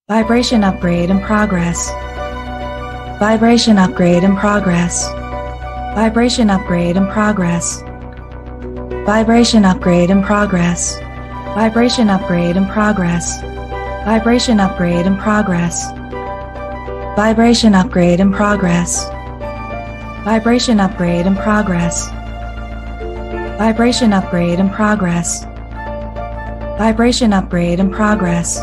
Vibration upgrade in progress. Vibration upgrade in progress. Vibration upgrade in progress. Vibration upgrade in progress. Vibration upgrade in progress. Vibration upgrade in progress. Vibration upgrade in progress. Vibration upgrade in progress. Vibration upgrade in progress. Vibration upgrade in progress.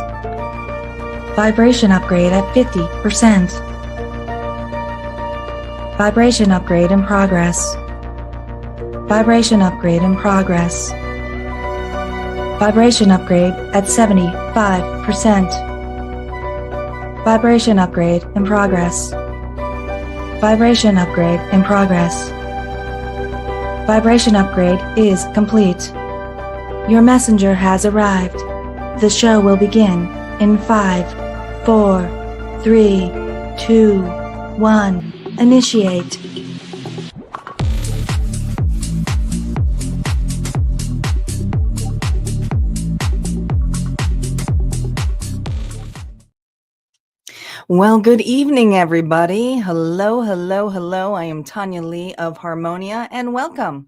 Vibration upgrade at 50%. Vibration upgrade in progress. Vibration upgrade in progress. Vibration upgrade at 75%. Vibration upgrade in progress. Vibration upgrade in progress. Vibration upgrade is complete. Your messenger has arrived. The show will begin in 5, 4, 3, 2, 1. Initiate. Well, good evening, everybody. Hello, hello, hello. I am Tanya Lee of Harmonia, and welcome.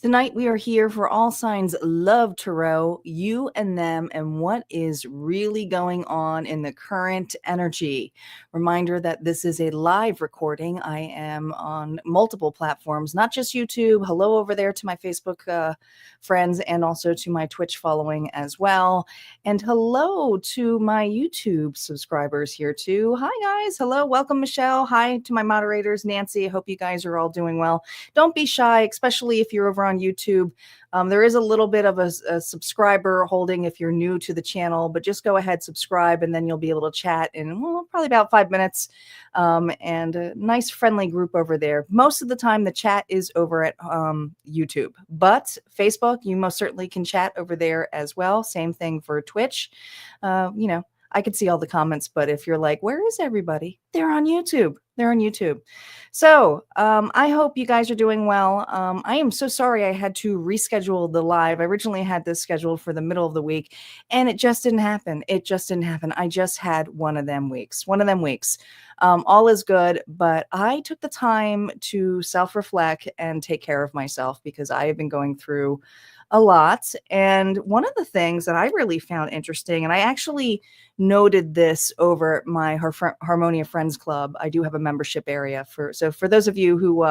Tonight, we are here for All Signs Love Tarot, you and them, and what is really going on in the current energy. Reminder that this is a live recording. I am on multiple platforms, not just YouTube. Hello over there to my Facebook friends and also to my Twitch following as well. And hello to my YouTube subscribers here too. Hi, guys. Hello. Welcome, Michelle. Hi to my moderators, Nancy. I hope you guys are all doing well. Don't be shy, especially if you're over on YouTube. There is a little bit of a subscriber holding if you're new to the channel, but just go ahead, subscribe, and then you'll be able to chat in probably about 5 minutes. And a nice friendly group over there. Most of the time, the chat is over at YouTube, but Facebook, you most certainly can chat over there as well. Same thing for Twitch. I could see all the comments, but if you're like, where is everybody? They're on YouTube. They're on YouTube. So I hope you guys are doing well. I am so sorry I had to reschedule the live. I originally had this scheduled for the middle of the week, and it just didn't happen. It just didn't happen. I just had one of them weeks. All is good, but I took the time to self-reflect and take care of myself because I have been going through a lot. And one of the things that I really found interesting, and I actually noted this over at my Harmonia Friends Club. I do have a membership area for those of you who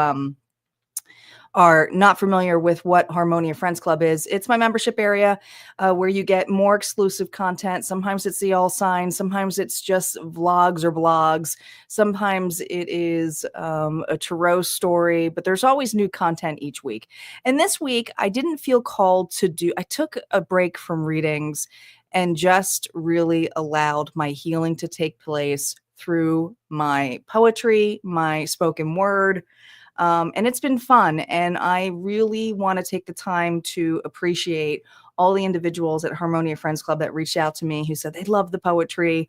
are not familiar with what Harmonia Friends Club is, it's my membership area where you get more exclusive content. Sometimes it's the all signs, sometimes it's just vlogs or blogs, sometimes it is a tarot story, but there's always new content each week. And this week, I didn't feel called to I took a break from readings and just really allowed my healing to take place through my poetry, my spoken word. And it's been fun. And I really want to take the time to appreciate all the individuals at Harmonia Friends Club that reached out to me who said they love the poetry,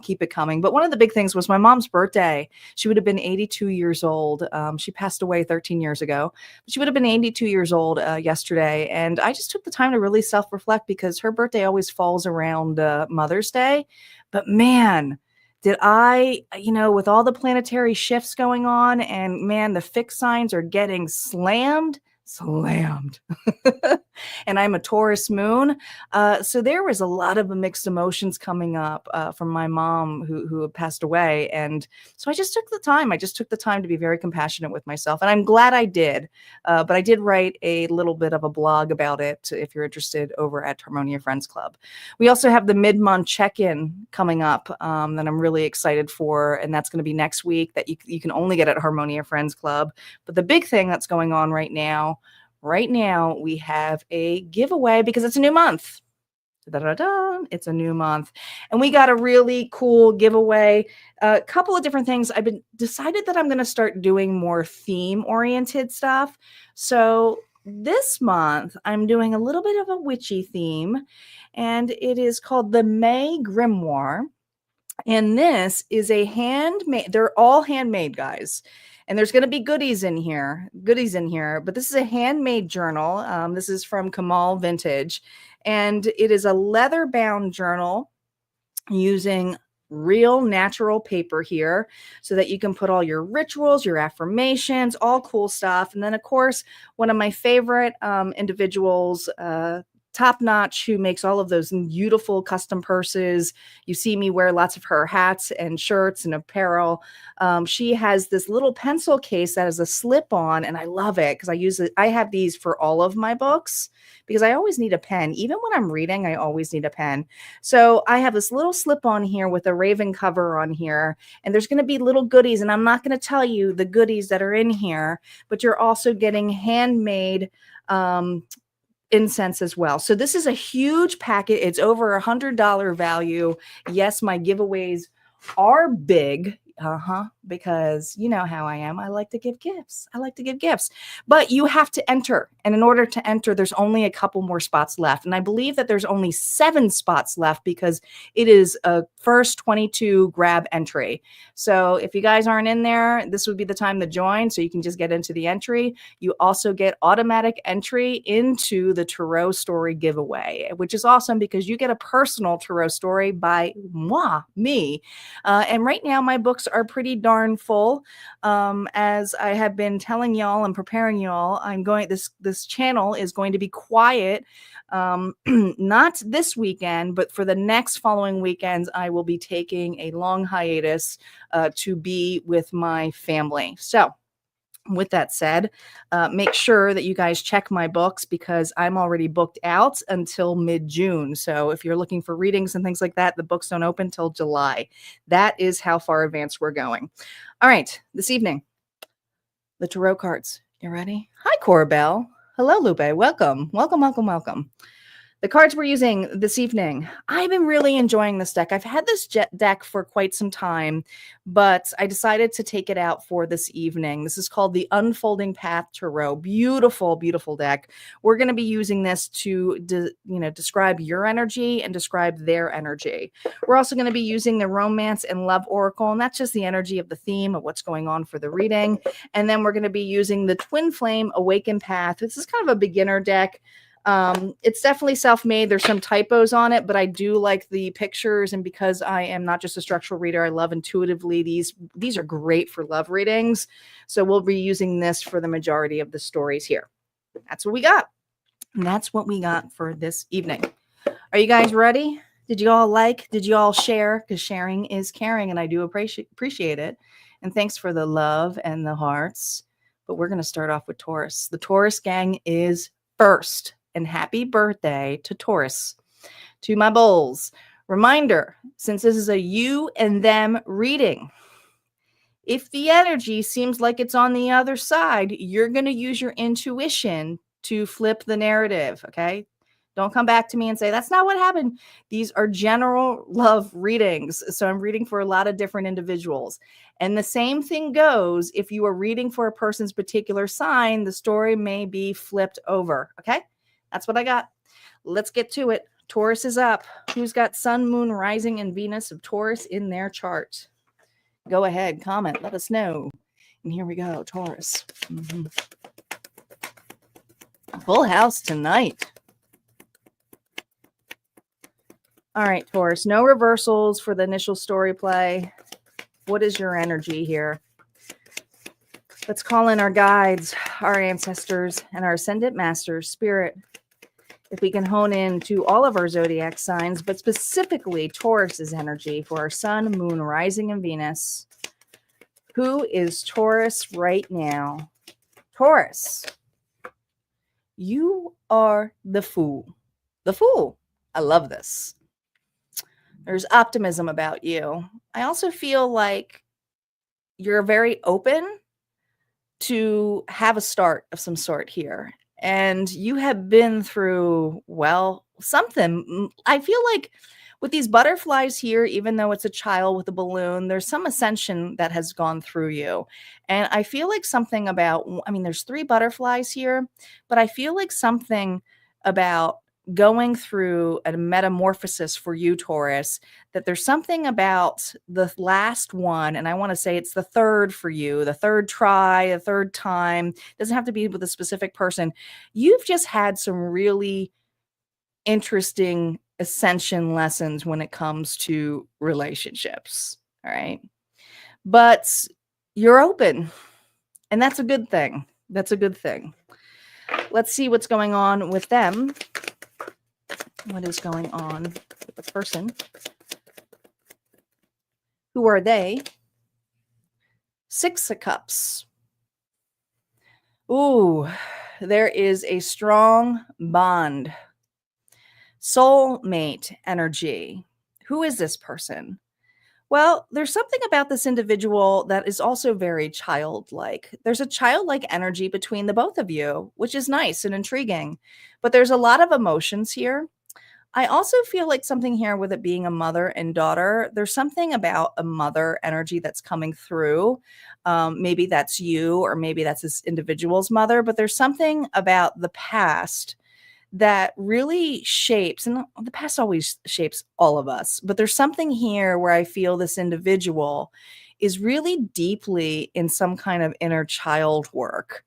keep it coming. But one of the big things was my mom's birthday. She would have been 82 years old. She passed away 13 years ago. But she would have been 82 years old yesterday. And I just took the time to really self-reflect because her birthday always falls around Mother's Day. But man, did I, with all the planetary shifts going on, and man, the fixed signs are getting slammed. And I'm a Taurus moon. So there was a lot of mixed emotions coming up from my mom who had passed away. And so I just took the time to be very compassionate with myself. And I'm glad I did. But I did write a little bit of a blog about it if you're interested over at Harmonia Friends Club. We also have the mid-month check-in coming up that I'm really excited for. And that's going to be next week that you can only get at Harmonia Friends Club. But the big thing that's going on right now, we have a giveaway because it's a new month. It's a new month. And we got a really cool giveaway. A couple of different things. I've decided that I'm going to start doing more theme-oriented stuff. So this month, I'm doing a little bit of a witchy theme. And it is called the May Grimoire. And this is a handmade. They're all handmade, guys. And there's going to be goodies in here, but this is a handmade journal. This is from Kamal Vintage, and it is a leather bound journal using real natural paper here so that you can put all your rituals, your affirmations, all cool stuff. And then, of course, one of my favorite individuals, top notch, who makes all of those beautiful custom purses. You see me wear lots of her hats and shirts and apparel. She has this little pencil case that is a slip on, and I love it because I use it. I have these for all of my books because I always need a pen. Even when I'm reading, I always need a pen. So I have this little slip on here with a raven cover on here, and there's going to be little goodies, and I'm not going to tell you the goodies that are in here, but you're also getting handmade incense as well. So this is a huge packet. It's over $100 value. Yes, my giveaways are big. Because you know how I am. I like to give gifts. But you have to enter. And in order to enter, there's only a couple more spots left. And I believe that there's only 7 spots left because it is a first 22 grab entry. So if you guys aren't in there, this would be the time to join so you can just get into the entry. You also get automatic entry into the Tarot story giveaway, which is awesome because you get a personal Tarot story by me. And right now my books are pretty darn full. As I have been telling y'all and preparing y'all, this channel is going to be quiet. Not this weekend, but for the next following weekends, I will be taking a long hiatus to be with my family. So with that said, make sure that you guys check my books because I'm already booked out until mid-June. So if you're looking for readings and things like that, the books don't open till July. That is how far advanced we're going. All right, this evening, the tarot cards. You ready? Hi, Corbell. Hello, Lupe. Welcome. The cards we're using this evening. I've been really enjoying this deck. I've had this deck for quite some time, but I decided to take it out for this evening. This is called the Unfolding Path Tarot. Beautiful, beautiful deck. We're going to be using this to describe your energy and describe their energy. We're also going to be using the Romance and Love Oracle, and that's just the energy of the theme of what's going on for the reading. And then we're going to be using the Twin Flame Awaken Path. This is kind of a beginner deck. It's definitely self-made. There's some typos on it, but I do like the pictures. And because I am not just a structural reader, I love intuitively. These are great for love readings. So we'll be using this for the majority of the stories here. That's what we got. And that's what we got for this evening. Are you guys ready? Did you all share? Because sharing is caring, and I do appreciate it. And thanks for the love and the hearts. But we're going to start off with Taurus. The Taurus gang is first. And happy birthday to Taurus. To my bulls, reminder, since this is a you and them reading, if the energy seems like it's on the other side, you're going to use your intuition to flip the narrative, okay? Don't come back to me and say, that's not what happened. These are general love readings. So I'm reading for a lot of different individuals. And the same thing goes if you are reading for a person's particular sign, the story may be flipped over, okay? That's what I got. Let's get to it. Taurus is up. Who's got Sun, Moon, Rising, and Venus of Taurus in their chart? Go ahead, comment, let us know. And here we go, Taurus. Full house tonight. All right, Taurus, no reversals for the initial story play. What is your energy here? Let's call in our guides, our ancestors, and our ascendant masters, spirit. If we can hone in to all of our zodiac signs, but specifically Taurus's energy for our Sun, Moon, Rising, and Venus. Who is Taurus right now? Taurus, you are the Fool. The Fool. I love this. There's optimism about you. I also feel like you're very open to have a start of some sort here. And you have been through, well, something. I feel like with these butterflies here, even though it's a child with a balloon, there's some ascension that has gone through you. And I feel like something about, there's 3 butterflies here, but I feel like something about going through a metamorphosis for you, Taurus, that there's something about the last one, and I want to say it's the third for you, the third try, the third time. It doesn't have to be with a specific person. You've just had some really interesting ascension lessons when it comes to relationships. All right. But you're open, and that's a good thing. That's a good thing. Let's see what's going on with them. What is going on with the person? Who are they? Six of Cups. Ooh, there is a strong bond. Soulmate energy. Who is this person? Well, there's something about this individual that is also very childlike. There's a childlike energy between the both of you, which is nice and intriguing. But there's a lot of emotions here. I also feel like something here with it being a mother and daughter, there's something about a mother energy that's coming through. Maybe that's you, or maybe that's this individual's mother, but there's something about the past that really shapes, and the past always shapes all of us, but there's something here where I feel this individual is really deeply in some kind of inner child work.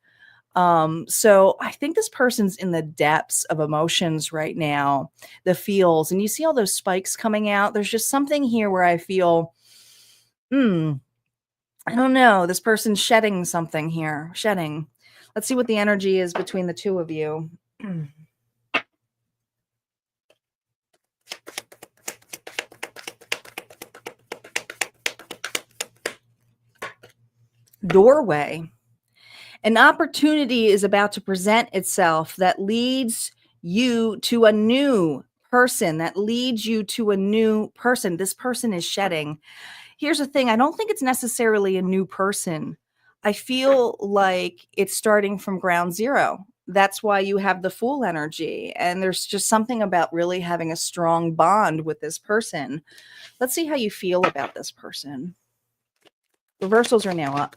So I think this person's in the depths of emotions right now, the feels, and you see all those spikes coming out. There's just something here where I feel, I don't know, this person's shedding something here, shedding. Let's see what the energy is between the two of you. Doorway. An opportunity is about to present itself that leads you to a new person, that leads you to a new person. This person is shedding. Here's the thing. I don't think it's necessarily a new person. I feel like it's starting from ground zero. That's why you have the Fool energy. And there's just something about really having a strong bond with this person. Let's see how you feel about this person. Reversals are now up.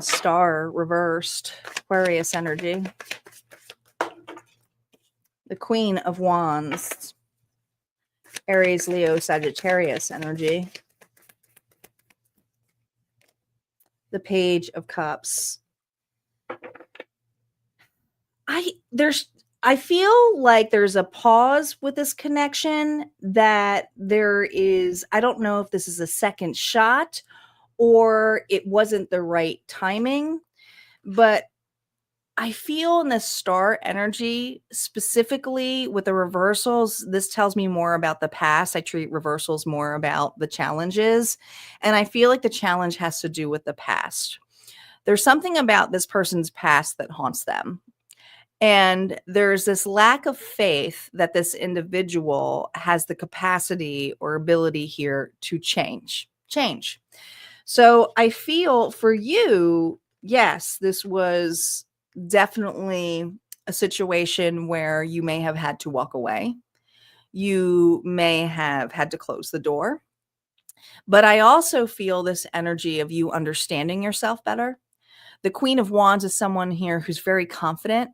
Star reversed. Aquarius energy. The Queen of Wands. Aries, Leo, Sagittarius energy. The Page of Cups. I feel like there's a pause with this connection, that there is, I don't know if this is a second shot or it wasn't the right timing, but I feel in the star energy, specifically with the reversals, this tells me more about the past. I treat reversals more about the challenges, and I feel like the challenge has to do with the past. There's something about this person's past that haunts them. And there's this lack of faith that this individual has the capacity or ability here to change. So I feel for you, yes, this was definitely a situation where you may have had to walk away. You may have had to close the door. But I also feel this energy of you understanding yourself better. The Queen of Wands is someone here who's very confident,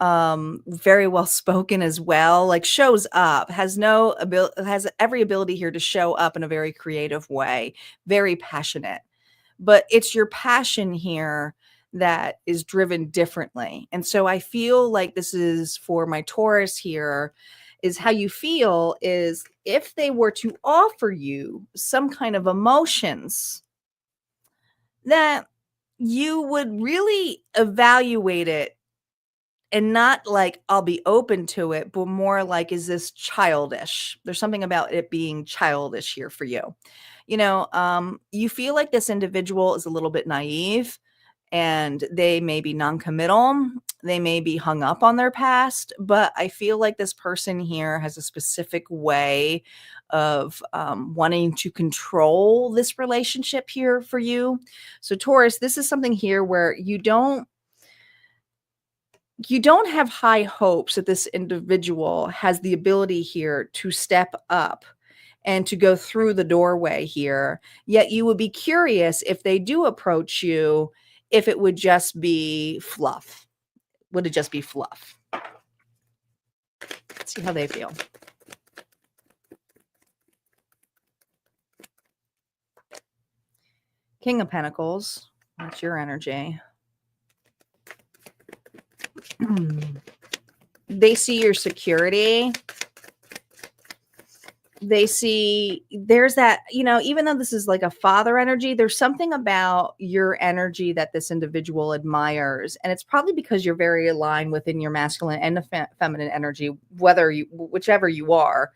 very well spoken as well, like shows up, has every ability here to show up in a very creative way, very passionate. But it's your passion here that is driven differently. And so I feel like this is for my Taurus here, is how you feel is if they were to offer you some kind of emotions, that you would really evaluate it, and not like I'll be open to it, but more like, is this childish? There's something about it being childish here for you. You feel like this individual is a little bit naive, and they may be non-committal. They may be hung up on their past, but I feel like this person here has a specific way of wanting to control this relationship here for you. So Taurus, this is something here where you don't have high hopes that this individual has the ability here to step up and to go through the doorway here. Yet you would be curious, if they do approach you, if it would just be fluff. Would it just be fluff? Let's see how they feel. King of Pentacles. That's your energy. They see your security. They see there's that, even though this is like a father energy, there's something about your energy that this individual admires. And it's probably because you're very aligned within your masculine and the feminine energy, whichever you are.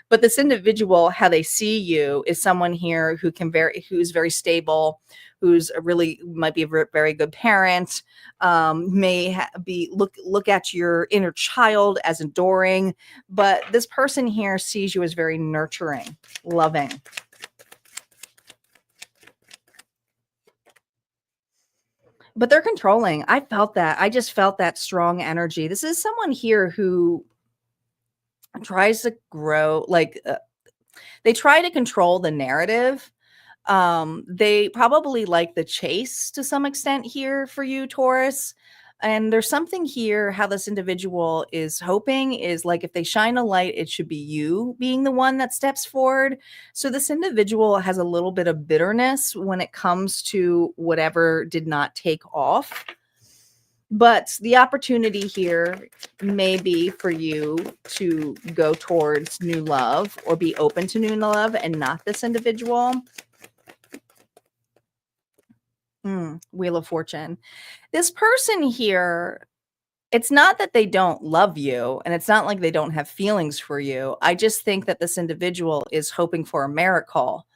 But this individual, how they see you is someone here who's very stable, who's might be a very good parent, be look at your inner child as adoring. But this person here sees you as very nurturing, loving. But they're controlling. I felt that. I just felt that strong energy. This is someone here who tries to grow, they try to control the narrative. They probably like the chase to some extent here for you, Taurus. And there's something here how this individual is hoping is like if they shine a light, it should be you being the one that steps forward. So this individual has a little bit of bitterness when it comes to whatever did not take off. But the opportunity here may be for you to go towards new love or be open to new love and not this individual. Wheel of Fortune. This person here, it's not that they don't love you and it's not like they don't have feelings for you. I just think that this individual is hoping for a miracle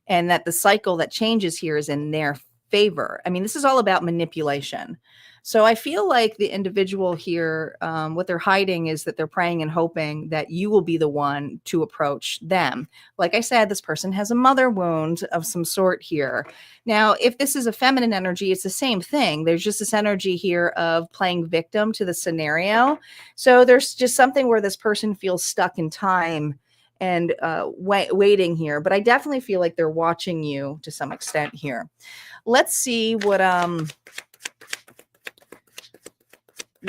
and that the cycle that changes here is in their favor. I mean, this is all about manipulation. So I feel like the individual here, what they're hiding is that they're praying and hoping that you will be the one to approach them. Like I said, this person has a mother wound of some sort here. Now, if this is a feminine energy, it's the same thing. There's just this energy here of playing victim to the scenario. So there's just something where this person feels stuck in time and waiting here. But I definitely feel like they're watching you to some extent here. Let's see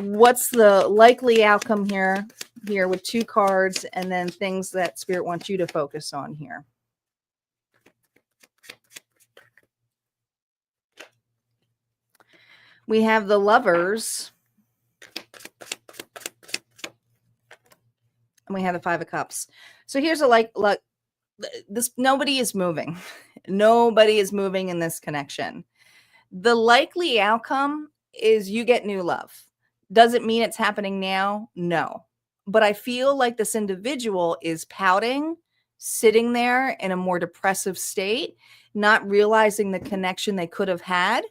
what's the likely outcome here with two cards and then things that Spirit wants you to focus on here. We have the Lovers and we have the Five of Cups. So here's nobody is moving. Nobody is moving in this connection. The likely outcome is you get new love. Does it mean it's happening now? No. But I feel like this individual is pouting, sitting there in a more depressive state, not realizing the connection they could have had.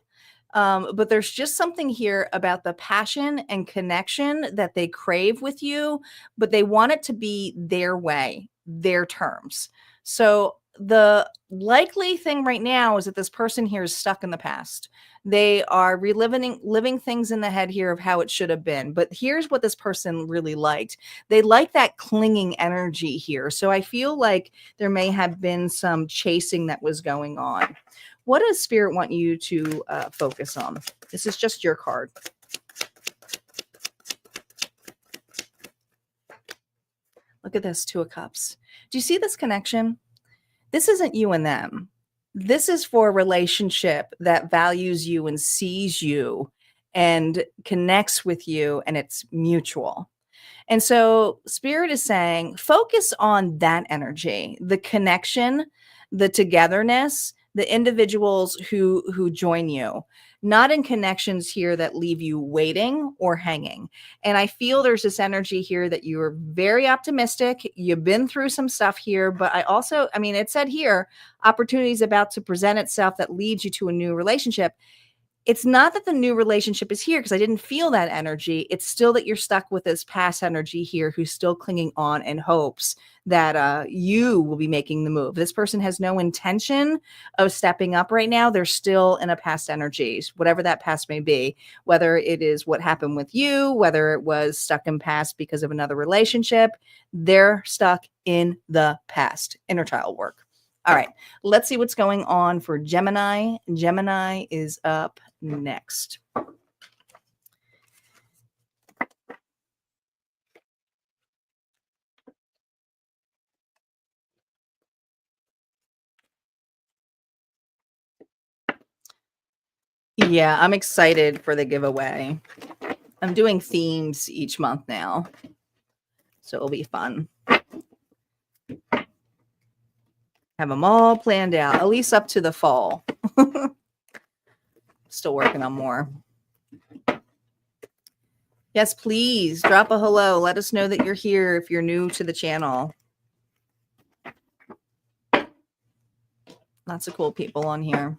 But there's just something here about the passion and connection that they crave with you, but they want it to be their way, their terms. So the likely thing right now is that this person here is stuck in the past. They are living things in the head here of how it should have been. But here's what this person really liked. They like that clinging energy here. So I feel like there may have been some chasing that was going on. What does Spirit want you to focus on? This is just your card. Look at this, Two of Cups. Do you see this connection? This isn't you and them. This is for a relationship that values you and sees you and connects with you, and it's mutual. And so Spirit is saying, focus on that energy, the connection, the togetherness, the individuals who join you, not in connections here that leave you waiting or hanging. And I feel there's this energy here that you're very optimistic. You've been through some stuff here, but I mean, it said here, opportunity is about to present itself that leads you to a new relationship. It's not that the new relationship is here because I didn't feel that energy. It's still that you're stuck with this past energy here who's still clinging on and hopes that you will be making the move. This person has no intention of stepping up right now. They're still in a past energies, whatever that past may be, whether it is what happened with you, whether it was stuck in past because of another relationship. They're stuck in the past. Inner child work. All right, let's see what's going on for Gemini. Gemini is up next. Yeah, I'm excited for the giveaway. I'm doing themes each month now, so it'll be fun. Have them all planned out, at least up to the fall. Still working on more. Yes, please drop a hello. Let us know that you're here if you're new to the channel. Lots of cool people on here.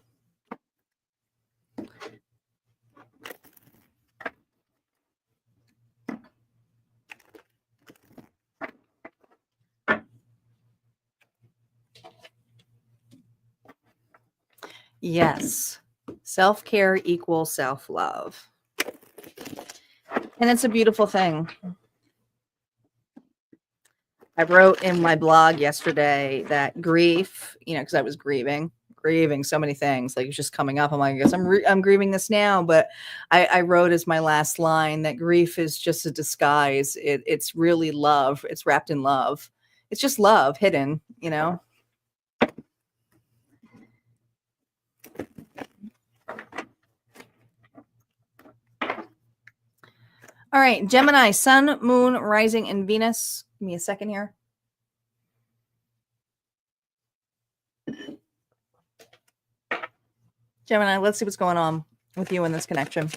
Yes. Self-care equals self-love. And it's a beautiful thing. I wrote in my blog yesterday that grief, because I was grieving so many things, like it's just coming up. I'm like, I guess I'm grieving this now. But I wrote as my last line that grief is just a disguise. It's really love. It's wrapped in love. It's just love hidden, All right, Gemini, Sun, Moon, Rising, and Venus. Give me a second here. Gemini, let's see what's going on with you in this connection.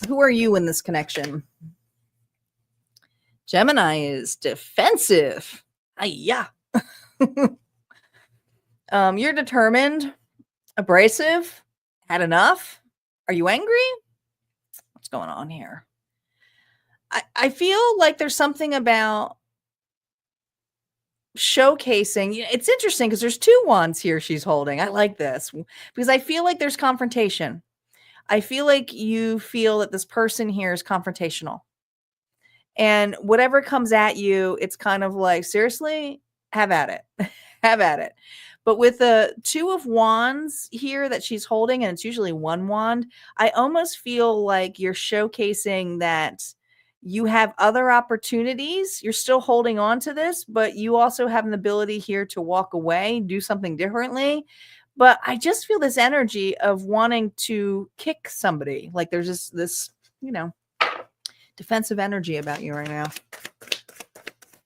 Who are you in this connection? Gemini is defensive. Yeah. You're determined, abrasive, had enough. Are you angry? What's going on here? I feel like there's something about showcasing. It's interesting because there's two wands here she's holding. I like this because I feel like there's confrontation. I feel like you feel that this person here is confrontational. And whatever comes at you, it's kind of like, seriously, have at it. Have at it. But with the two of wands here that she's holding, and it's usually one wand, I almost feel like you're showcasing that you have other opportunities. You're still holding on to this, but you also have an ability here to walk away, do something differently. But I just feel this energy of wanting to kick somebody. Like there's just this, defensive energy about you right now.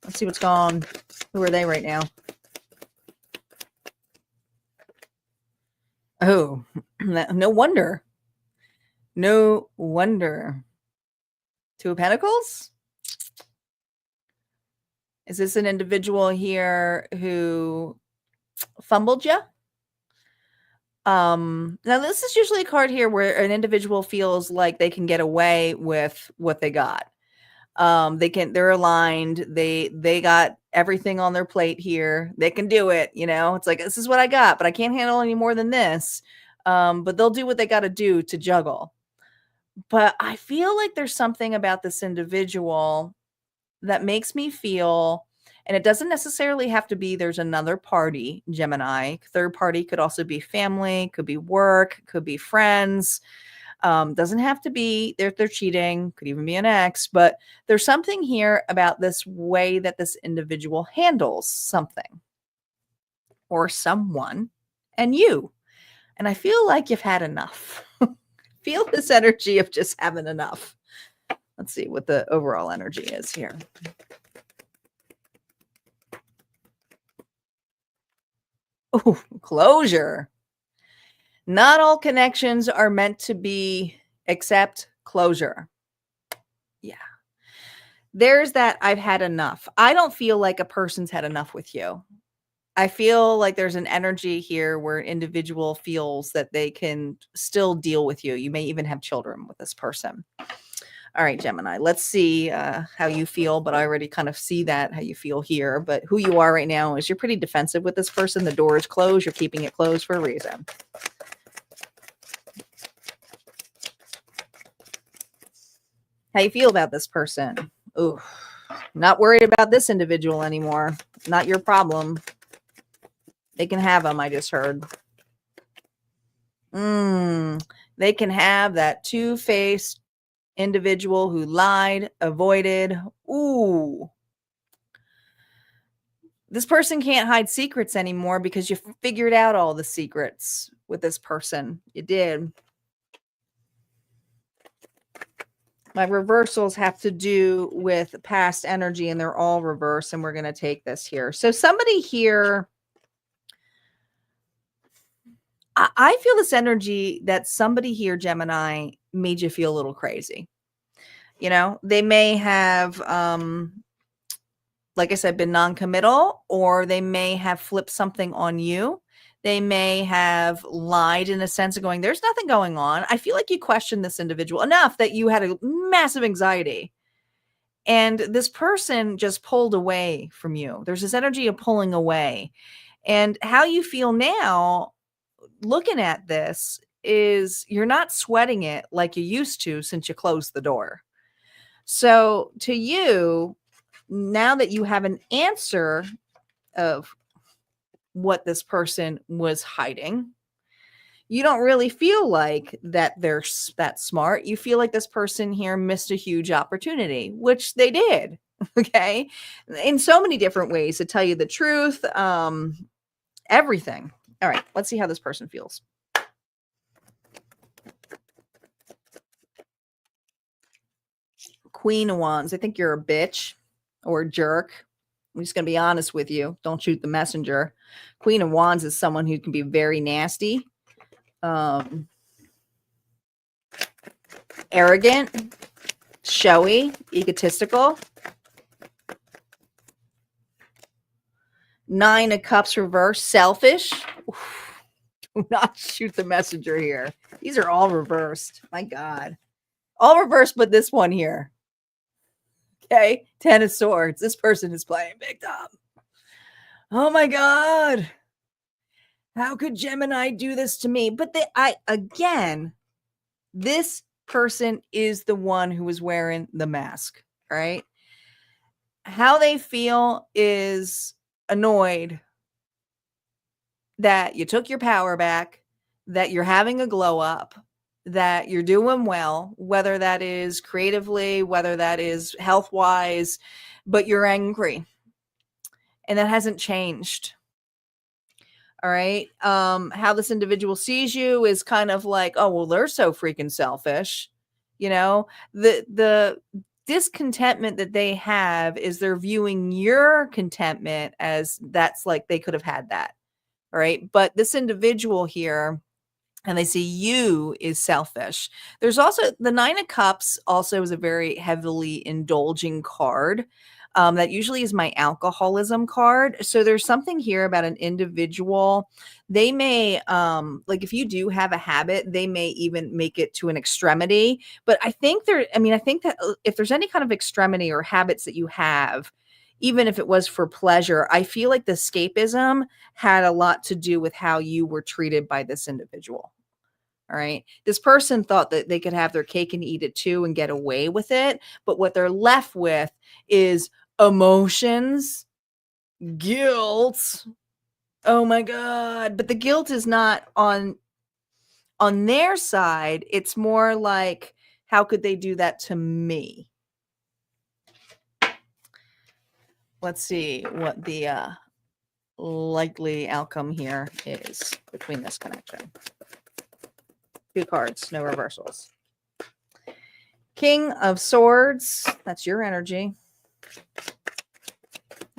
Let's see what's going on. Who are they right now? Oh, no wonder. No wonder. Two of Pentacles? Is this an individual here who fumbled you? Now this is usually a card here where an individual feels like they can get away with what they got. They're aligned. They got everything on their plate here. They can do it. It's like, this is what I got, but I can't handle any more than this. But they'll do what they got to do to juggle. But I feel like there's something about this individual that makes me feel, and it doesn't necessarily have to be there's another party, Gemini. Third party could also be family, could be work, could be friends. Doesn't have to be they're cheating, could even be an ex, but there's something here about this way that this individual handles something or someone and you. And I feel like you've had enough. Feel this energy of just having enough. Let's see what the overall energy is here. Oh, closure. Not all connections are meant to be except closure. Yeah. There's that I've had enough. I don't feel like a person's had enough with you. I feel like there's an energy here where an individual feels that they can still deal with you. You may even have children with this person. All right, Gemini, let's see how you feel, but I already kind of see that, how you feel here. But who you are right now is you're pretty defensive with this person. The door is closed. You're keeping it closed for a reason. How you feel about this person? Ooh, not worried about this individual anymore. Not your problem. They can have them, I just heard. They can have that two-faced individual who lied, avoided. Ooh. This person can't hide secrets anymore because you figured out all the secrets with this person. You did. My reversals have to do with past energy, and they're all reversed, and we're going to take this here. So somebody here, I feel this energy that somebody here, Gemini, made you feel a little crazy. You know, they may have, like I said, been non-committal, or they may have flipped something on you. They may have lied in a sense of going, there's nothing going on. I feel like you questioned this individual enough that you had a massive anxiety. And this person just pulled away from you. There's this energy of pulling away. And how you feel now, looking at this, is you're not sweating it like you used to since you closed the door. So to you, now that you have an answer of what this person was hiding, you don't really feel like that they're that smart. You feel like this person here missed a huge opportunity, which they did. Okay. In so many different ways, to tell you the truth, everything. All right. Let's see how this person feels. Queen of Wands. I think you're a bitch or a jerk. I'm just going to be honest with you. Don't shoot the messenger. Queen of Wands is someone who can be very nasty. Arrogant, showy, egotistical. Nine of Cups reverse, selfish. Oof. Do not shoot the messenger here. These are all reversed. My God. All reversed, but this one here. Okay. 10 of Swords. This person is playing big time. Oh my God. How could Gemini do this to me? But again, this person is the one who was wearing the mask, right? How they feel is annoyed that you took your power back, that you're having a glow up, that you're doing well, whether that is creatively, whether that is health-wise, but you're angry. And that hasn't changed. All right. How this individual sees you is kind of like, oh, well, they're so freaking selfish. You know, the discontentment that they have is they're viewing your contentment as that's like they could have had that. All right. But this individual here, and they see you is selfish. There's also the Nine of Cups also is a very heavily indulging card. That usually is my alcoholism card. So there's something here about an individual. They may, like if you do have a habit, they may even make it to an extremity. But I think I think that if there's any kind of extremity or habits that you have, even if it was for pleasure, I feel like the escapism had a lot to do with how you were treated by this individual. All right. This person thought that they could have their cake and eat it too and get away with it. But what they're left with is emotions, guilt. Oh my God. But the guilt is not on their side. It's more like, how could they do that to me? Let's see what the likely outcome here is between this connection. 2 cards, no reversals. King of Swords. That's your energy.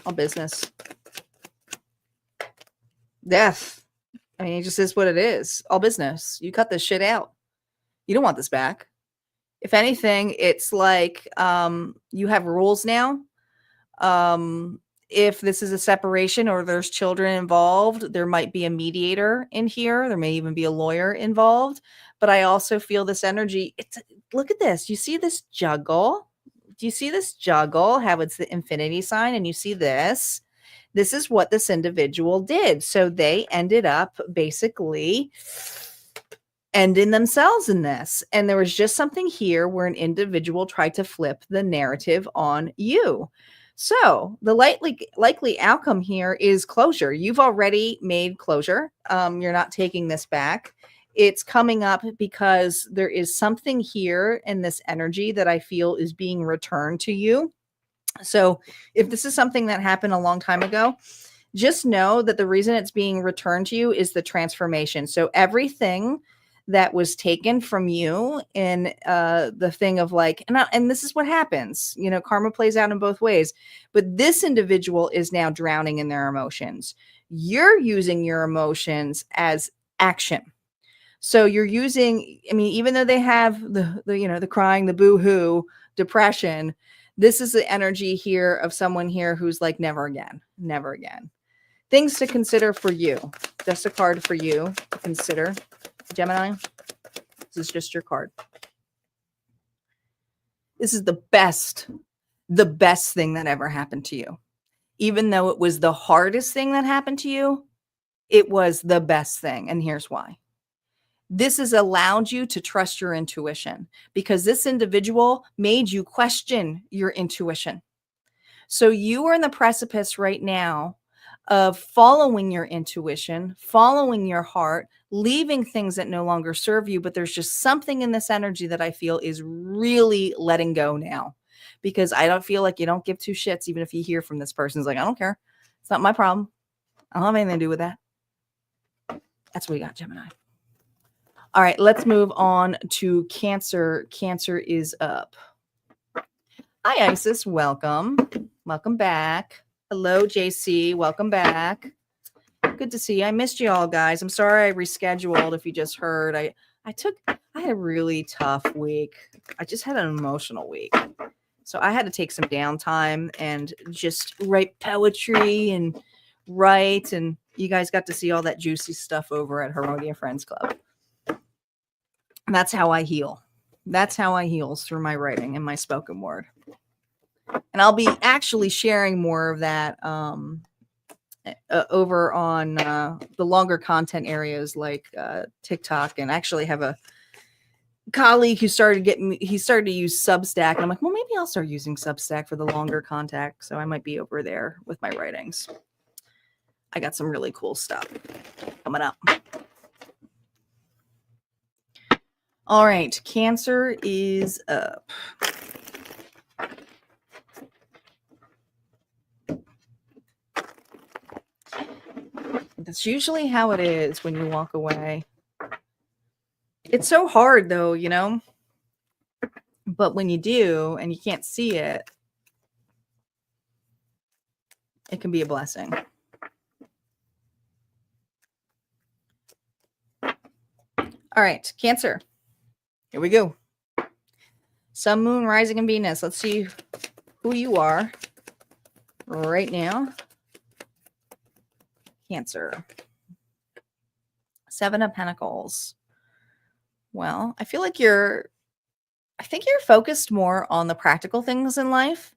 All business. Death. I mean, it just is what it is. All business. You cut this shit out. You don't want this back. If anything, it's like you have rules now. If this is a separation or there's children involved, there might be a mediator in here. There may even be a lawyer involved. But I also feel this energy. Look at this. You see this juggle? Do you see this juggle? How it's the infinity sign, and you see this? This is what this individual did. So they ended up basically ending themselves in this. And there was just something here where an individual tried to flip the narrative on you. So the likely outcome here is closure. You've already made closure. You're not taking this back. It's coming up because there is something here in this energy that I feel is being returned to you. So if this is something that happened a long time ago, just know that the reason it's being returned to you is the transformation. So everything that was taken from you in the thing of like, and this is what happens, you know, karma plays out in both ways, but this individual is now drowning in their emotions. You're using your emotions as action. So you're using, I mean, even though they have the you know, the crying, the boo-hoo, depression, this is the energy here of someone here who's like, never again, never again. Things to consider for you. Just a card for you to consider, Gemini. This is just your card. This is the best thing that ever happened to you. Even though it was the hardest thing that happened to you, it was the best thing. And here's why. This has allowed you to trust your intuition because this individual made you question your intuition. So you are in the precipice right now of following your intuition, following your heart, leaving things that no longer serve you. But there's just something in this energy that I feel is really letting go now, because I don't feel like you don't give two shits. Even if you hear from this person, it's like, I don't care. It's not my problem. I don't have anything to do with that. That's what we got, Gemini. All right, let's move on to Cancer. Cancer is up. Hi, Isis. Welcome. Welcome back. Hello, JC. Welcome back. Good to see you. I missed you all, guys. I'm sorry I rescheduled if you just heard. I had a really tough week. I just had an emotional week. So I had to take some downtime and just write poetry and write. And you guys got to see all that juicy stuff over at Harmonia Friends Club. And that's how I heal. That's how I heal, through my writing and my spoken word. And I'll be actually sharing more of that over on the longer content areas like TikTok. And actually have a colleague who started to use Substack. And I'm like, well, maybe I'll start using Substack for the longer contact. So I might be over there with my writings. I got some really cool stuff coming up. All right, Cancer is up. That's usually how it is when you walk away. It's so hard though, you know? But when you do and you can't see it, it can be a blessing. All right, Cancer. Here we go. Sun, Moon, Rising, and Venus. Let's see who you are right now. Cancer. Seven of Pentacles. Well, I feel like you're focused more on the practical things in life.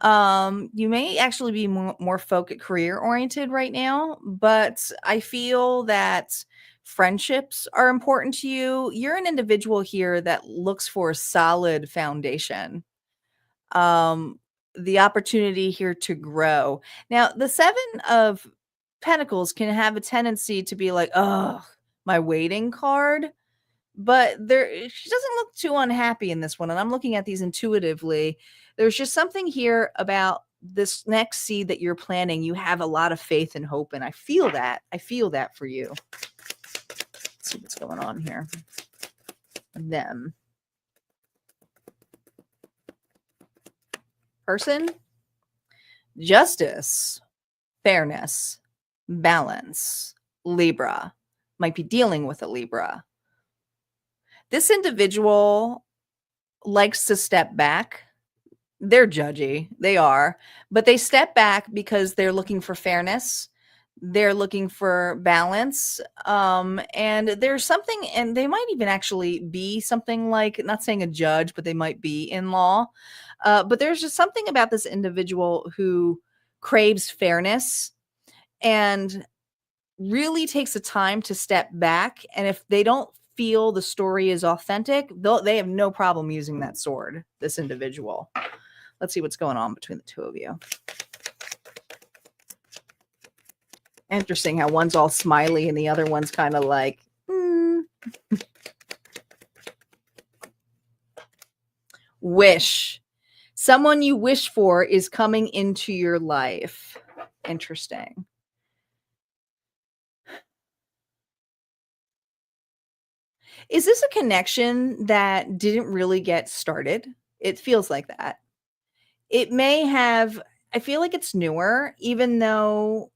You may actually be more focused, career oriented right now, but I feel that friendships are important to you. You're an individual here that looks for a solid foundation. The opportunity here to grow. Now, the Seven of Pentacles can have a tendency to be like, oh, my waiting card. But she doesn't look too unhappy in this one. And I'm looking at these intuitively. There's just something here about this next seed that you're planting. You have a lot of faith and hope. And I feel that. I feel that for you. Let's see what's going on here. Them. Person. Justice. Fairness. Balance. Libra. Might be dealing with a Libra. This individual likes to step back. They're judgy. They are. But they step back because they're looking for fairness. They're looking for balance. And there's something, and they might even actually be something like, not saying a judge, but they might be in law. But there's just something about this individual who craves fairness and really takes the time to step back. And if they don't feel the story is authentic, they have no problem using that sword, this individual. Let's see what's going on between the two of you. Interesting how one's all smiley and the other one's kind of like, Wish. Someone you wish for is coming into your life. Interesting. Is this a connection that didn't really get started? It feels like that. It may have, I feel like it's newer, even though,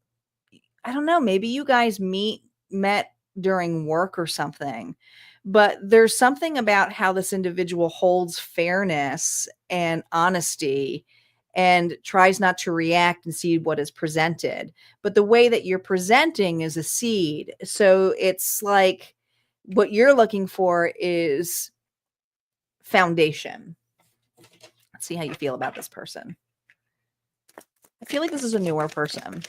I don't know, maybe you guys met during work or something. But there's something about how this individual holds fairness and honesty and tries not to react and see what is presented. But the way that you're presenting is a seed. So it's like what you're looking for is foundation. Let's see how you feel about this person. I feel like this is a newer person.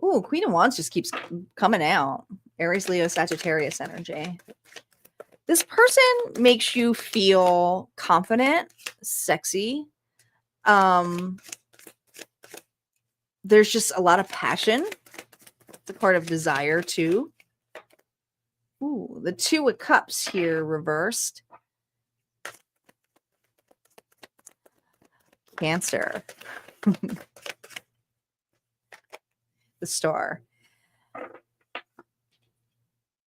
Ooh, Queen of Wands just keeps coming out. Aries, Leo, Sagittarius energy. This person makes you feel confident, sexy. There's just a lot of passion. It's a part of desire too. Ooh, the Two of Cups here reversed. Cancer. The Star.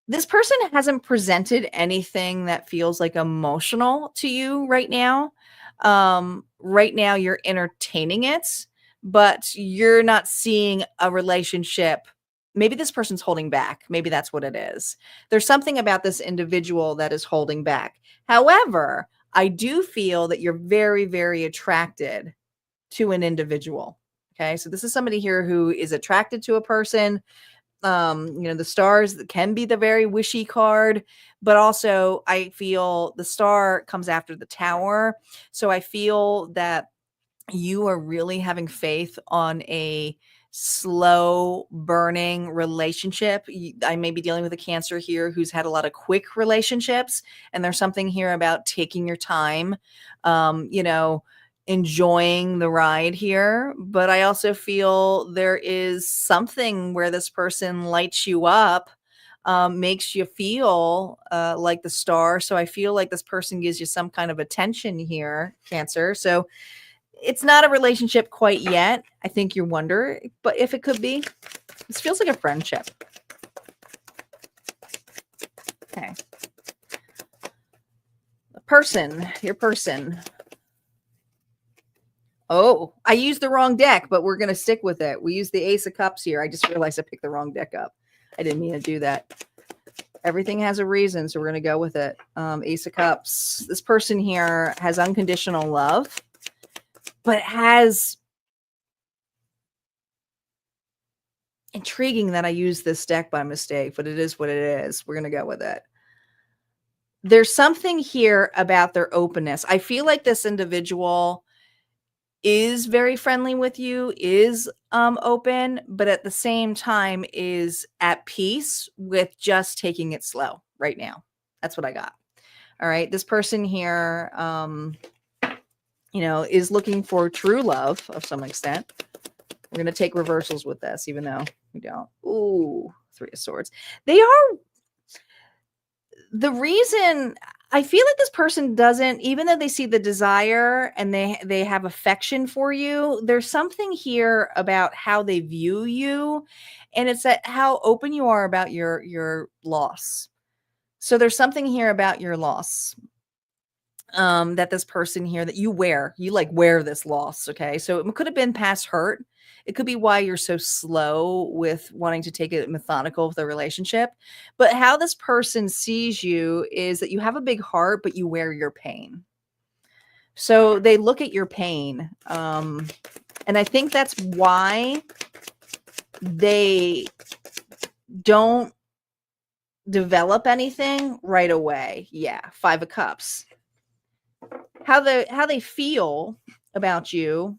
This person hasn't presented anything that feels like emotional to you right now. Right now you're entertaining it, but you're not seeing a relationship. Maybe this person's holding back. Maybe that's what it is. There's something about this individual that is holding back. However, I do feel that you're very, very attracted to an individual. Okay. So this is somebody here who is attracted to a person. The stars can be the very wishy card, but also I feel the star comes after the Tower. So I feel that you are really having faith on a slow burning relationship. I may be dealing with a Cancer here who's had a lot of quick relationships, and there's something here about taking your time, enjoying the ride here. But I also feel there is something where this person lights you up, makes you feel like the star. So I feel like this person gives you some kind of attention here, Cancer. So it's not a relationship quite yet. I think you wonder, but if it could be, this feels like a friendship. Okay. Your person. Oh, I used the wrong deck, but we're going to stick with it. We used the Ace of Cups here. I just realized I picked the wrong deck up. I didn't mean to do that. Everything has a reason, so we're going to go with it. Ace of Cups. This person here has unconditional love, but has intriguing that I used this deck by mistake, but it is what it is. We're going to go with it. There's something here about their openness. I feel like this individual is very friendly with you, is open, but at the same time is at peace with just taking it slow right now. That's what I got. All right. This person here, is looking for true love of some extent. We're going to take reversals with this, even though we don't. Ooh, Three of Swords. They are the reason. I feel like this person doesn't, even though they see the desire and they have affection for you, there's something here about how they view you, and it's that how open you are about your loss. So there's something here about your loss. That this person here that you wear this loss. Okay. So it could have been past hurt. It could be why you're so slow with wanting to take it methodical with a relationship. But how this person sees you is that you have a big heart, but you wear your pain. So they look at your pain. And I think that's why they don't develop anything right away. Yeah. Five of Cups. How they feel about you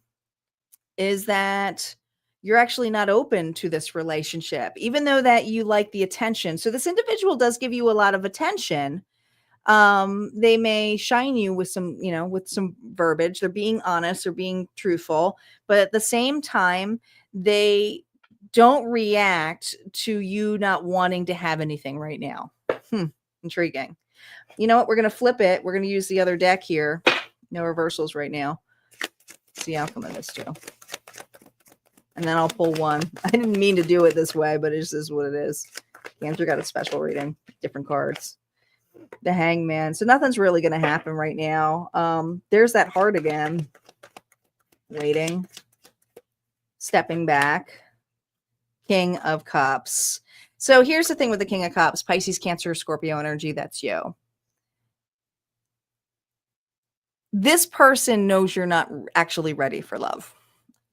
is that you're actually not open to this relationship, even though that you like the attention. So this individual does give you a lot of attention. They may shine you with some verbiage. They're being honest, they're being truthful, but at the same time, they don't react to you not wanting to have anything right now. Intriguing. You know what? We're going to flip it. We're going to use the other deck here. No reversals right now. See the outcome of this too. And then I'll pull one. I didn't mean to do it this way, but it just is what it is. Cancer got a special reading. Different cards. The Hangman. So nothing's really going to happen right now. There's that heart again. Waiting. Stepping back. King of Cups. So here's the thing with the King of Cups. Pisces, Cancer, Scorpio energy. That's you. This person knows you're not actually ready for love.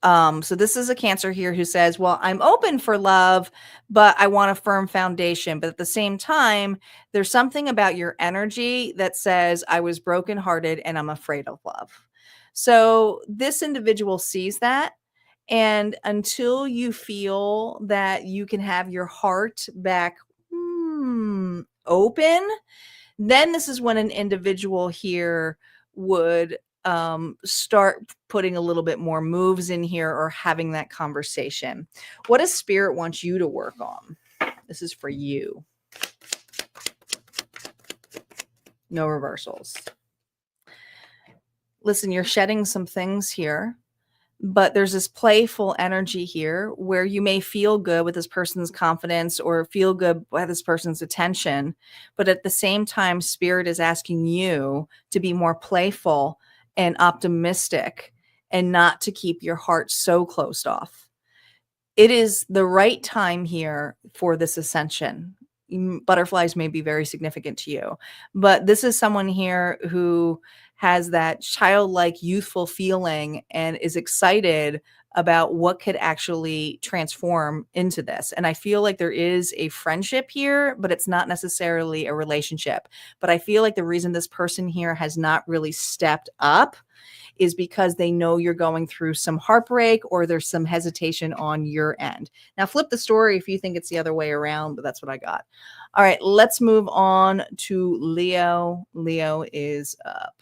So this is a Cancer here who says, well, I'm open for love, but I want a firm foundation. But at the same time, there's something about your energy that says I was brokenhearted and I'm afraid of love. So this individual sees that. And until you feel that you can have your heart back open, then this is when an individual here would start putting a little bit more moves in here or having that conversation. What does Spirit want you to work on? This is for you. No reversals. Listen, you're shedding some things here, but there's this playful energy here where you may feel good with this person's confidence or feel good with this person's attention. But at the same time, Spirit is asking you to be more playful and optimistic and not to keep your heart so closed off. It is the right time here for this ascension. Butterflies may be very significant to you, but this is someone here who has that childlike, youthful feeling and is excited about what could actually transform into this. And I feel like there is a friendship here, but it's not necessarily a relationship. But I feel like the reason this person here has not really stepped up is because they know you're going through some heartbreak or there's some hesitation on your end. Now flip the story if you think it's the other way around, but that's what I got. All right, let's move on to Leo. Leo is up.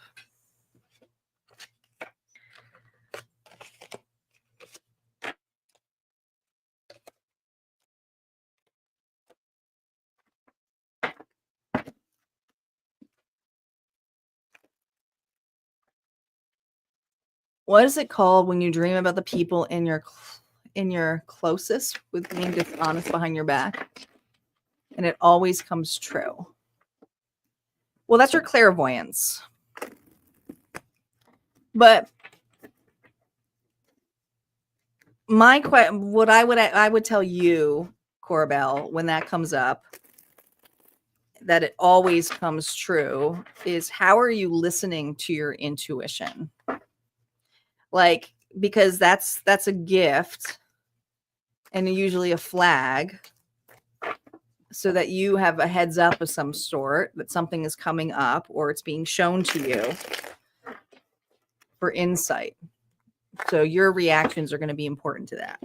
What is it called when you dream about the people in your closest with being dishonest behind your back? And it always comes true. Well, that's your clairvoyance. But what I would tell you, Corbell, when that comes up, that it always comes true, is how are you listening to your intuition? Like, because that's a gift and usually a flag so that you have a heads up of some sort that something is coming up or it's being shown to you for insight. So your reactions are going to be important to that.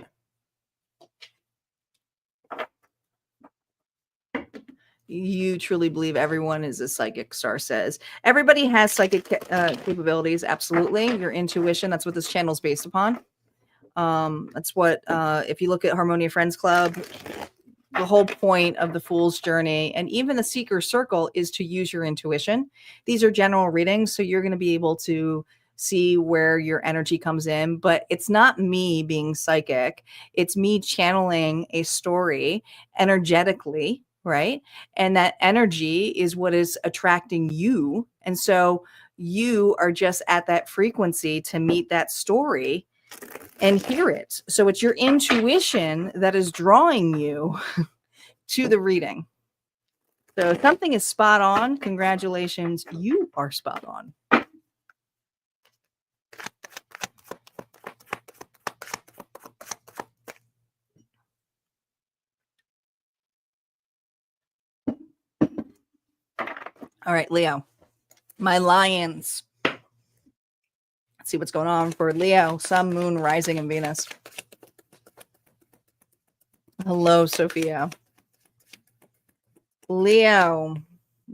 You truly believe everyone is a psychic, Star says. Everybody has psychic capabilities. Absolutely. Your intuition. That's what this channel is based upon. That's what, if you look at Harmonia Friends Club, the whole point of the Fool's Journey and even the Seeker Circle is to use your intuition. These are general readings, so you're going to be able to see where your energy comes in, but it's not me being psychic. It's me channeling a story energetically, right? And that energy is what is attracting you. And so you are just at that frequency to meet that story and hear it. So it's your intuition that is drawing you to the reading. So if something is spot on, congratulations, you are spot on. All right, Leo, my lions. Let's see what's going on for Leo, Sun, Moon, Rising, and Venus. Hello, Sophia. Leo,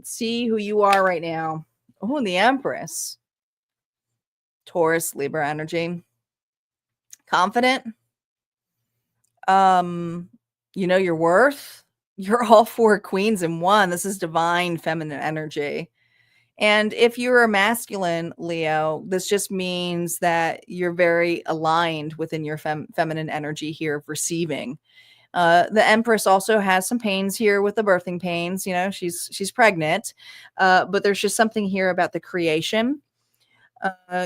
see who you are right now. Oh, the Empress. Taurus, Libra energy. Confident. You know your worth. You're all four queens in one. This is divine feminine energy. And if you're a masculine Leo, this just means that you're very aligned within your feminine energy here of receiving. The Empress also has some pains here with the birthing pains. You know, she's pregnant, but there's just something here about the creation.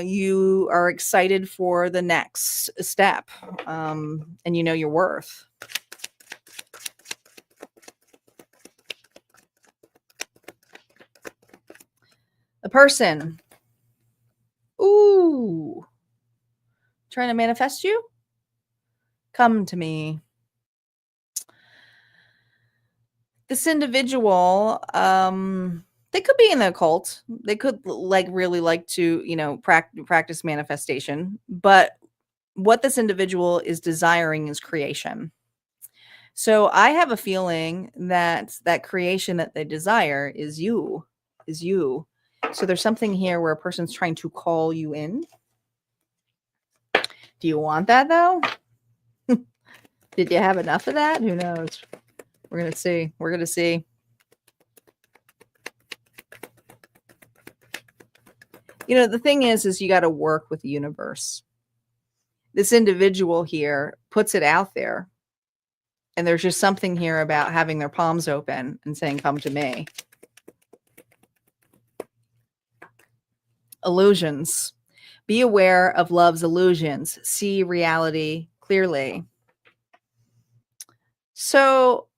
You are excited for the next step, and you know your worth. The person, ooh, trying to manifest you, come to me. This individual, they could be in the occult. They could really like to, you know, practice manifestation. But what this individual is desiring is creation. So I have a feeling that that creation that they desire is you, So there's something here where a person's trying to call you in. Do you want that though? Did you have enough of that? Who knows? We're going to see. We're going to see. You know, the thing is you got to work with the universe. This individual here puts it out there. And there's just something here about having their palms open and saying, come to me. Illusions. Be aware of love's illusions. See reality clearly. So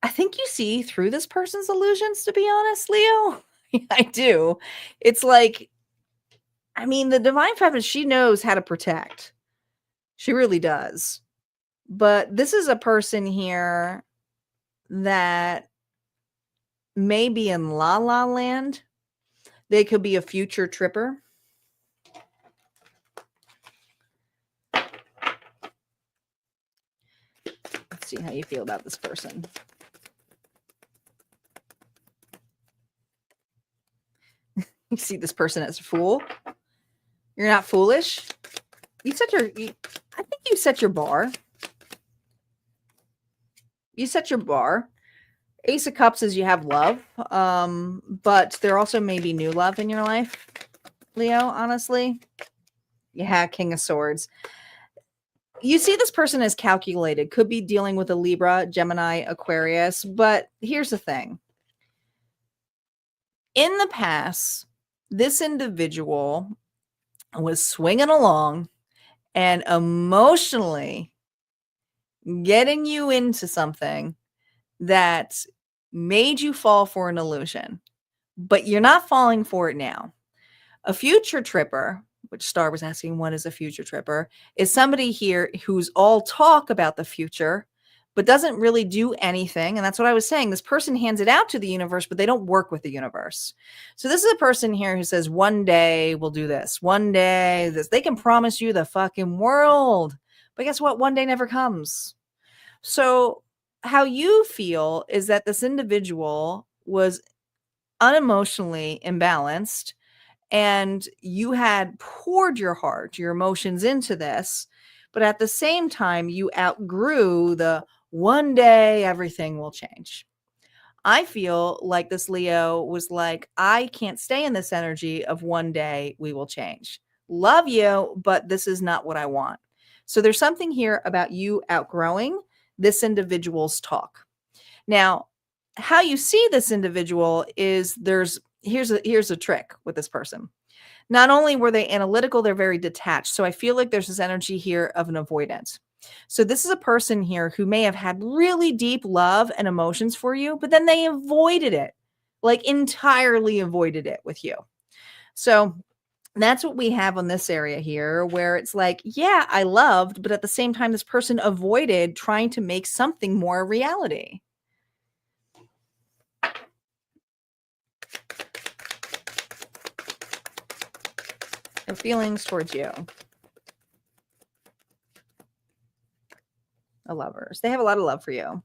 I think you see through this person's illusions, to be honest, Leo. I do. It's like, I mean, the divine feminine, she knows how to protect. She really does. But this is a person here that may be in la la land. They could be a future tripper. Let's see how you feel about this person. You see this person as a fool. You're not foolish. I think you set your bar. You set your bar. Ace of Cups is you have love, but there also may be new love in your life, Leo, honestly. Yeah, King of Swords. You see this person as calculated. Could be dealing with a Libra, Gemini, Aquarius, but here's the thing. In the past, this individual was swinging along and emotionally getting you into something that made you fall for an illusion, but you're not falling for it now. A future tripper, which Star was asking, what is a future tripper, is somebody here who's all talk about the future, but doesn't really do anything. And that's what I was saying. This person hands it out to the universe, but they don't work with the universe. So this is a person here who says, one day we'll do this. One day this. They can promise you the fucking world. But guess what? One day never comes. So how you feel is that this individual was unemotionally imbalanced and you had poured your heart, your emotions into this, but at the same time, you outgrew the one day everything will change. I feel like this Leo was like, I can't stay in this energy of one day we will change. Love you, but this is not what I want. So there's something here about you outgrowing this individual's talk. Now, how you see this individual is here's a trick with this person. Not only were they analytical, they're very detached. So I feel like there's this energy here of an avoidant. So this is a person here who may have had really deep love and emotions for you, but then they avoided it, like entirely avoided it with you. So that's what we have on this area here, where it's like, yeah, I loved, but at the same time, this person avoided trying to make something more a reality. Their feelings towards you. The Lovers. They have a lot of love for you.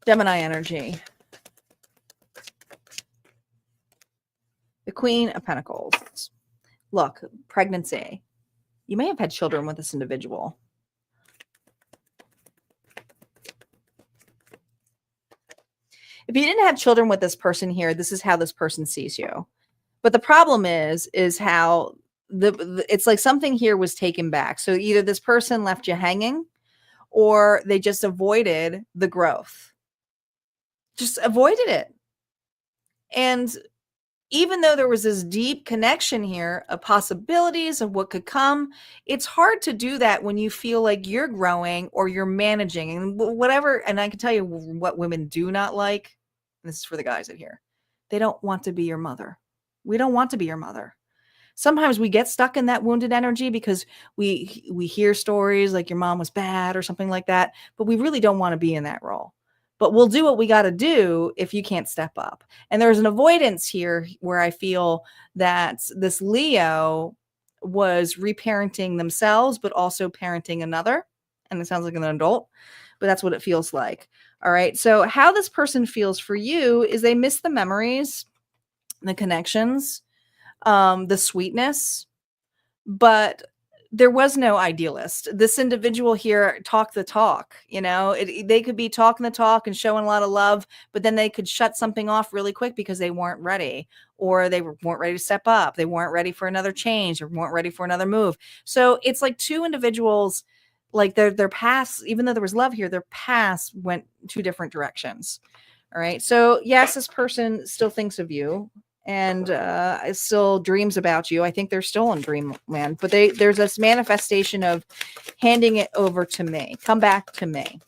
Gemini energy. The Queen of Pentacles. Look, pregnancy. You may have had children with this individual. didn't have children with this person here, this is how this person sees you. But the problem is how it's like something here was taken back. So either this person left you hanging or they just avoided the growth. Just avoided it. And even though there was this deep connection here of possibilities of what could come, it's hard to do that when you feel like you're growing or you're managing and whatever. And I can tell you what women do not like. This is for the guys out here. They don't want to be your mother. We don't want to be your mother. Sometimes we get stuck in that wounded energy because we hear stories like your mom was bad or something like that, but we really don't want to be in that role. But we'll do what we got to do if you can't step up. And there's an avoidance here where I feel that this Leo was reparenting themselves, but also parenting another. And it sounds like an adult, but that's what it feels like. All right. So how this person feels for you is they miss the memories, the connections, the sweetness, but there was no idealist. This individual here talked the talk, they could be talking the talk and showing a lot of love, but then they could shut something off really quick because they weren't ready, or they weren't ready to step up. They weren't ready for another change or weren't ready for another move. So it's like two individuals, like their paths, even though there was love here, their paths went two different directions. All right. So yes, this person still thinks of you and still dreams about you. I think they're still in dreamland, but there's this manifestation of handing it over to me. Come back to me.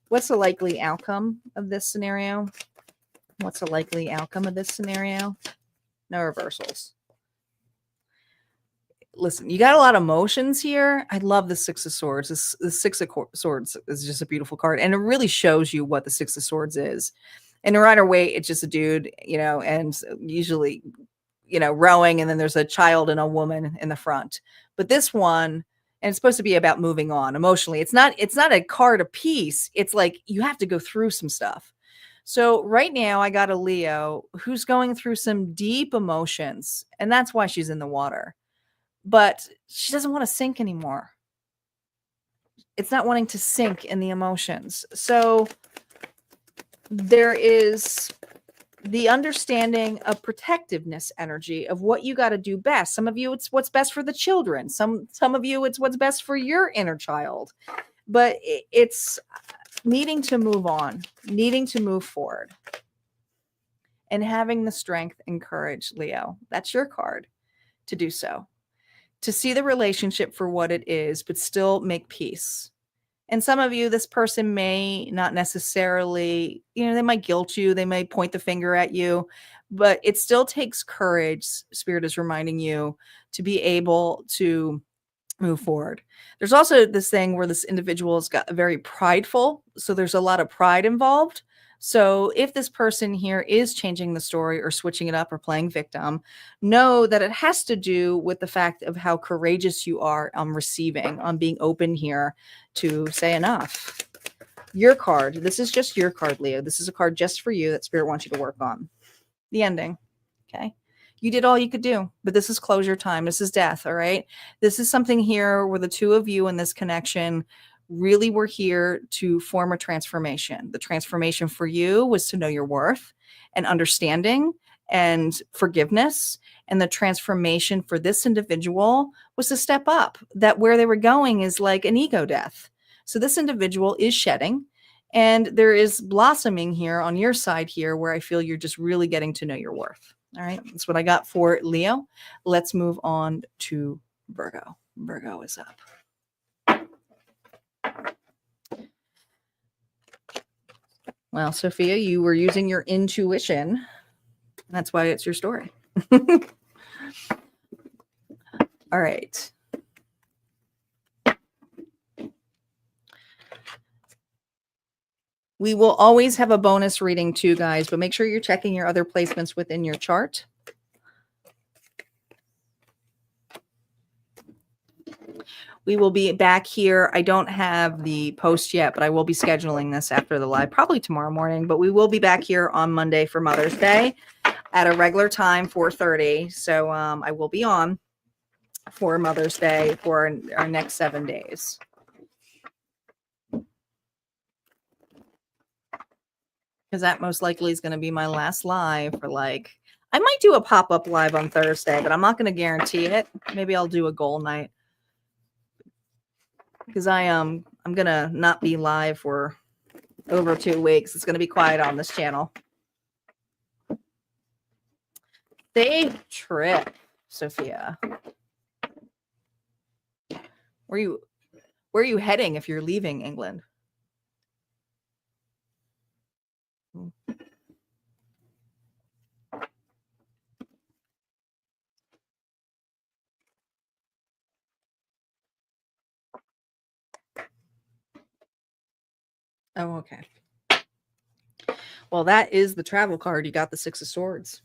What's the likely outcome of this scenario? What's the likely outcome of this scenario? No reversals. Listen, you got a lot of emotions here. I love the Six of Swords. The Six of Swords is just a beautiful card, and it really shows you what the Six of Swords is. And the rider weight, it's just a dude, and usually, rowing, and then there's a child and a woman in the front. But this one, and it's supposed to be about moving on emotionally. It's not a card of peace. It's like you have to go through some stuff. So right now I got a Leo who's going through some deep emotions, and that's why she's in the water. But she doesn't want to sink anymore. It's not wanting to sink in the emotions. So there is the understanding of protectiveness energy of what you got to do best. Some of you, it's what's best for the children. Some of you, it's what's best for your inner child. But it's needing to move on, needing to move forward, and having the strength and courage, Leo. That's your card to do so. To see the relationship for what it is, but still make peace. And some of you, this person may not necessarily, they might guilt you. They may point the finger at you, but it still takes courage. Spirit is reminding you to be able to move forward. There's also this thing where this individual has got very prideful. So there's a lot of pride involved. So if this person here is changing the story or switching it up or playing victim, know that it has to do with the fact of how courageous you are on receiving, on being open here to say enough. Your card. This is just your card, Leo. This is a card just for you that Spirit wants you to work on. The ending. Okay. You did all you could do, but this is closure time. This is death. All right. This is something here where the two of you in this connection really were here to form a transformation. The transformation for you was to know your worth and understanding and forgiveness. And the transformation for this individual was to step up. That where they were going is like an ego death. So this individual is shedding, and there is blossoming here on your side here where I feel you're just really getting to know your worth. All right. That's what I got for Leo. Let's move on to Virgo. Virgo is up. Well, Sophia, you were using your intuition. That's why it's your story. All right. We will always have a bonus reading too, guys, but make sure you're checking your other placements within your chart. We will be back here. I don't have the post yet, but I will be scheduling this after the live, probably tomorrow morning. But we will be back here on Monday for Mother's Day at a regular time, 4:30. So I will be on for Mother's Day for our next 7 days. because that most likely is going to be my last live for like, I might do a pop-up live on Thursday, but I'm not going to guarantee it. Maybe I'll do a goal night because I'm going to not be live for over 2 weeks. It's going to be quiet on this channel. Safe trip, Sophia. Where are you heading if you're leaving England? Oh, okay. Well, that is the travel card. You got the Six of Swords.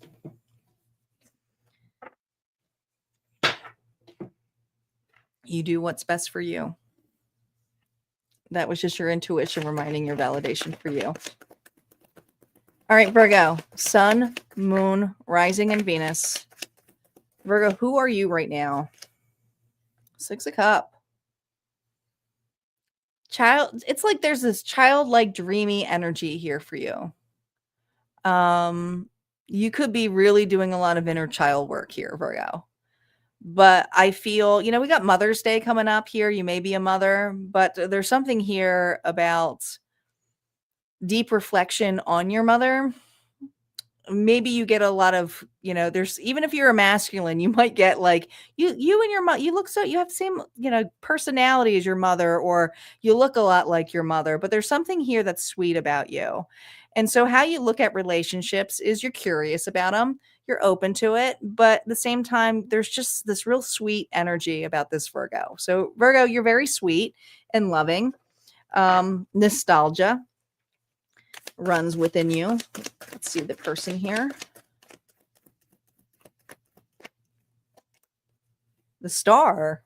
You do what's best for you. That was just your intuition reminding your validation for you. All right, Virgo, Sun, Moon, Rising, and Venus. Virgo, who are you right now? Six of Cups. Child, it's like there's this childlike, dreamy energy here for you. You could be really doing a lot of inner child work here, Virgo. But I feel, you know, we got Mother's Day coming up here. You may be a mother, but there's something here about deep reflection on your mother. Maybe you get a lot of, you know, there's, even if you're a masculine, you might get like you and your mother, you look so, you have the same, you know, personality as your mother, or you look a lot like your mother, but there's something here that's sweet about you. And so how you look at relationships is you're curious about them, you're open to it, but at the same time, there's just this real sweet energy about this Virgo. So Virgo, you're very sweet and loving. Nostalgia runs within you. Let's see the person here. The Star.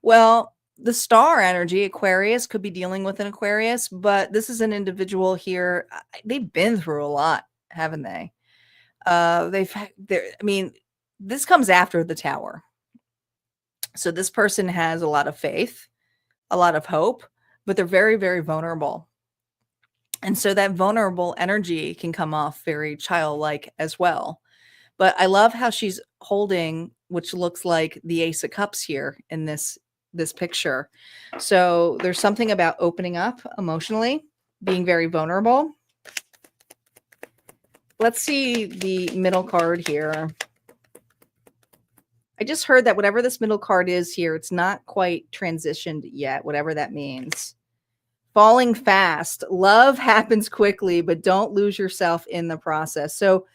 Well, the Star energy, Aquarius, could be dealing with an Aquarius, but this is an individual here. They've been through a lot, haven't they? I mean, this comes after the Tower. So this person has a lot of faith, a lot of hope, but they're very, very vulnerable. And so that vulnerable energy can come off very childlike as well. But I love how she's holding, which looks like the Ace of Cups here in this picture. So there's something about opening up emotionally, being very vulnerable. Let's see the middle card here. I just heard that whatever this middle card is here, it's not quite transitioned yet, whatever that means. Falling fast. Love happens quickly, but don't lose yourself in the process. So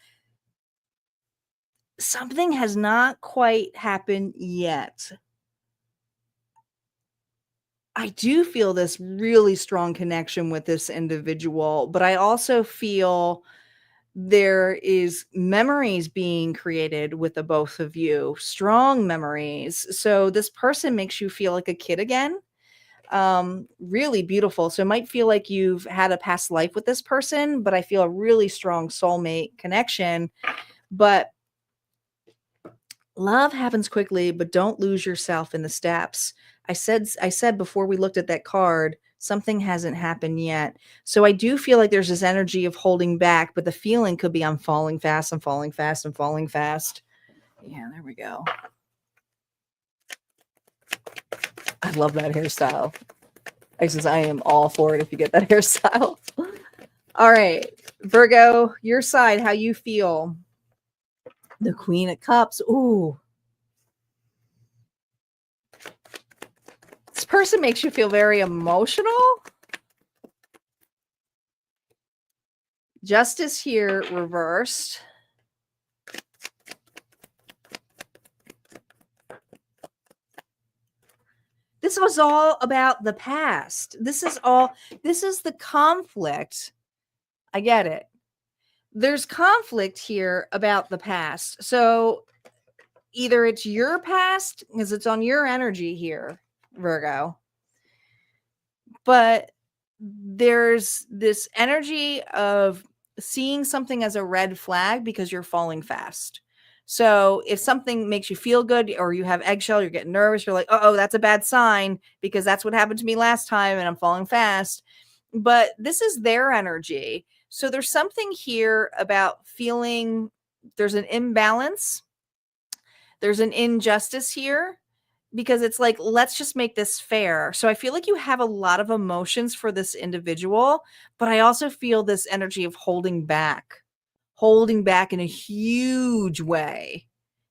something has not quite happened yet. I do feel this really strong connection with this individual, but I also feel there is memories being created with the both of you, strong memories. So this person makes you feel like a kid again. Really beautiful. So it might feel like you've had a past life with this person, but I feel a really strong soulmate connection. But love happens quickly, but don't lose yourself in the steps. I said before we looked at that card, something hasn't happened yet. So I do feel like there's this energy of holding back, but the feeling could be I'm falling fast, I'm falling fast, I'm falling fast. Yeah, there we go. I love that hairstyle. I am all for it if you get that hairstyle. All right, Virgo, your side, how you feel. The Queen of Cups. Ooh. This person makes you feel very emotional. Justice here reversed. This was all about the past. This is the conflict. I get it. There's conflict here about the past. So either it's your past, because it's on your energy here, Virgo, but there's this energy of seeing something as a red flag because you're falling fast. So if something makes you feel good or you have eggshell, you're getting nervous, you're like, oh, that's a bad sign because that's what happened to me last time and I'm falling fast. but this is their energy. So there's something here about feeling there's an imbalance, there's an injustice here, because it's like, let's just make this fair. So I feel like you have a lot of emotions for this individual, but I also feel this energy of holding back in a huge way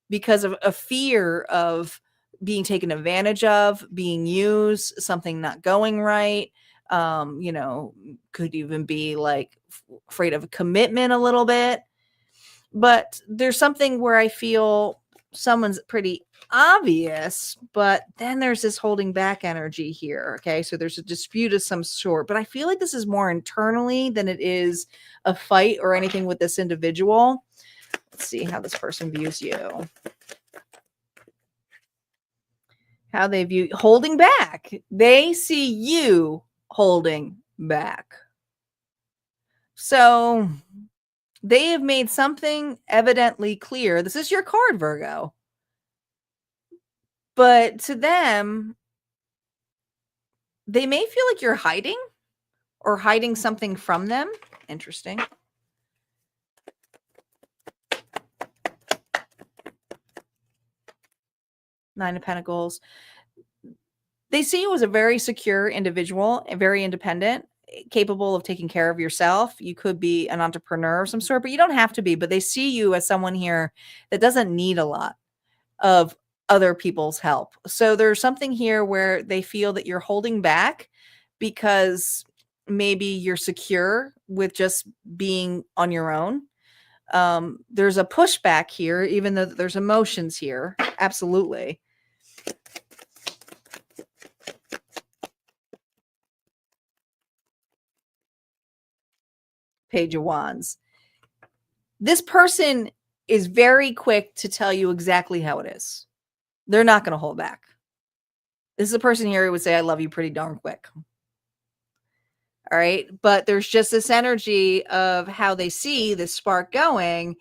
because of a fear of being taken advantage of, being used, something not going right. Could even be like afraid of a commitment a little bit. But there's something where I feel someone's pretty obvious, but then there's this holding back energy here. Okay. So there's a dispute of some sort, but I feel like this is more internally than it is a fight or anything with this individual. Let's see how this person views you. How they view holding back. They see you holding back. So they have made something evidently clear. This is your card, Virgo. But to them, they may feel like you're hiding or hiding something from them. Interesting. Nine of Pentacles. They see you as a very secure individual and very independent, capable of taking care of yourself. You could be an entrepreneur of some sort, but you don't have to be. But they see you as someone here that doesn't need a lot of other people's help. So there's something here where they feel that you're holding back because maybe you're secure with just being on your own. There's a pushback here, even though there's emotions here. Absolutely. Page of Wands. This person is very quick to tell you exactly how it is. They're not going to hold back. This is a person here who would say, I love you pretty darn quick. All right. But there's just this energy of how they see this spark going.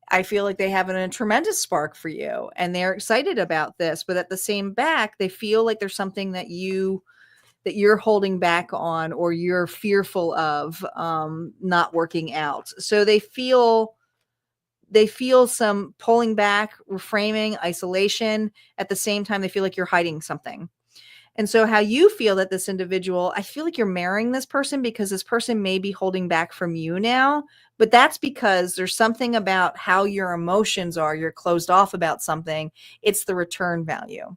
I feel like they have a tremendous spark for you and they're excited about this. But at the same back, they feel like there's something that you're holding back on or you're fearful of not working out. So they feel some pulling back, reframing, isolation. At the same time, they feel like you're hiding something. And so how you feel that this individual, I feel like you're marrying this person because this person may be holding back from you now, but that's because there's something about how your emotions are. You're closed off about something. It's the return value.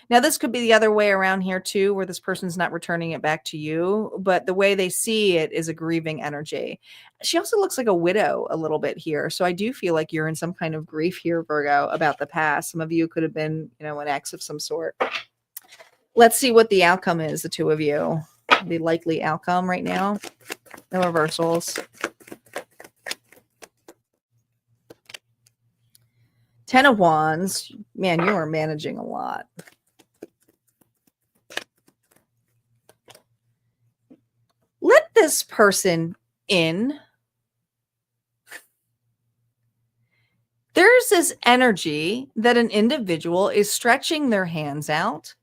Now, this could be the other way around here too, where this person's not returning it back to you, but the way they see it is a grieving energy. She also looks like a widow a little bit here. So I do feel like you're in some kind of grief here, Virgo, about the past. Some of you could have been, an ex of some sort. Let's see what the outcome is, the two of you. The likely outcome right now. No reversals. 10 of Wands. Man, you are managing a lot. Let this person in. There's this energy that an individual is stretching their hands out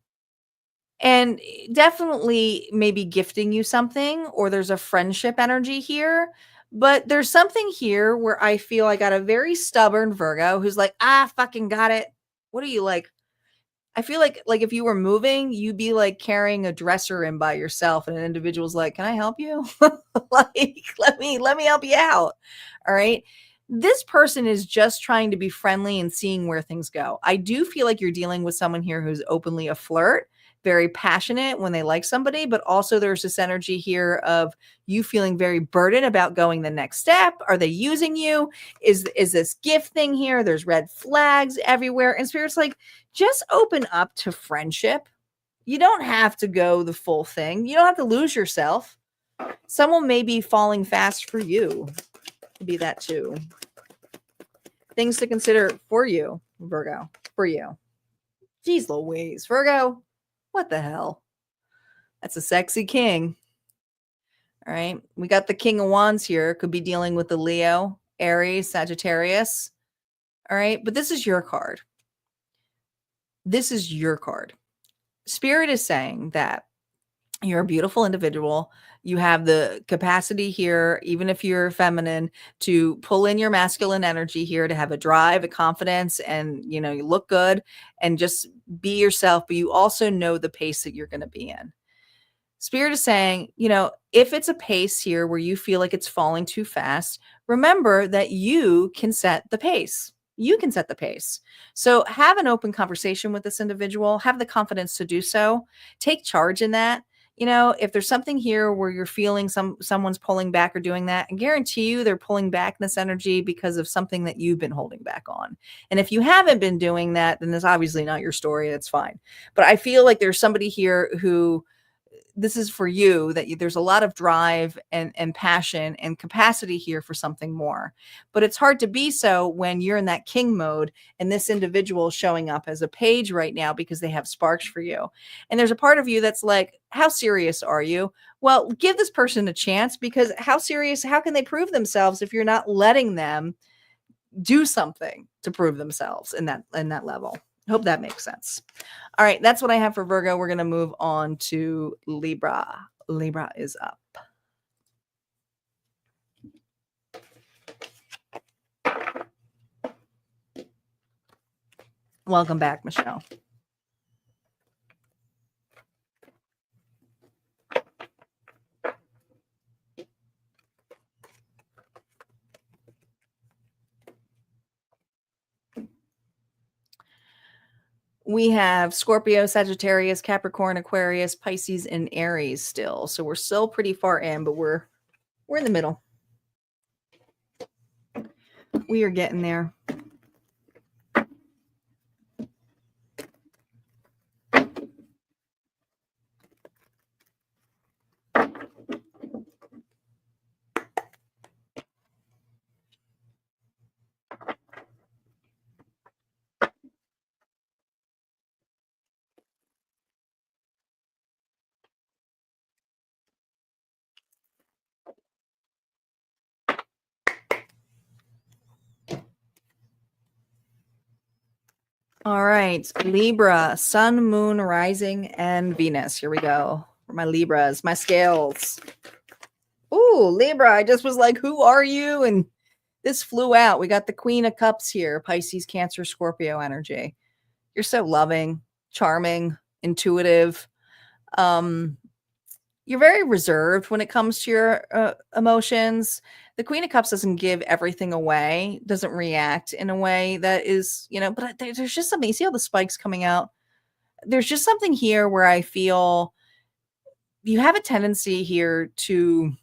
and definitely maybe gifting you something, or there's a friendship energy here. But there's something here where I feel I got a very stubborn Virgo who's like, fucking got it. What are you like? I feel like if you were moving, you'd be like carrying a dresser in by yourself and an individual's like, can I help you? Like, let me help you out. All right. This person is just trying to be friendly and seeing where things go. I do feel like you're dealing with someone here who's openly a flirt, very passionate when they like somebody, but also there's this energy here of you feeling very burdened about going the next step. Are they using you? Is this gift thing here? There's red flags everywhere. And Spirit's like, just open up to friendship. You don't have to go the full thing. You don't have to lose yourself. Someone may be falling fast for you. Could be that too. Things to consider for you, Virgo, for you. Jeez Louise, Virgo. What the hell? That's a sexy king. All right. We got the King of Wands here. Could be dealing with the Leo, Aries, Sagittarius. All right. But this is your card. This is your card. Spirit is saying that You're a beautiful individual. You have the capacity here, even if you're feminine, to pull in your masculine energy here, to have a drive, a confidence, and you look good and just be yourself, but you also know the pace that you're going to be in. Spirit is saying, if it's a pace here where you feel like it's falling too fast, remember that you can set the pace. You can set the pace. So have an open conversation with this individual, have the confidence to do so, take charge in that. If there's something here where you're feeling someone's pulling back or doing that, I guarantee you they're pulling back this energy because of something that you've been holding back on. And if you haven't been doing that, then that's obviously not your story. That's fine. But I feel like there's somebody here who this is for you, that there's a lot of drive and passion and capacity here for something more. But it's hard to be so when you're in that king mode and this individual is showing up as a page right now because they have sparks for you. And there's a part of you that's like, how serious are you? Well, give this person a chance, because how can they prove themselves if you're not letting them do something to prove themselves in that level? Hope that makes sense. All right, that's what I have for Virgo. We're going to move on to Libra. Libra is up. Welcome back, Michelle. We have Scorpio, Sagittarius, Capricorn, Aquarius, Pisces, and Aries still. So we're still pretty far in, but we're in the middle. We are getting there. All right, Libra, Sun, Moon, Rising, and Venus. Here we go. For my Libras, my scales. Ooh, Libra, I just was like, who are you? And this flew out. We got the Queen of Cups here, Pisces, Cancer, Scorpio energy. You're so loving, charming, intuitive. You're very reserved when it comes to your emotions. The Queen of Cups doesn't give everything away, doesn't react in a way that is, but there's just something. You see all the spikes coming out? There's just something here where I feel you have a tendency here to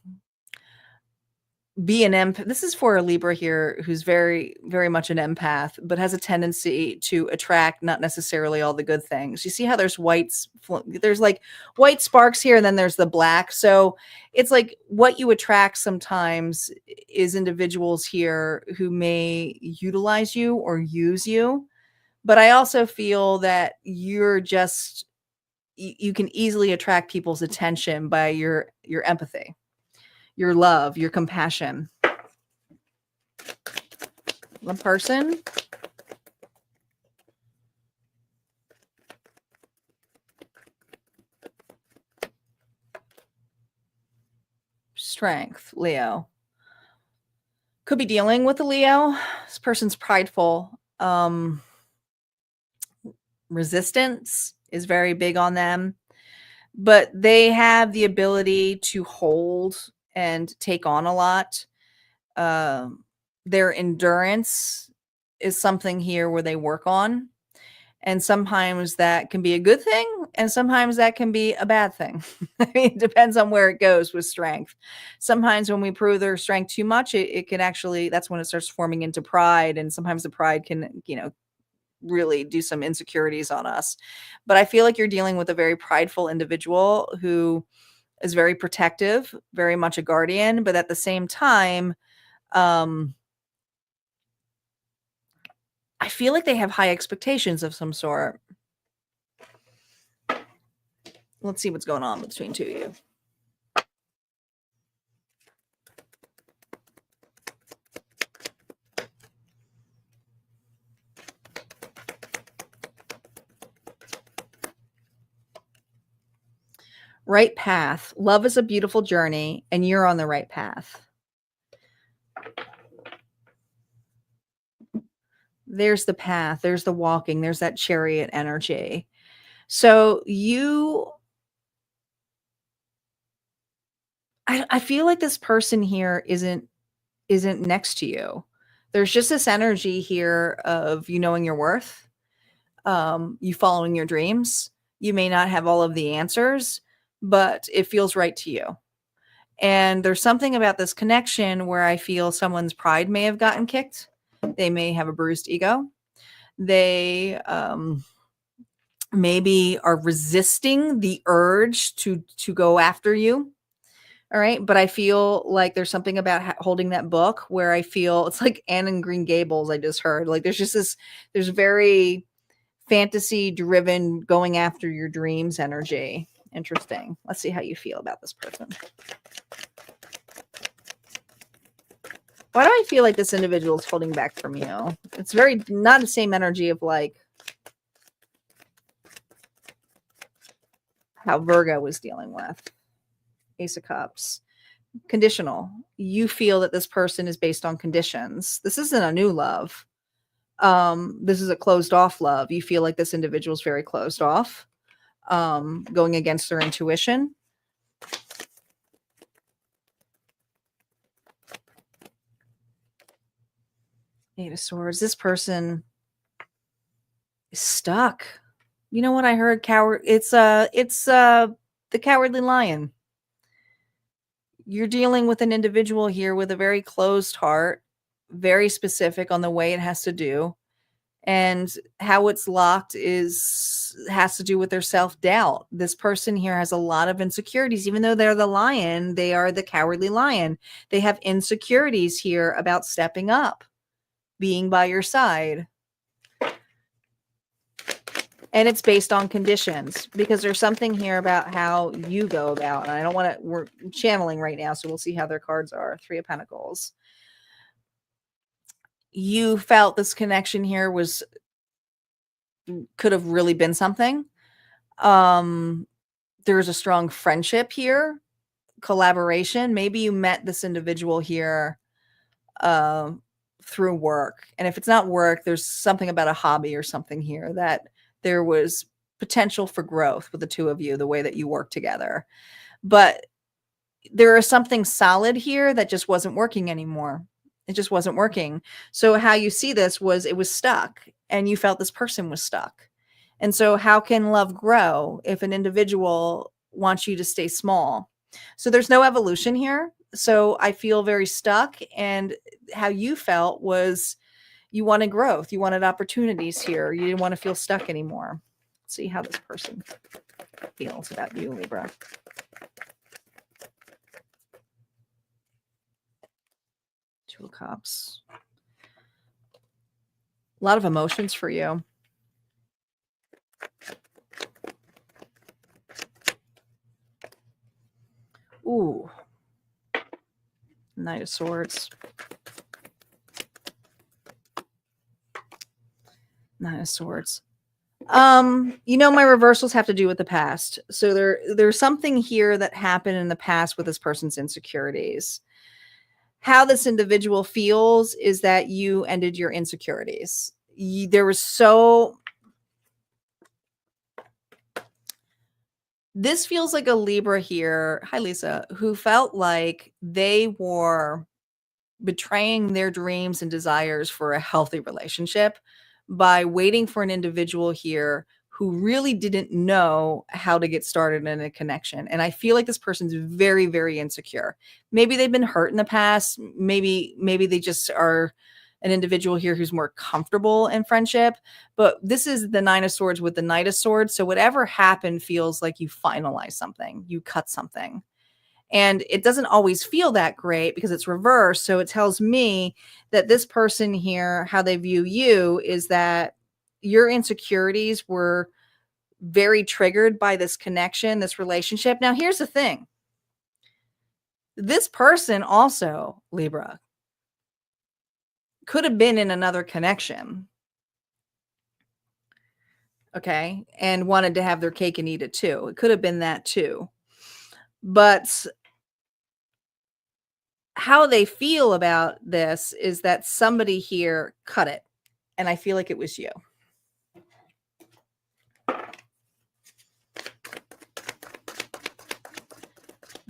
be an empath. This is for a Libra here who's very, very much an empath, but has a tendency to attract not necessarily all the good things. You see how there's there's like white sparks here, and then there's the black. So it's like what you attract sometimes is individuals here who may utilize you or use you. But I also feel that you can easily attract people's attention by your empathy, your love, your compassion. The person. Strength, Leo. Could be dealing with a Leo. This person's prideful. Resistance is very big on them, but they have the ability to hold and take on a lot. Their endurance is something here where they work on. And sometimes that can be a good thing, and sometimes that can be a bad thing. I mean, it depends on where it goes with strength. Sometimes when we prove their strength too much, it can actually, that's when it starts forming into pride. And sometimes the pride can, really do some insecurities on us. But I feel like you're dealing with a very prideful individual who is very protective, very much a guardian, but at the same time, I feel like they have high expectations of some sort. Let's see what's going on between two of you. Right path. Love is a beautiful journey, and you're on the right path. There's the path. There's the walking. There's that chariot energy. So I feel like this person here isn't next to you. There's just this energy here of you knowing your worth, you following your dreams. You may not have all of the answers, but it feels right to you. And there's something about this connection where I feel someone's pride may have gotten kicked. They may have a bruised ego. They maybe are resisting the urge to go after you. All right. But I feel like there's something about holding that book where I feel it's like Anne and Green Gables. I just heard like there's just there's very fantasy driven going after your dreams energy. Interesting. Let's see how you feel about this person. Why do I feel like this individual is holding back from you? It's very not the same energy of like how Virgo was dealing with. Ace of Cups. Conditional. You feel that this person is based on conditions. This isn't a new love. This is a closed off love. You feel like this individual is very closed off, going against their intuition. Eight of Swords. This person is stuck. You know what I heard? Coward. It's the Cowardly Lion. You're dealing with an individual here with a very closed heart, very specific on the way it has to do, and how it's locked has to do with their self-doubt. This person here has a lot of insecurities. Even though they're the lion, they are the Cowardly Lion. They have insecurities here about stepping up, being by your side. And it's based on conditions because there's something here about how you go about. And I don't want to, we're channeling right now, so we'll see how their cards are. Three of Pentacles. You felt this connection here could have really been something. There's a strong friendship here, collaboration. Maybe you met this individual here through work. And if it's not work, there's something about a hobby or something here that there was potential for growth with the two of you, the way that you work together. But there is something solid here that just wasn't working anymore. It just wasn't working. So how you see this was it was stuck and you felt this person was stuck. And so how can love grow if an individual wants you to stay small? So there's no evolution here. So I feel very stuck. And how you felt was you wanted growth. You wanted opportunities here. You didn't want to feel stuck anymore. Let's see how this person feels about you, Libra. Two of Cups. A lot of emotions for you. Ooh. Knight of Swords. Nine of Swords. You know, my reversals have to do with the past. So there's something here that happened in the past with this person's insecurities. How this individual feels is that you ended your insecurities. There was this feels like a Libra here. Hi, Lisa, who felt like they were betraying their dreams and desires for a healthy relationship by waiting for an individual here who really didn't know how to get started in a connection. And I feel like this person's very, very insecure. Maybe they've been hurt in the past. Maybe they just are an individual here who's more comfortable in friendship. But this is the Nine of Swords with the Knight of Swords. So whatever happened feels like you finalized something, you cut something. And it doesn't always feel that great because it's reversed. So it tells me that this person here, how they view you is that your insecurities were very triggered by this connection, this relationship. Now, here's the thing. This person also, Libra, could have been in another connection. Okay. And wanted to have their cake and eat it too. It could have been that too. But how they feel about this is that somebody here cut it. And I feel like it was you.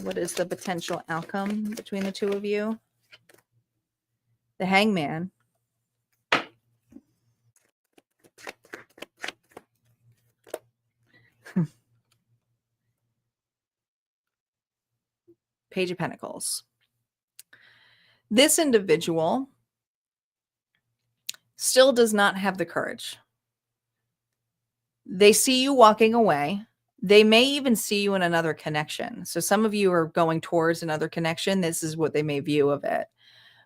What is the potential outcome between the two of you? The Hangman. Page of Pentacles. This individual still does not have the courage. They see you walking away. They may even see you in another connection. So some of you are going towards another connection. This is what they may view of it.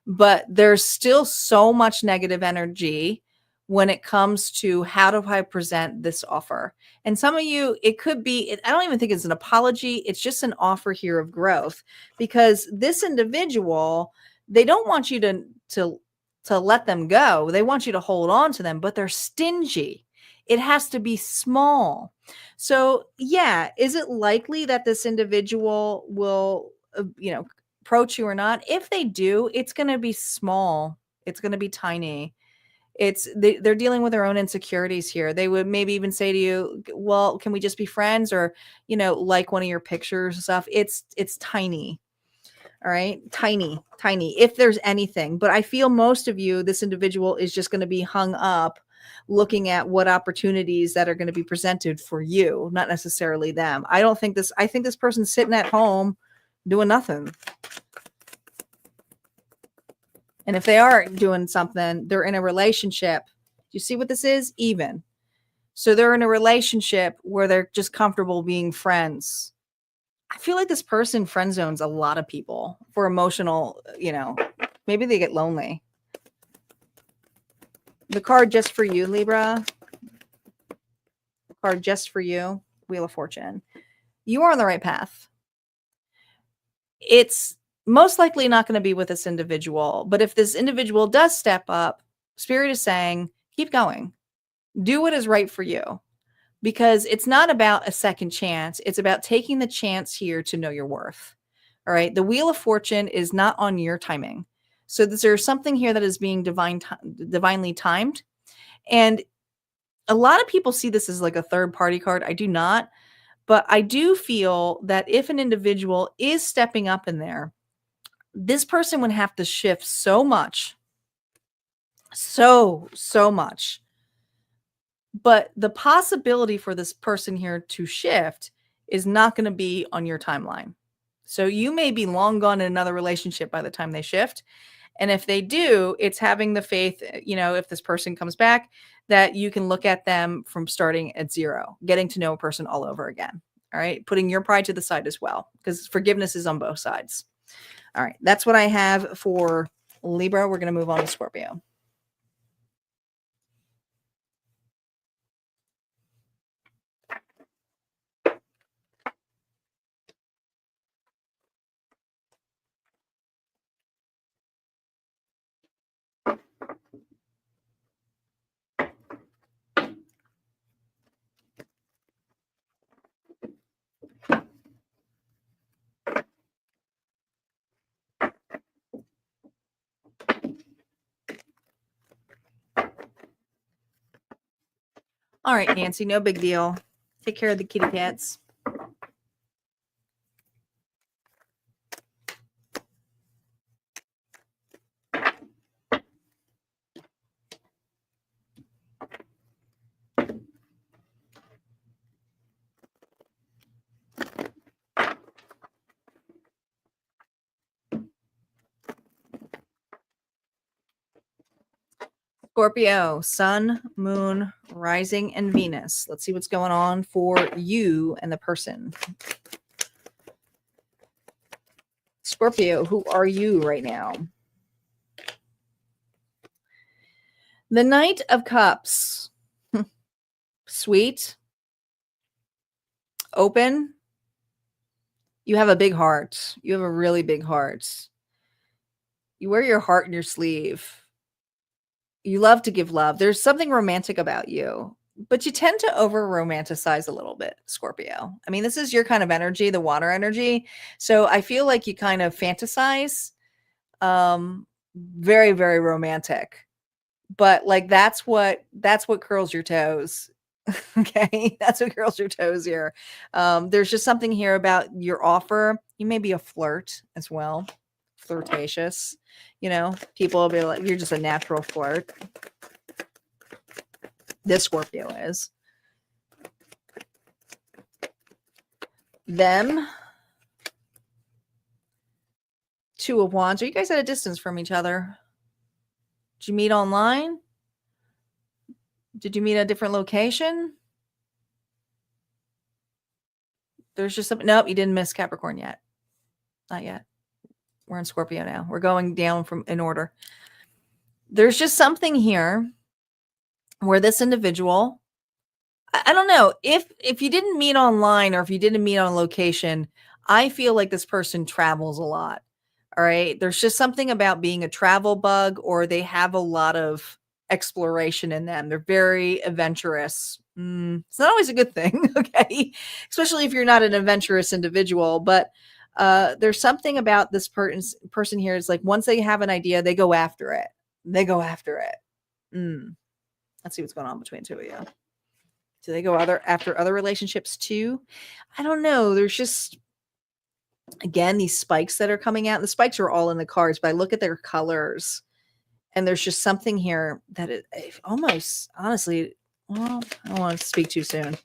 But there's still so much negative energy when it comes to how do I present this offer. And some of you, it could be, I don't even think it's an apology. It's just an offer here of growth, because this individual, they don't want you to let them go. They want you to hold on to them, but they're stingy. It has to be small. So yeah, is it likely that this individual will, approach you or not? If they do, it's going to be small. It's going to be tiny. They're dealing with their own insecurities here. They would maybe even say to you, well, can we just be friends? Or, like one of your pictures and stuff. It's tiny. All right. Tiny, if there's anything. But I feel most of you, this individual is just going to be hung up looking at what opportunities that are going to be presented for you, not necessarily them. I think this person's sitting at home doing nothing. And if they are doing something, they're in a relationship. Do you see what this is? Even. So they're in a relationship where they're just comfortable being friends. I feel like this person friend zones a lot of people for emotional, maybe they get lonely. The card just for you, Libra. The card just for you, Wheel of Fortune. You are on the right path. It's most likely not going to be with this individual. But if this individual does step up, Spirit is saying, keep going. Do what is right for you. Because it's not about a second chance. It's about taking the chance here to know your worth. All right. The Wheel of Fortune is not on your timing. So there's something here that is being divinely timed. And a lot of people see this as like a third party card. I do not. But I do feel that if an individual is stepping up in there, this person would have to shift so much. So much. But the possibility for this person here to shift is not going to be on your timeline. So you may be long gone in another relationship by the time they shift. And if they do, it's having the faith, if this person comes back, that you can look at them from starting at zero, getting to know a person all over again. All right. Putting your pride to the side as well, because forgiveness is on both sides. All right. That's what I have for Libra. We're going to move on to Scorpio. All right, Nancy, no big deal. Take care of the kitty cats. Scorpio, Sun, Moon, Rising, and Venus. Let's see what's going on for you and the person. Scorpio, who are you right now? The Knight of Cups. Sweet. Open. You have a big heart. You have a really big heart. You wear your heart in your sleeve. You love to give love. There's something romantic about you. but you tend to over romanticize a little bit, Scorpio. I mean, this is your kind of energy, the water energy. So I feel like you kind of fantasize, very, very romantic, but like, that's what curls your toes. Okay. That's what curls your toes here. There's just something here about your offer. You may be a flirt as well. Flirtatious, people will be like, you're just a natural flirt. This Scorpio is. Them. Two of Wands. Are you guys at a distance from each other? Did you meet online? Did you meet at a different location? There's just something. Nope, you didn't miss Capricorn yet. Not yet. We're in Scorpio now. We're going down in order. There's just something here where this individual, I don't know, if you didn't meet online or if you didn't meet on location, I feel like this person travels a lot. All right. There's just something about being a travel bug, or they have a lot of exploration in them. They're very adventurous. It's not always a good thing. Okay. Especially if you're not an adventurous individual, but there's something about this person here. Is like, once they have an idea, they go after it. Let's see what's going on between the two of you. Do they go after other relationships too? I don't know. There's just, again, these spikes that are coming out. The spikes are all in the cards, but I look at their colors, and there's just something here that it almost, honestly, well, I don't want to speak too soon.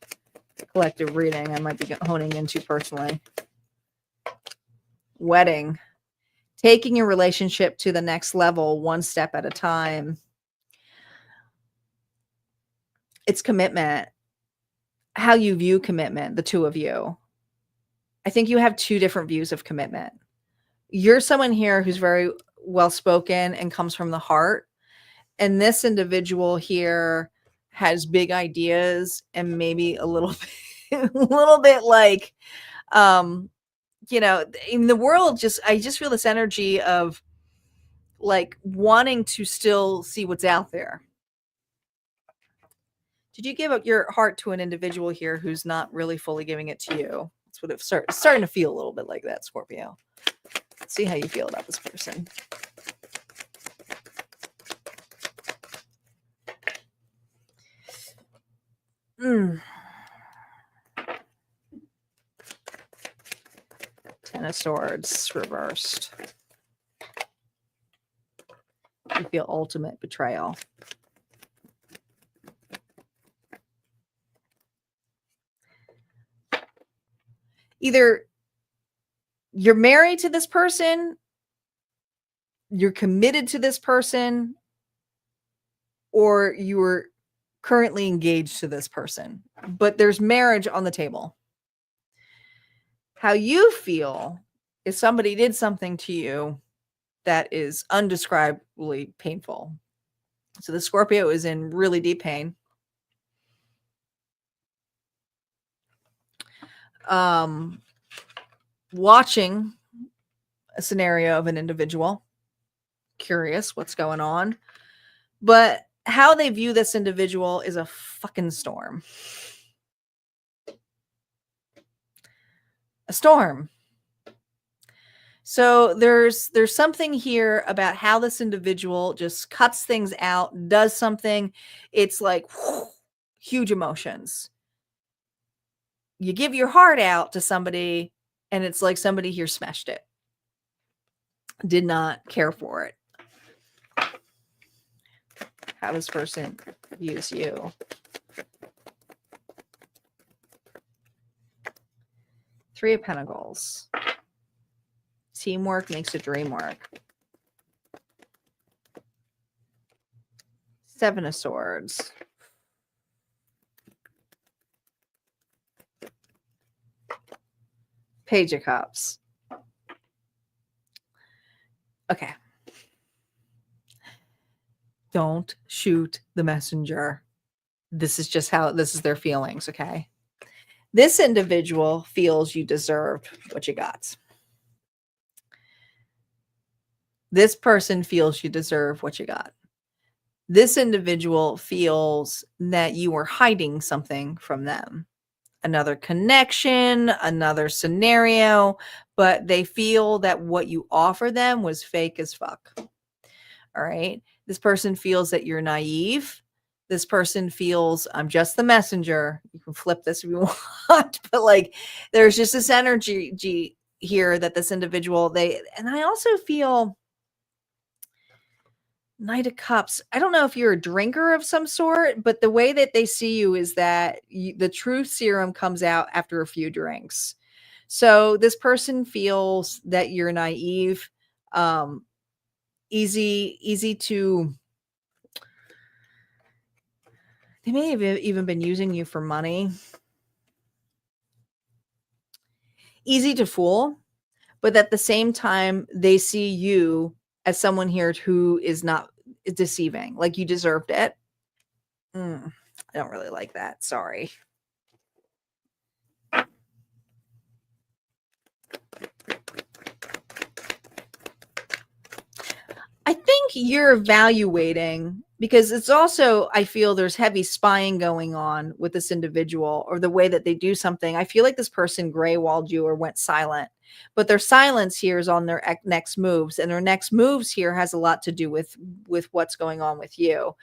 Collective reading, I might be honing into personally. Wedding. Taking your relationship to the next level, one step at a time. It's commitment. How you view commitment, the two of you. I think you have two different views of commitment. You're someone here who's very well-spoken and comes from the heart. And this individual here has big ideas and maybe a little bit like, in the world, I just feel this energy of like wanting to still see what's out there. Did you give up your heart to an individual here who's not really fully giving it to you? That's what it's starting to feel a little bit like that, Scorpio. Let's see how you feel about this person. Ten of Swords reversed. You feel ultimate betrayal. Either you're married to this person, you're committed to this person, or you're currently engaged to this person, but there's marriage on the table. How you feel is somebody did something to you that is undescribably painful. So the Scorpio is in really deep pain. Watching a scenario of an individual, curious what's going on, but how they view this individual is a fucking storm. A storm. So there's something here about how this individual just cuts things out, does something. It's like huge emotions. You give your heart out to somebody, and it's like somebody here smashed it. Did not care for it. How this person views you. Three of Pentacles. Teamwork makes a dream work. Seven of Swords. Page of Cups. Okay. Don't shoot the messenger. This is their feelings, okay? This individual feels you deserved what you got. This person feels you deserve what you got. This individual feels that you are hiding something from them. Another connection, another scenario, but they feel that what you offer them was fake as fuck. All right. This person feels that you're naive. This person feels I'm just the messenger. You can flip this if you want, but like there's just this energy here that this individual, and I also feel Knight of Cups. I don't know if you're a drinker of some sort, but the way that they see you is that the truth serum comes out after a few drinks. So this person feels that you're naive, um, easy to. They may have even been using you for money. Easy to fool, but at the same time, they see you as someone here who is not deceiving. Like you deserved it. I don't really like that. Sorry. I think you're evaluating because it's also, I feel there's heavy spying going on with this individual or the way that they do something. I feel like this person gray walled you or went silent, but their silence here is on their next moves, and their next moves here has a lot to do with what's going on with you.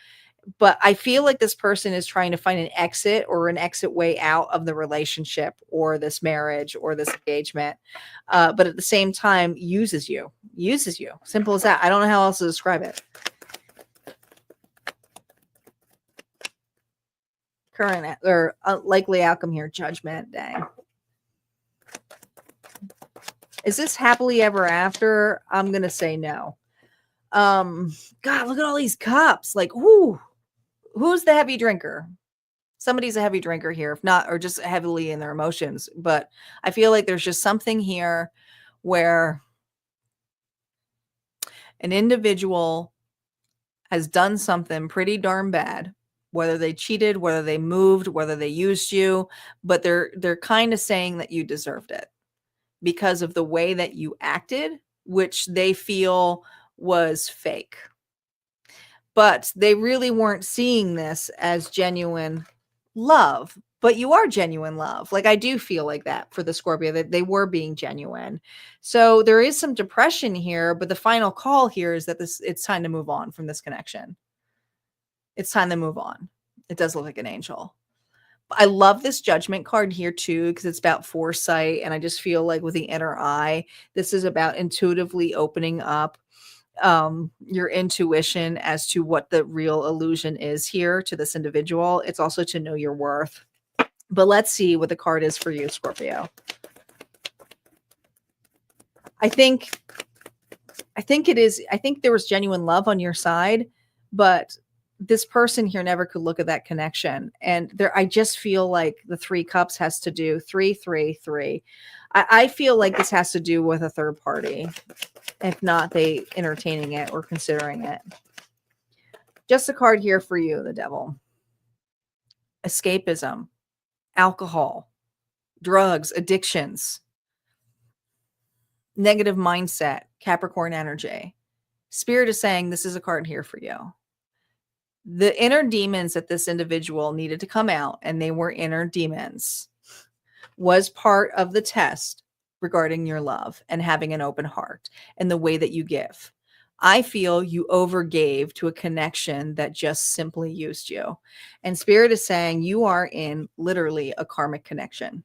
But I feel like this person is trying to find an exit or an exit way out of the relationship or this marriage or this engagement. But at the same time, uses you. Simple as that. I don't know how else to describe it. Current or likely outcome here, judgment. Dang. Is this happily ever after? I'm going to say no. God, look at all these cups. Like, whoo. Who's the heavy drinker? Somebody's a heavy drinker here, if not, or just heavily in their emotions. But I feel like there's just something here where an individual has done something pretty darn bad, whether they cheated, whether they moved, whether they used you, but they're kind of saying that you deserved it because of the way that you acted, which they feel was fake. But they really weren't seeing this as genuine love, but you are genuine love. Like I do feel like that for the Scorpio, that they were being genuine. So there is some depression here, but the final call here is that it's time to move on from this connection. It's time to move on. It does look like an angel. I love this judgment card here too, because it's about foresight. And I just feel like with the inner eye, this is about intuitively opening up your intuition as to what the real illusion is here to this individual. It's also to know your worth. But let's see what the card is for you, Scorpio. I think it is. I think there was genuine love on your side, but this person here never could look at that connection. And there, I just feel like the 3 cups has to do 3, 3, 3. I feel like this has to do with a third party, if not they entertaining it or considering it. Just a card here for you, the devil. Escapism, alcohol, drugs, addictions, negative mindset, Capricorn energy. Spirit is saying this is a card here for you. The inner demons that this individual needed to come out, and they were inner demons, was part of the test regarding your love and having an open heart and the way that you give. I feel you overgave to a connection that just simply used you. And Spirit is saying you are in literally a karmic connection.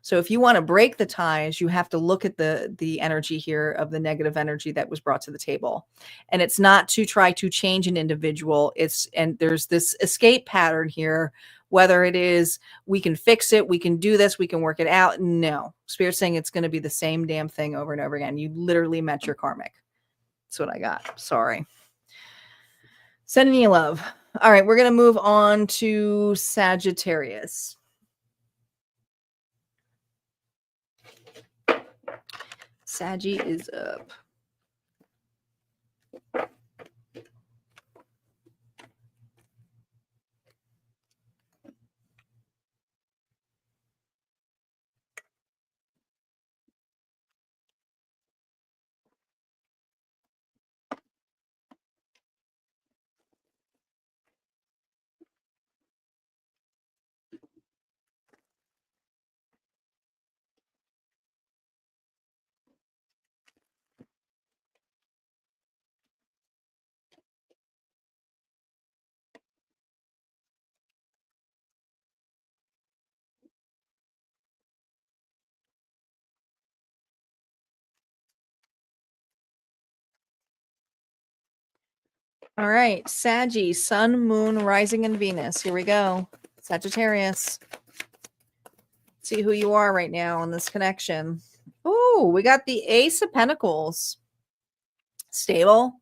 So if you want to break the ties, you have to look at the energy here of the negative energy that was brought to the table. And it's not to try to change an individual. And there's this escape pattern here, whether it is we can fix it, we can do this, we can work it out. No, Spirit's saying it's going to be the same damn thing over and over again. You literally met your karmic. That's what I got. Sorry. Sending you love. All right, we're going to move on to Sagittarius. Saggy is up. All right, Saggy, Sun, Moon, Rising, and Venus. Here we go. Sagittarius. See who you are right now in this connection. Oh, we got the Ace of Pentacles. Stable.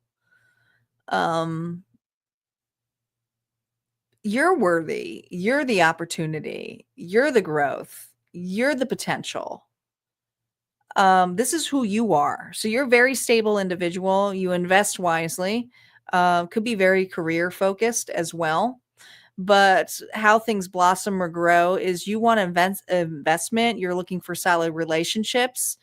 You're worthy. You're the opportunity. You're the growth. You're the potential. This is who you are. So you're a very stable individual. You invest wisely. Could be very career focused as well. But how things blossom or grow is you want investment. You're looking for solid relationships.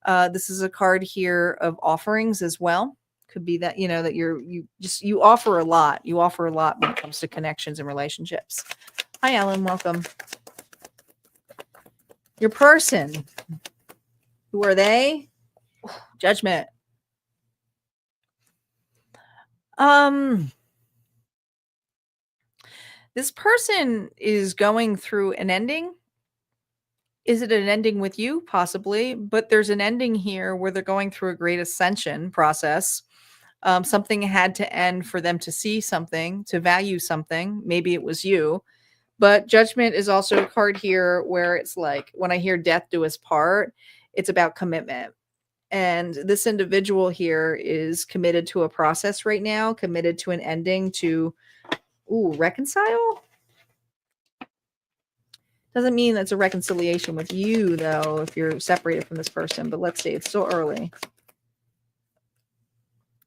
This is a card here of offerings as well. Could be that, that you offer a lot. You offer a lot when it comes to connections and relationships. Hi, Ellen. Welcome. Your person. Who are they? Judgment. This person is going through an ending. Is it an ending with you? Possibly, but there's an ending here where they're going through a great ascension process. Something had to end for them to see something, to value something. Maybe it was you. But Judgment is also a card here where it's like, when I hear death do us part, it's about commitment. And this individual here is committed to a process right now, committed to an ending, to reconcile. Doesn't mean that's a reconciliation with you, though, if you're separated from this person. But let's see, it's still early.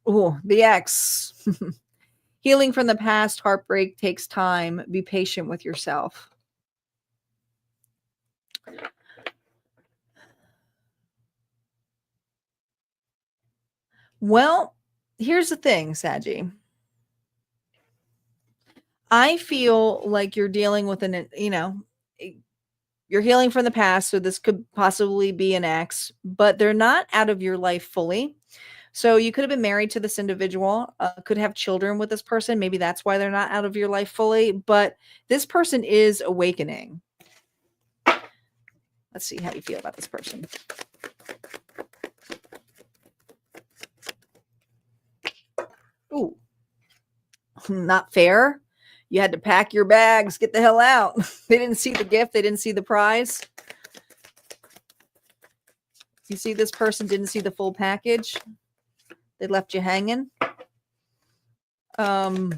Oh, the ex. Healing from the past, heartbreak takes time. Be patient with yourself. Well, here's the thing, Saggy. I feel like you're dealing with you're healing from the past, so this could possibly be an ex, but they're not out of your life fully. So you could have been married to this individual, could have children with this person. Maybe that's why they're not out of your life fully, but this person is awakening. Let's see how you feel about this person. Ooh, not fair. You had to pack your bags, get the hell out. They didn't see the gift. They didn't see the prize. You see, this person didn't see the full package. They left you hanging. Dang.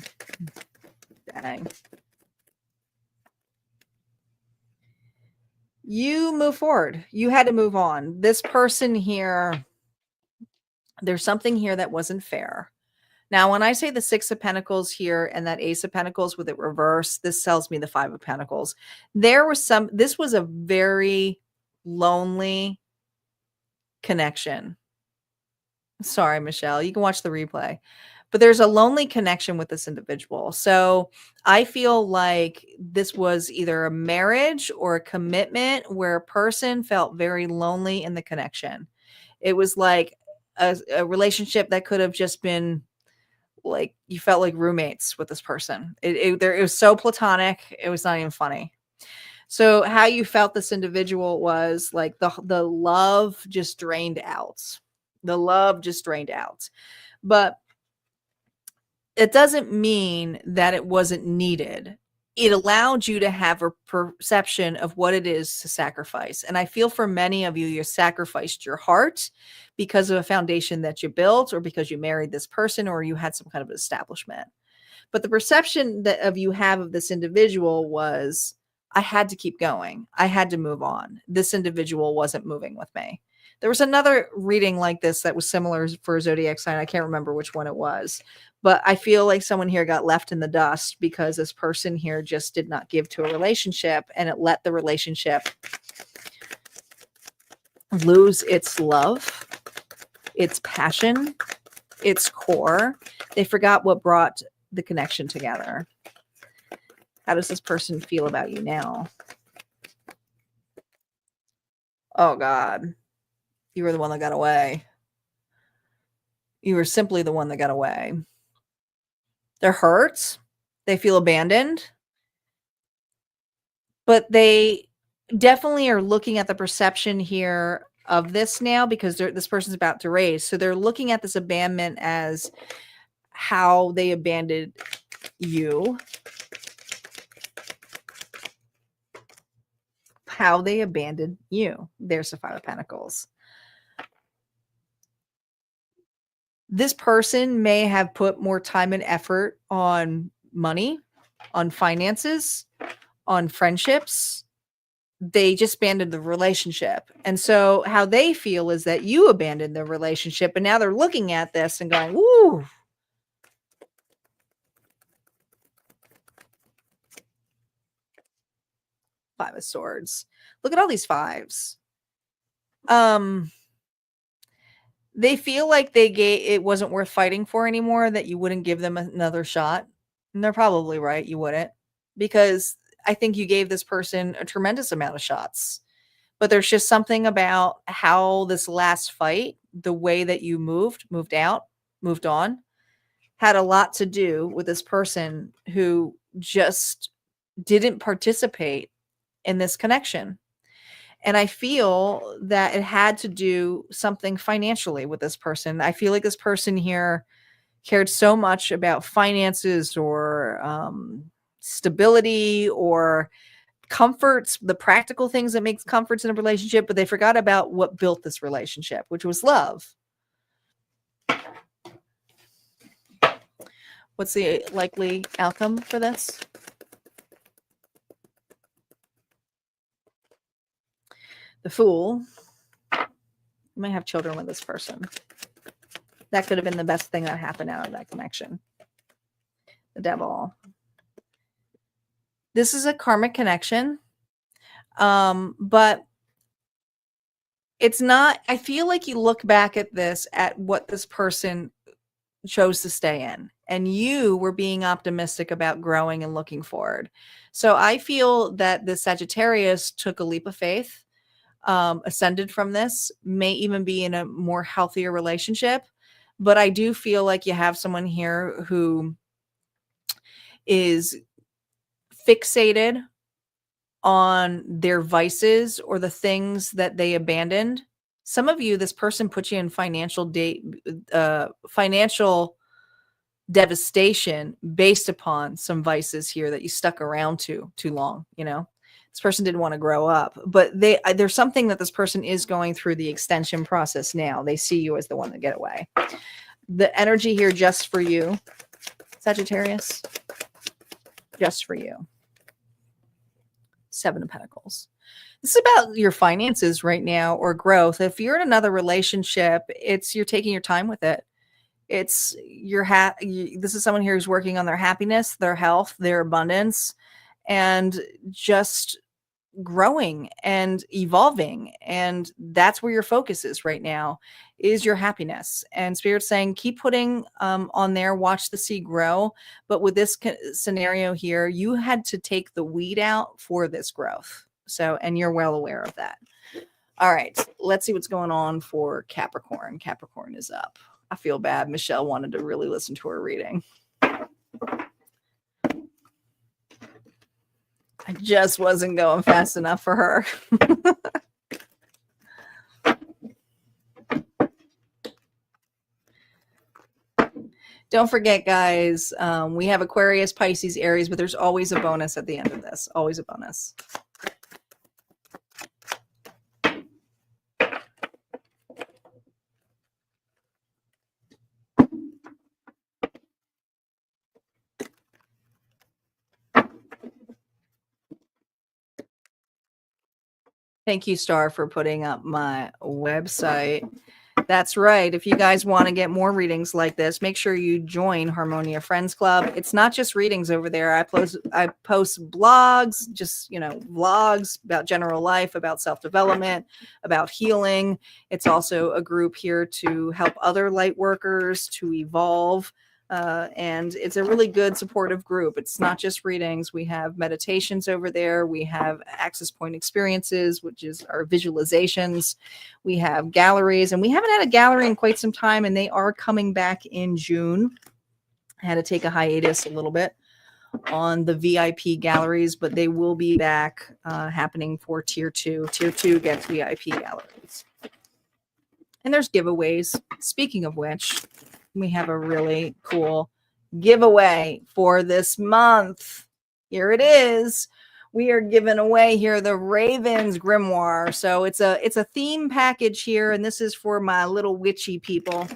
You move forward. You had to move on. This person here, there's something here that wasn't fair. Now, when I say the Six of Pentacles here and that Ace of Pentacles with it reversed, this tells me the Five of Pentacles. This was a very lonely connection. Sorry, Michelle, you can watch the replay, but there's a lonely connection with this individual. So I feel like this was either a marriage or a commitment where a person felt very lonely in the connection. It was like a relationship that could have just been like, you felt like roommates with this person. It was so platonic. It was not even funny. So how you felt this individual was like the love just drained out. The love just drained out. But it doesn't mean that it wasn't needed. It allowed you to have a perception of what it is to sacrifice. And I feel for many of you, you sacrificed your heart because of a foundation that you built, or because you married this person, or you had some kind of establishment. But the perception that you have of this individual was, I had to keep going. I had to move on. This individual wasn't moving with me. There was another reading like this that was similar for a zodiac sign. I can't remember which one it was, but I feel like someone here got left in the dust because this person here just did not give to a relationship, and it let the relationship lose its love, its passion, its core. They forgot what brought the connection together. How does this person feel about you now? Oh God, you were the one that got away. You were simply the one that got away. They're hurt. They feel abandoned. But they definitely are looking at the perception here of this now, because this person's about to raise. So they're looking at this abandonment as, how they abandoned you. How they abandoned you. There's the Five of Pentacles. This person may have put more time and effort on money, on finances, on friendships. They just abandoned the relationship. And so how they feel is that you abandoned the relationship. And now they're looking at this and going, woo. Five of Swords. Look at all these fives. They feel like it wasn't worth fighting for anymore, that you wouldn't give them another shot. And they're probably right. You wouldn't, because I think you gave this person a tremendous amount of shots. But there's just something about how this last fight, the way that you moved out, moved on, had a lot to do with this person who just didn't participate in this connection. And I feel that it had to do something financially with this person. I feel like this person here cared so much about finances or stability or comforts, the practical things that makes comforts in a relationship, but they forgot about what built this relationship, which was love. What's the likely outcome for this? The Fool. You might have children with this person. That could have been the best thing that happened out of that connection. The Devil. This is a karmic connection. But it's not, I feel like you look back at this, at what this person chose to stay in, and you were being optimistic about growing and looking forward. So I feel that the Sagittarius took a leap of faith, ascended from this, may even be in a more healthier relationship. But I do feel like you have someone here who is fixated on their vices or the things that they abandoned. Some of you, this person put you in financial devastation based upon some vices here that you stuck around too long. You know, this person didn't want to grow up, but there's something that this person is going through the extension process now. They see you as the one to get away. The energy here just for you, Sagittarius, just for you. Seven of Pentacles. This is about your finances right now, or growth. If you're in another relationship, you're taking your time with it. It's this is someone here who's working on their happiness, their health, their abundance, and just growing and evolving. And that's where your focus is right now, is your happiness. And Spirit's saying, keep putting on there, watch the seed grow. But with this scenario here, you had to take the weed out for this growth. So, and you're well aware of that. All right, let's see what's going on for Capricorn. Capricorn is up. I feel bad. Michelle wanted to really listen to her reading. I just wasn't going fast enough for her. Don't forget, guys, we have Aquarius, Pisces, Aries, but there's always a bonus at the end of this. Always a bonus. Thank you, Star, for putting up my website. That's right. If you guys want to get more readings like this, make sure you join Harmonia Friends Club. It's not just readings over there. I post blogs, just, vlogs about general life, about self-development, about healing. It's also a group here to help other light workers to evolve. And it's a really good supportive group. It's not just readings. We have meditations over there. We have access point experiences, which is our visualizations. We have galleries, and we haven't had a gallery in quite some time, and they are coming back in June. I had to take a hiatus a little bit on the VIP galleries, but they will be back happening for tier 2. Tier 2 gets VIP galleries. And there's giveaways. Speaking of which, we have a really cool giveaway for this month. Here it is. We are giving away here the Ravens Grimoire. So it's a theme package here, and this is for my little witchy people.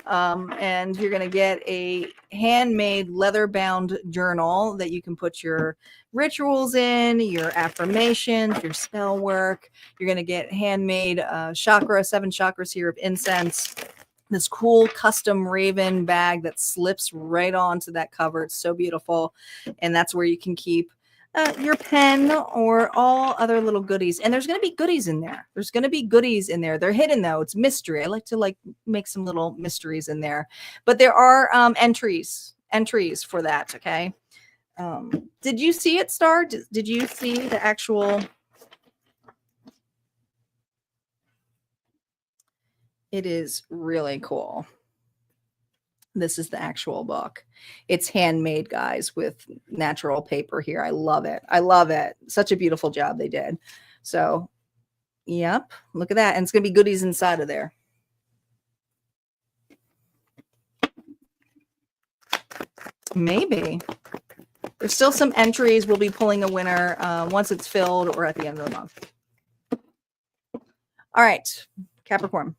And you're going to get a handmade leather-bound journal that you can put your rituals in, your affirmations, your spell work. You're going to get handmade 7 chakras here of incense. This cool custom raven bag that slips right onto that cover. It's so beautiful. And that's where you can keep your pen or all other little goodies. And there's going to be goodies in there. There's going to be goodies in there. They're hidden though. It's mystery. I like to make some little mysteries in there, but there are entries for that. Okay. Did you see it, Star? Did you see the actual? It is really cool. This is the actual book. It's handmade, guys, with natural paper here. I love it. I love it. Such a beautiful job they did. So, yep, look at that. And it's going to be goodies inside of there. Maybe. There's still some entries. We'll be pulling a winner once it's filled or at the end of the month. All right, Capricorn.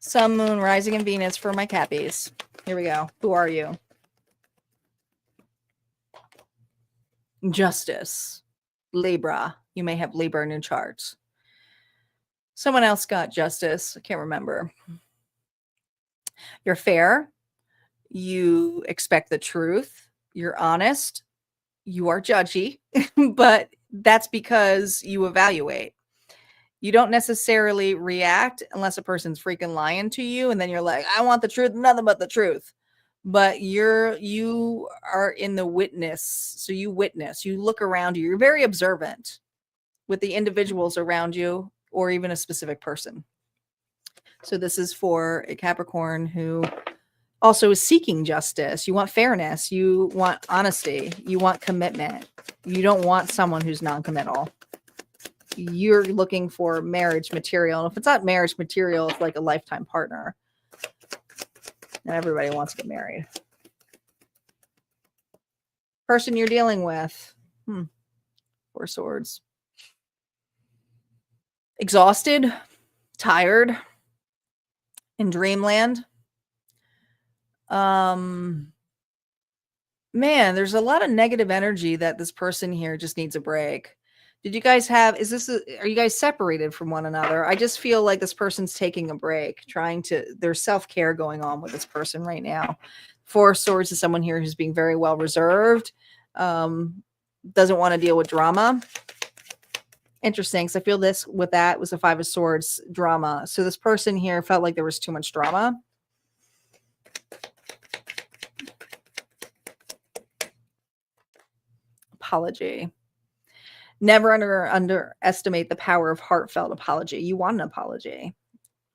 Sun, Moon, Rising, and Venus for my Cappies. Here we go. Who are you? Justice. Libra. You may have Libra in your charts. Someone else got Justice. I can't remember. You're fair. You expect the truth. You're honest. You are judgy, but that's because you evaluate. You don't necessarily react unless a person's freaking lying to you. And then you're like, I want the truth, nothing but the truth. But you are in the witness. So you witness, you look around you. You're very observant with the individuals around you or even a specific person. So this is for a Capricorn who also is seeking justice. You want fairness. You want honesty. You want commitment. You don't want someone who's non-committal. You're looking for marriage material. And if it's not marriage material, it's like a lifetime partner. And everybody wants to get married. Person you're dealing with. 4 swords. Exhausted, tired, in dreamland. Man, there's a lot of negative energy that this person here just needs a break. Did you guys have, are you guys separated from one another? I just feel like this person's taking a break, there's self-care going on with this person right now. 4 swords is someone here who's being very well reserved, doesn't want to deal with drama. Interesting, because I feel this with that was a 5 of swords drama. So this person here felt like there was too much drama. Apology. Never underestimate the power of heartfelt apology. You want an apology.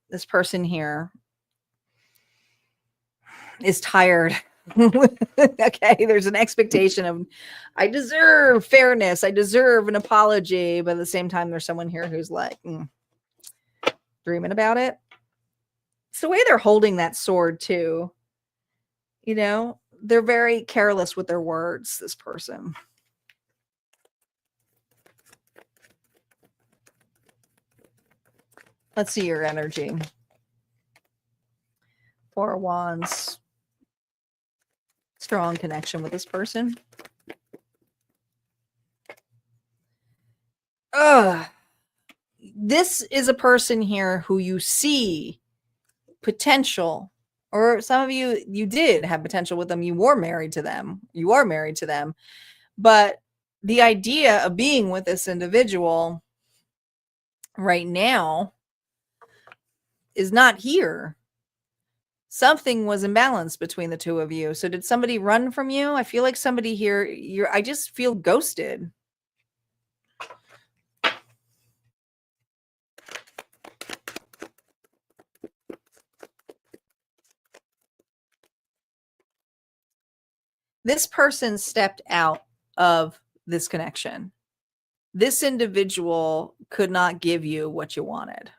This person here is tired. Okay, there's an expectation of, I deserve fairness. I deserve an apology. But at the same time, there's someone here who's like, dreaming about it. It's the way they're holding that sword too. You know, they're very careless with their words, this person. Let's see your energy. 4 of Wands. Strong connection with this person. This is a person here who you see potential, or some of you did have potential with them. You were married to them. You are married to them. But the idea of being with this individual right now is not here. Something was imbalanced between the two of you. So did somebody run from you? I feel like somebody here, I just feel ghosted. This person stepped out of this connection. this individual could not give you what you wanted.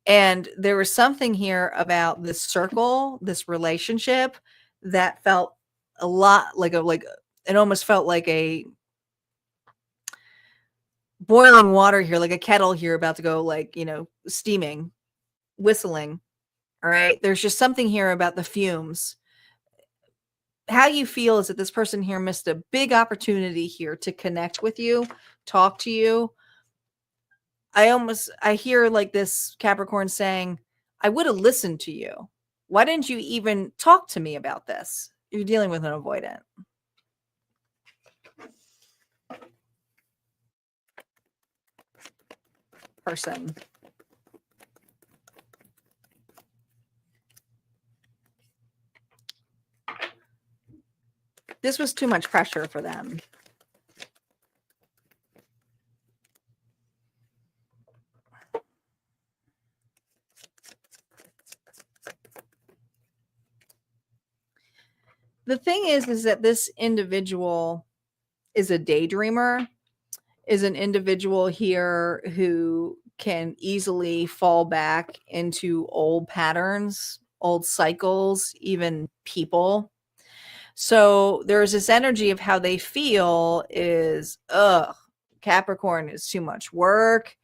And there was something here about this circle, this relationship that felt a lot like it almost felt like a boiling water here, like a kettle here about to go, like, steaming, whistling. All right. There's just something here about the fumes. How you feel is that this person here missed a big opportunity here to connect with you, talk to you. I hear like this Capricorn saying, I would have listened to you. Why didn't you even talk to me about this? You're dealing with an avoidant. Person. This was too much pressure for them. The thing is that this individual is a daydreamer, is an individual here who can easily fall back into old patterns, old cycles, even people. So there's this energy of how they feel is, Capricorn is too much work.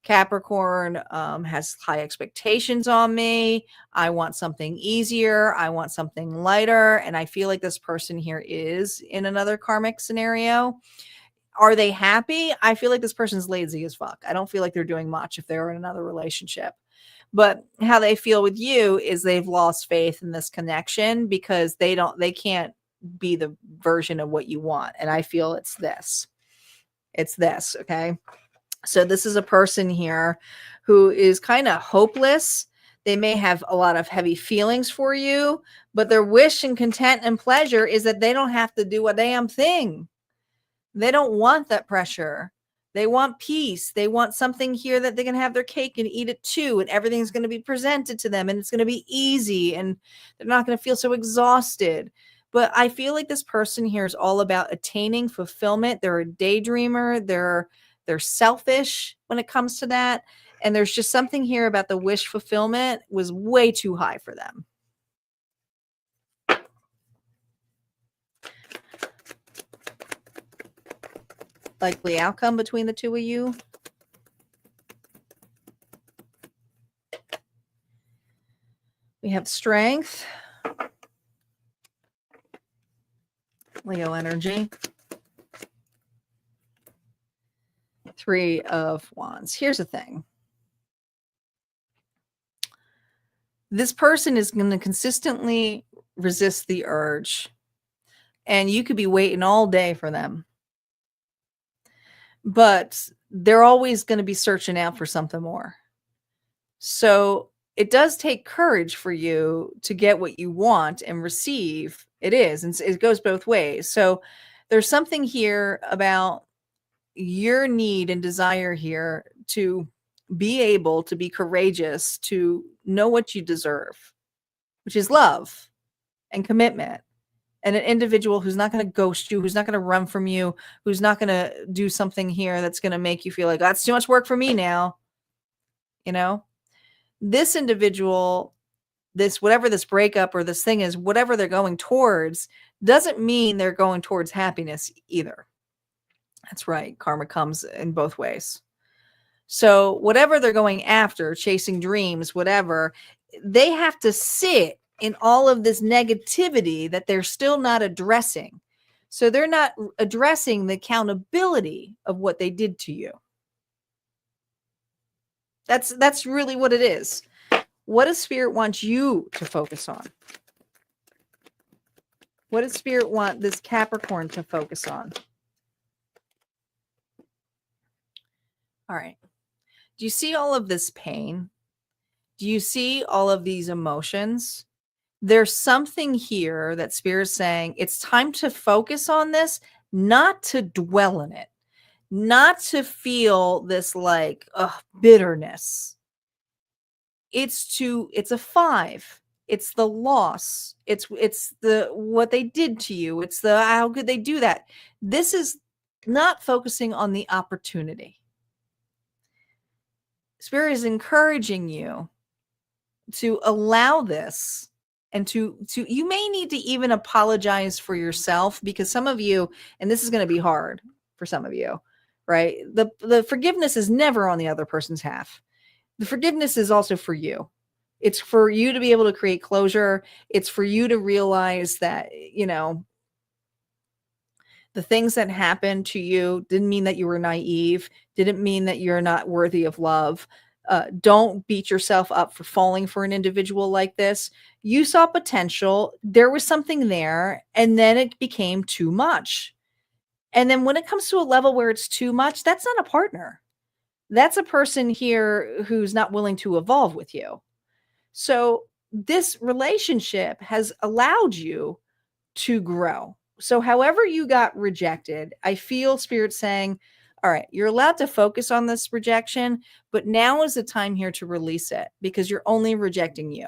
Capricorn has high expectations on me. I want something easier. I want something lighter. And I feel like this person here is in another karmic scenario. Are they happy? I feel like this person's lazy as fuck. I don't feel like they're doing much if they're in another relationship. But how they feel with you is they've lost faith in this connection because they can't be the version of what you want. And I feel it's this. It's this, okay? So this is a person here who is kind of hopeless. They may have a lot of heavy feelings for you, but their wish and content and pleasure is that they don't have to do a damn thing. They don't want that pressure. They want peace. They want something here that they can have their cake and eat it too, and everything's going to be presented to them, and it's going to be easy, and they're not going to feel so exhausted. But I feel like this person here is all about attaining fulfillment. They're a daydreamer. They're selfish when it comes to that. And there's just something here about the wish fulfillment was way too high for them. Likely outcome between the two of you. We have strength. Leo energy. 3 of Wands. Here's the thing. This person is going to consistently resist the urge. And you could be waiting all day for them. But they're always going to be searching out for something more. So it does take courage for you to get what you want and receive. It is. And it goes both ways. So there's something here about your need and desire here to be able to be courageous, to know what you deserve, which is love and commitment. And an individual who's not going to ghost you, who's not going to run from you, who's not going to do something here that's going to make you feel like, that's too much work for me now. This individual, whatever this breakup or this thing is, whatever they're going towards, doesn't mean they're going towards happiness either. That's right. Karma comes in both ways. So whatever they're going after, chasing dreams, whatever, they have to sit in all of this negativity that they're still not addressing. So they're not addressing the accountability of what they did to you. That's really what it is. What does Spirit want you to focus on? What does Spirit want this Capricorn to focus on? All right. Do you see all of this pain? Do you see all of these emotions? There's something here that Spirit's saying it's time to focus on this, not to dwell in it, not to feel this like bitterness. It's a 5. It's the loss. It's the what they did to you. It's the how could they do that? This is not focusing on the opportunity. Spirit is encouraging you to allow this, and to you may need to even apologize for yourself, because some of you, and this is going to be hard for some of you, right? The forgiveness is never on the other person's half. The forgiveness is also for you. It's for you to be able to create closure. It's for you to realize that, the things that happened to you didn't mean that you were naive, didn't mean that you're not worthy of love. Don't beat yourself up for falling for an individual like this. You saw potential. There was something there, and then it became too much. And then when it comes to a level where it's too much, that's not a partner. That's a person here who's not willing to evolve with you. So this relationship has allowed you to grow. So however you got rejected, I feel Spirit saying, all right, you're allowed to focus on this rejection, but now is the time here to release it, because you're only rejecting you.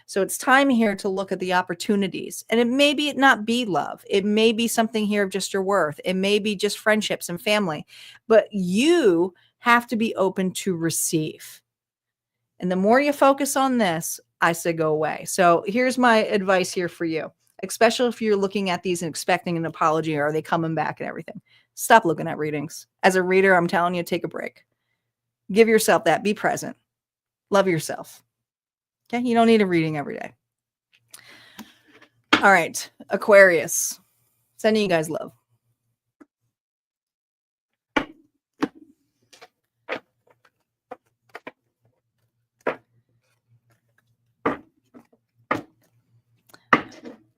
So it's time here to look at the opportunities. And it may be not be love. It may be something here of just your worth. It may be just friendships and family. But you have to be open to receive. And the more you focus on this, I say go away. So here's my advice here for you, especially if you're looking at these and expecting an apology, or are they coming back and everything. Stop looking at readings. As a reader, I'm telling you, take a break. Give yourself that. Be present. Love yourself. Okay? You don't need a reading every day. All right. Aquarius. Sending you guys love.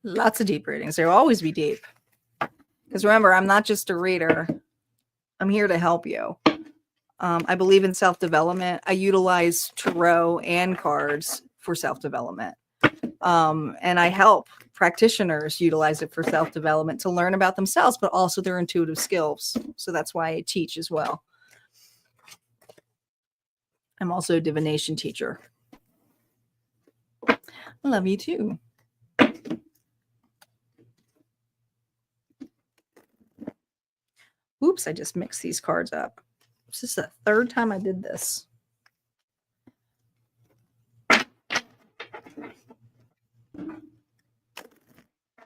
Lots of deep readings. There will always be deep. Because remember, I'm not just a reader. I'm here to help you. I believe in self-development. I utilize tarot and cards for self-development. And I help practitioners utilize it for self-development to learn about themselves, but also their intuitive skills. So that's why I teach as well. I'm also a divination teacher. I love you too. Oops, I just mixed these cards up. This is the third time I did this.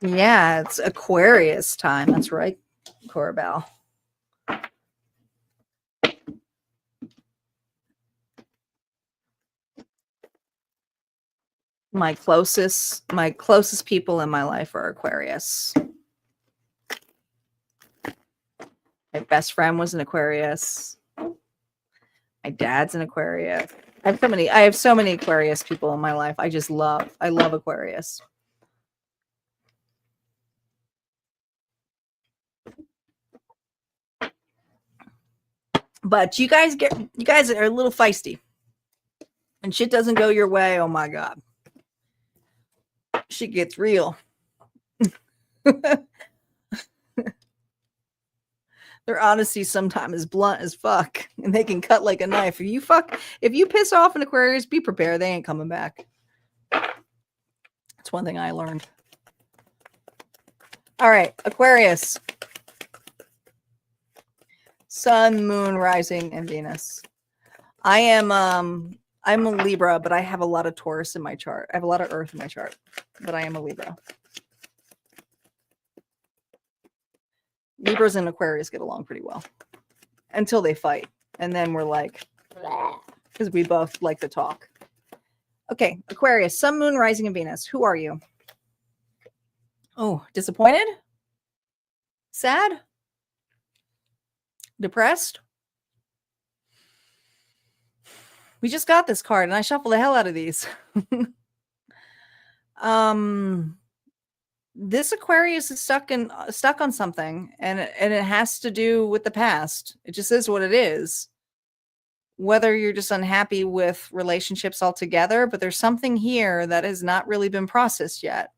Yeah, it's Aquarius time. That's right, Corbell. My closest people in my life are Aquarius. My best friend was an Aquarius. My dad's an Aquarius. I have so many Aquarius people in my life. I love Aquarius. But you guys are a little feisty. And shit doesn't go your way, oh my God. Shit gets real. Their honesty sometimes is blunt as fuck, and they can cut like a knife. If you piss off an Aquarius, be prepared. They ain't coming back. That's one thing I learned. All right, Aquarius. Sun, Moon, Rising, and Venus. I'm a Libra, but I have a lot of Taurus in my chart. I have a lot of Earth in my chart, but I am a Libra. Libras and Aquarius get along pretty well until they fight. And then we're like, because we both like to talk. Okay, Aquarius, Sun, Moon, Rising, and Venus. Who are you? Oh, disappointed? Sad? Depressed? We just got this card and I shuffled the hell out of these. This Aquarius is stuck on something, and it has to do with the past. It just is what it is. Whether you're just unhappy with relationships altogether, but there's something here that has not really been processed yet.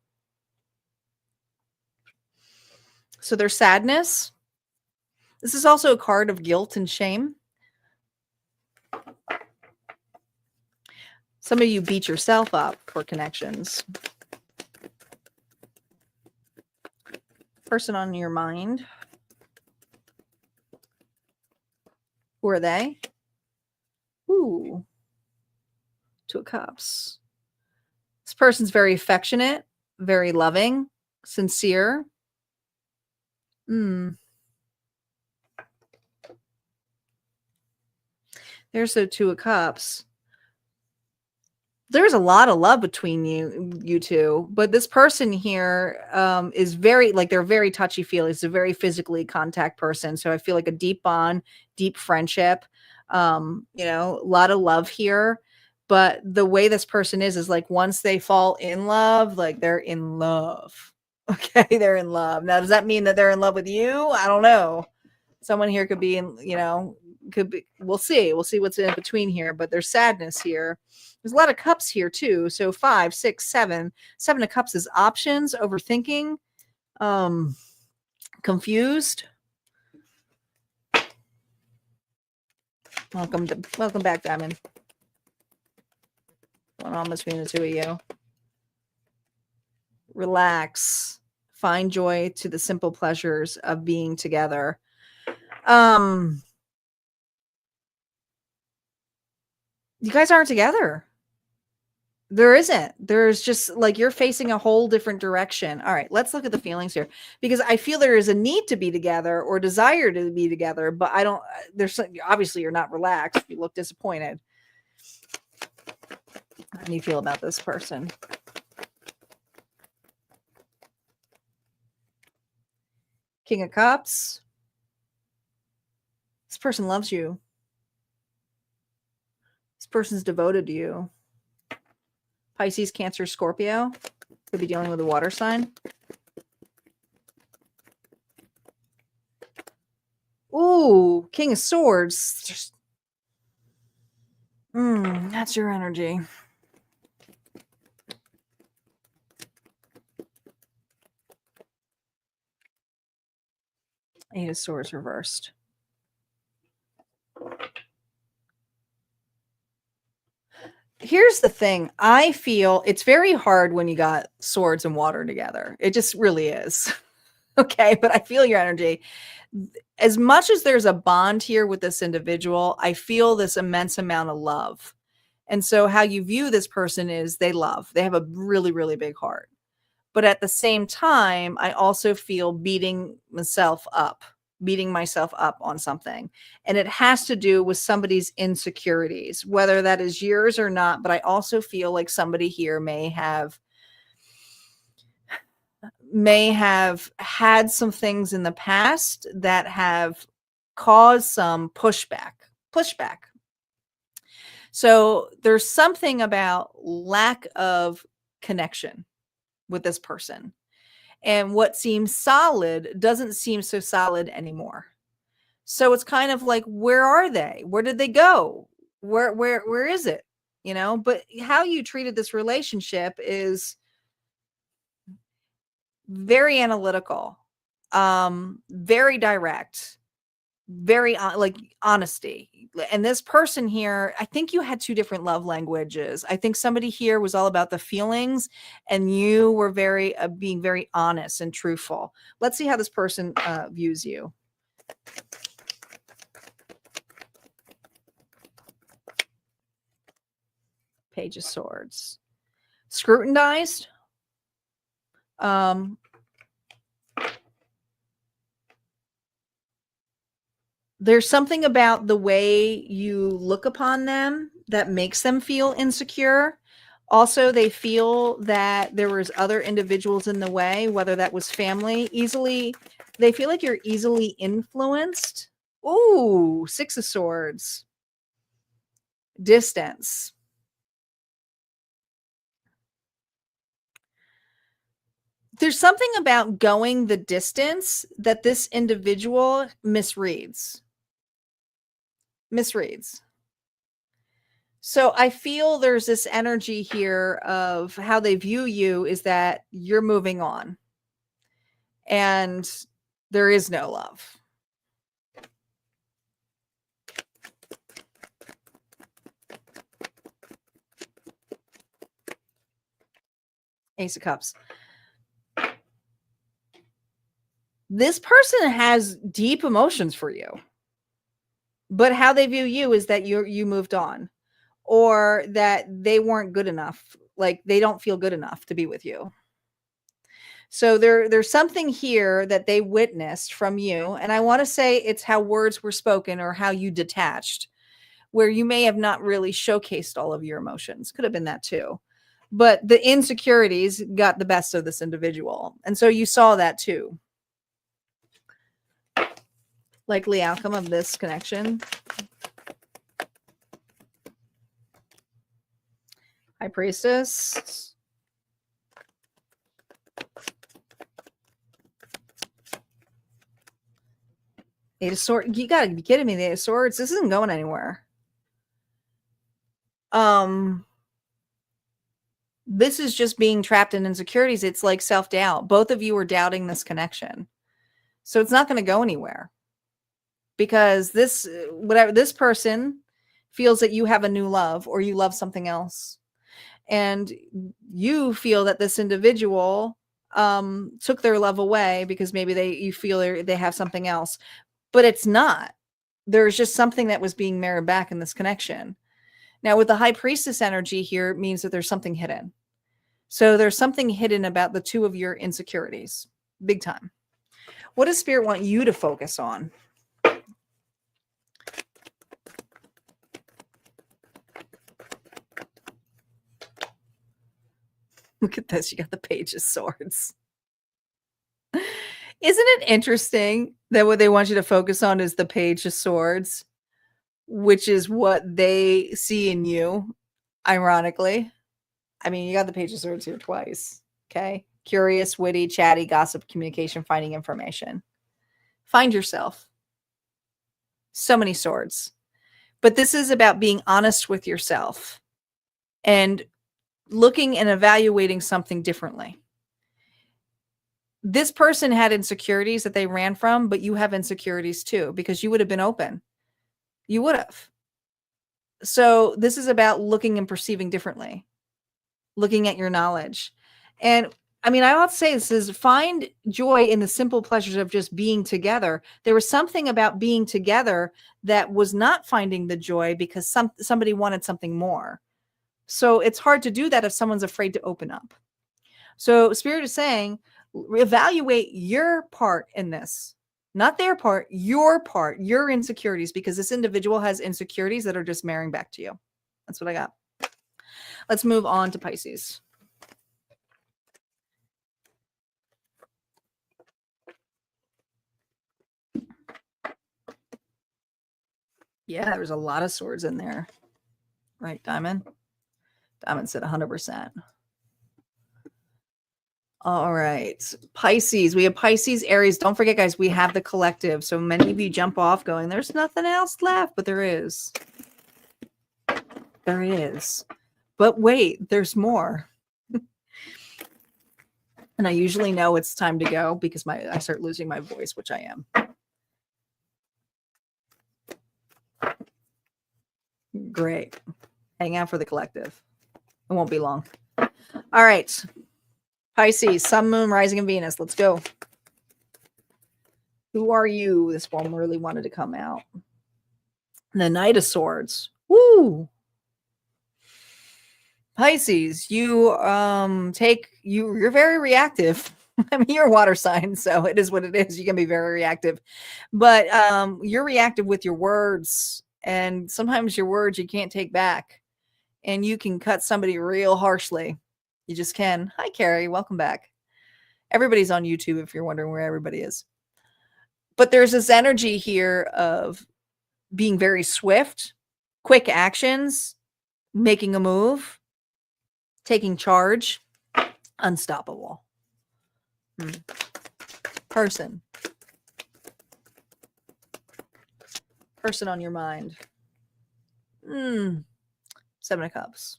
So there's sadness. This is also a card of guilt and shame. Some of you beat yourself up for connections. Person on your mind. Who are they? Ooh. Two of Cups. This person's very affectionate, very loving, sincere. There's the Two of Cups. There's a lot of love between you two, but this person here is very, like, they're very touchy-feely. It's a very physically contact person. So I feel like a deep bond, deep friendship, a lot of love here. But the way this person is like, once they fall in love, like, they're in love. Okay, they're in love. Now, does that mean that they're in love with you? I don't know. Someone here could be could be, we'll see what's in between here, but there's sadness here. There's a lot of cups here too. So 5, 6, 7 of Cups is options, overthinking, confused. Welcome back, Diamond. What's going on between the two of you? Relax. Find joy to the simple pleasures of being together. You guys aren't together. There isn't. There's just, like, you're facing a whole different direction. All right, let's look at the feelings here, because I feel there is a need to be together or desire to be together, but I don't, obviously you're not relaxed. You look disappointed. How do you feel about this person? King of Cups. This person loves you. This person's devoted to you. Pisces, Cancer, Scorpio. Could be dealing with a water sign. Ooh, King of Swords. Just, that's your energy. Eight of Swords reversed. Here's the thing. I feel it's very hard when you got swords and water together. It just really is. Okay, but I feel your energy. As much as there's a bond here with this individual, I feel this immense amount of love. And so how you view this person is they love. They have a really, really big heart. But at the same time, I also feel beating myself up on something. And it has to do with somebody's insecurities, whether that is yours or not. But I also feel like somebody here may have had some things in the past that have caused some pushback. So there's something about lack of connection with this person. And what seems solid doesn't seem so solid anymore. So it's kind of like, where are they? Where did they go? Where is it? But how you treated this relationship is very analytical, very direct, very like honesty. And this person here, I think you had two different love languages. I think somebody here was all about the feelings, and you were being very honest and truthful. Let's see how this person views you. Page of Swords. Scrutinized. There's something about the way you look upon them that makes them feel insecure. Also, they feel that there was other individuals in the way, whether that was family. They feel like you're easily influenced. Ooh, Six of Swords. Distance. There's something about going the distance that this individual misreads. So I feel there's this energy here of how they view you is that you're moving on and there is no love. Ace of Cups. This person has deep emotions for you. But how they view you is that you moved on, or that they weren't good enough. Like they don't feel good enough to be with you. So there's something here that they witnessed from you. And I want to say it's how words were spoken or how you detached, where you may have not really showcased all of your emotions. Could have been that too. But the insecurities got the best of this individual. And so you saw that too. Likely outcome of this connection. High Priestess. Eight of Swords. You gotta be kidding me. The Eight of Swords. This isn't going anywhere. This is just being trapped in insecurities. It's like self-doubt. Both of you are doubting this connection. So it's not going to go anywhere. Because this person feels that you have a new love or you love something else. And you feel that this individual took their love away because maybe you feel they have something else. But it's not. There's just something that was being mirrored back in this connection. Now, with the High Priestess energy here, it means that there's something hidden. So there's something hidden about the two of your insecurities. Big time. What does Spirit want you to focus on? Look at this. You got the Page of Swords. Isn't it interesting that what they want you to focus on is the Page of Swords, which is what they see in you, ironically? I mean, you got the Page of Swords here twice, okay? Curious, witty, chatty, gossip, communication, finding information. Find yourself. So many swords. But this is about being honest with yourself and looking and evaluating something differently. This person had insecurities that they ran from, but you have insecurities too, because you would have been open. You would have. So this is about looking and perceiving differently, looking at your knowledge. And I mean, I ought to say this is find joy in the simple pleasures of just being together. There was something about being together that was not finding the joy because somebody wanted something more. So it's hard to do that if someone's afraid to open up. So Spirit is saying, evaluate your part in this, not their part, your insecurities, because this individual has insecurities that are just marrying back to you. That's what I got. Let's move on to Pisces. Yeah, there's a lot of swords in there. Right, Diamond? Diamond said 100%. All right. Pisces. We have Pisces, Aries. Don't forget, guys, we have the collective. So many of you jump off going, there's nothing else left, but there is. There is. But wait, there's more. And I usually know it's time to go because I start losing my voice, which I am. Great. Hang out for the collective. It won't be long. All right. Pisces, Sun, Moon, Rising, and Venus. Let's go. Who are you? This one really wanted to come out. The Knight of Swords. Woo! Pisces, you're very reactive. I mean, you're a water sign, so it is what it is. You can be very reactive. But you're reactive with your words. And sometimes your words you can't take back. And you can cut somebody real harshly. You just can. Hi, Carrie. Welcome back. Everybody's on YouTube if you're wondering where everybody is. But there's this energy here of being very swift, quick actions, making a move, taking charge, unstoppable. Person on your mind. Seven of Cups.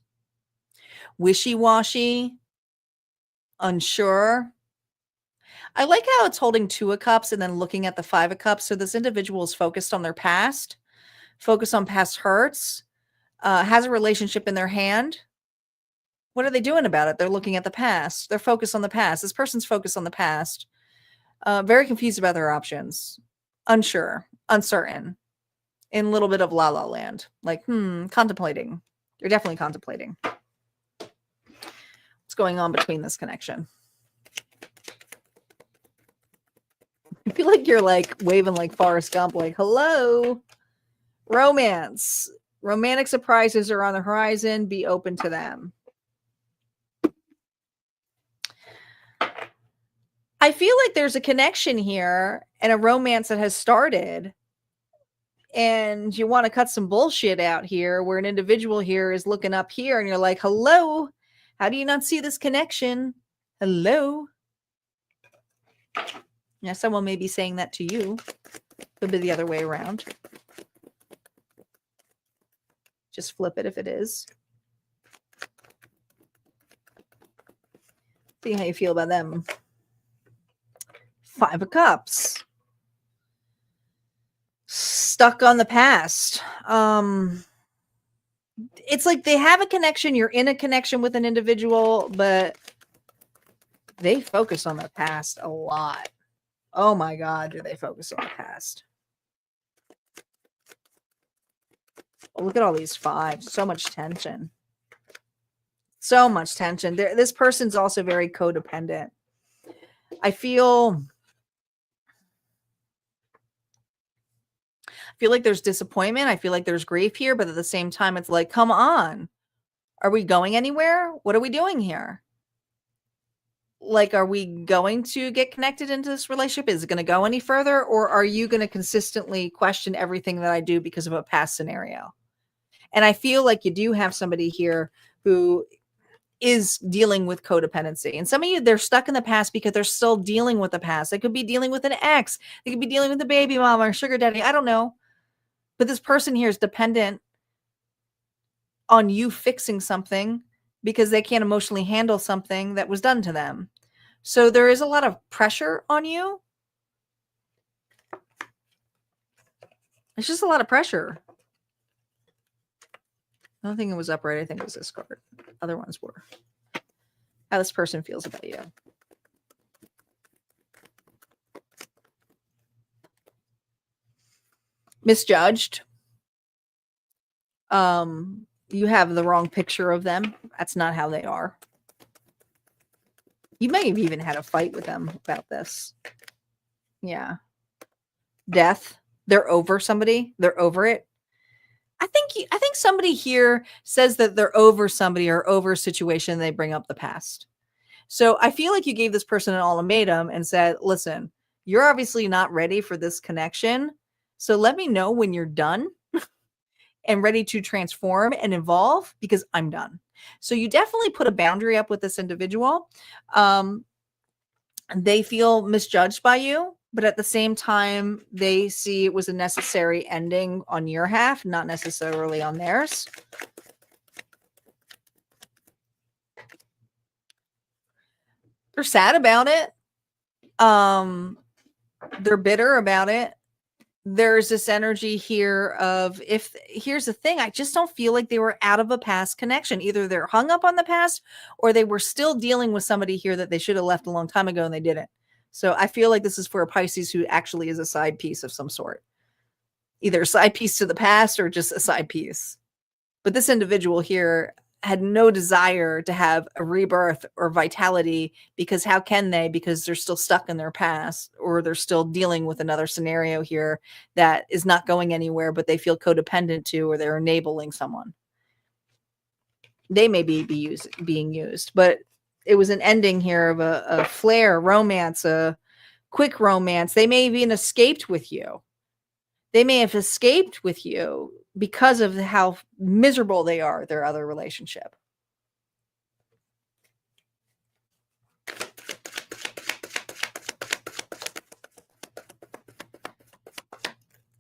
Wishy-washy, unsure. I like how it's holding Two of Cups and then looking at the Five of Cups. So this individual is focused on their past, focused on past hurts, has a relationship in their hand. What are they doing about it? They're looking at the past. They're focused on the past. This person's focused on the past. Very confused about their options. Unsure, uncertain. in a little bit of la la land, like, contemplating. You're definitely contemplating what's going on between this connection. I feel like you're like waving like Forrest Gump, like, hello, romance. Romantic surprises are on the horizon. Be open to them. I feel like there's a connection here and a romance that has started, and you want to cut some bullshit out here where an individual here is looking up here and you're like, hello, how do you not see this connection? Hello. Yeah, someone may be saying that to you. Could be the other way around. Just flip it if it is. See how you feel about them. 5 of Cups. Stuck on the past. It's like they have a connection. You're in a connection with an individual, but they focus on the past a lot. Oh my God, do they focus on the past? Oh, look at all these 5s. So much tension. So much tension. This person's also very codependent. I feel like there's disappointment. I feel like there's grief here, but at the same time, it's like, come on. Are we going anywhere? What are we doing here? Like, are we going to get connected into this relationship? Is it going to go any further? Or are you going to consistently question everything that I do because of a past scenario? And I feel like you do have somebody here who is dealing with codependency. And some of you, they're stuck in the past because they're still dealing with the past. They could be dealing with an ex. They could be dealing with a baby mama or sugar daddy. I don't know. But this person here is dependent on you fixing something because they can't emotionally handle something that was done to them. So there is a lot of pressure on you. It's just a lot of pressure. I don't think it was upright. I think it was this card. Other ones were. How this person feels about you. Misjudged. You have the wrong picture of them. That's not how they are. You may have even had a fight with them about this. Yeah. Death. They're over somebody. They're over it. I think somebody here says that they're over somebody or over a situation. They bring up the past. So I feel like you gave this person an ultimatum and said, listen, you're obviously not ready for this connection. So let me know when you're done and ready to transform and evolve, because I'm done. So you definitely put a boundary up with this individual. They feel misjudged by you, but at the same time, they see it was a necessary ending on your half, not necessarily on theirs. They're sad about it. They're bitter about it. There's this energy here of, here's the thing, I just don't feel like they were out of a past connection. Either they're hung up on the past or they were still dealing with somebody here that they should have left a long time ago and they didn't. So I feel like this is for a Pisces who actually is a side piece of some sort. Either a side piece to the past or just a side piece. But this individual here had no desire to have a rebirth or vitality, because how can they? Because they're still stuck in their past, or they're still dealing with another scenario here that is not going anywhere, but they feel codependent to, or they're enabling someone. They may be being used, but it was an ending here of a flare romance, a quick romance. They may have even escaped with you. They may have escaped with you because of how miserable they are, their other relationship.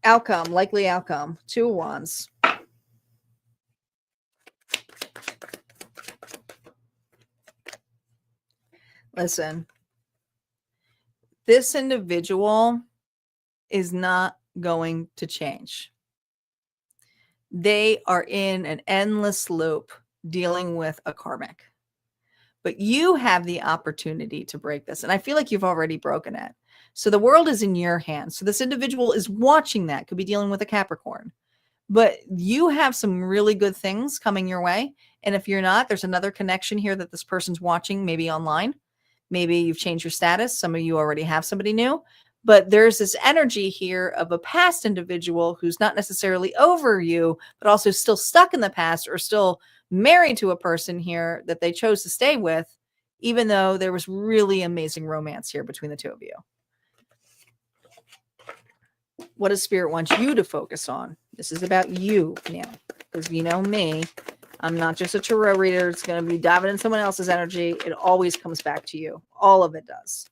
Outcome, likely outcome. 2 of Wands. Listen, this individual is not going to change. They are in an endless loop dealing with a karmic. But you have the opportunity to break this. And I feel like you've already broken it. So the world is in your hands. So this individual is watching that, could be dealing with a Capricorn. But you have some really good things coming your way. And if you're not, there's another connection here that this person's watching, maybe online. Maybe you've changed your status. Some of you already have somebody new. But there's this energy here of a past individual who's not necessarily over you, but also still stuck in the past or still married to a person here that they chose to stay with, even though there was really amazing romance here between the two of you. What does Spirit want you to focus on? This is about you now, because you know me, I'm not just a tarot reader. It's going to be diving in someone else's energy. It always comes back to you. All of it does.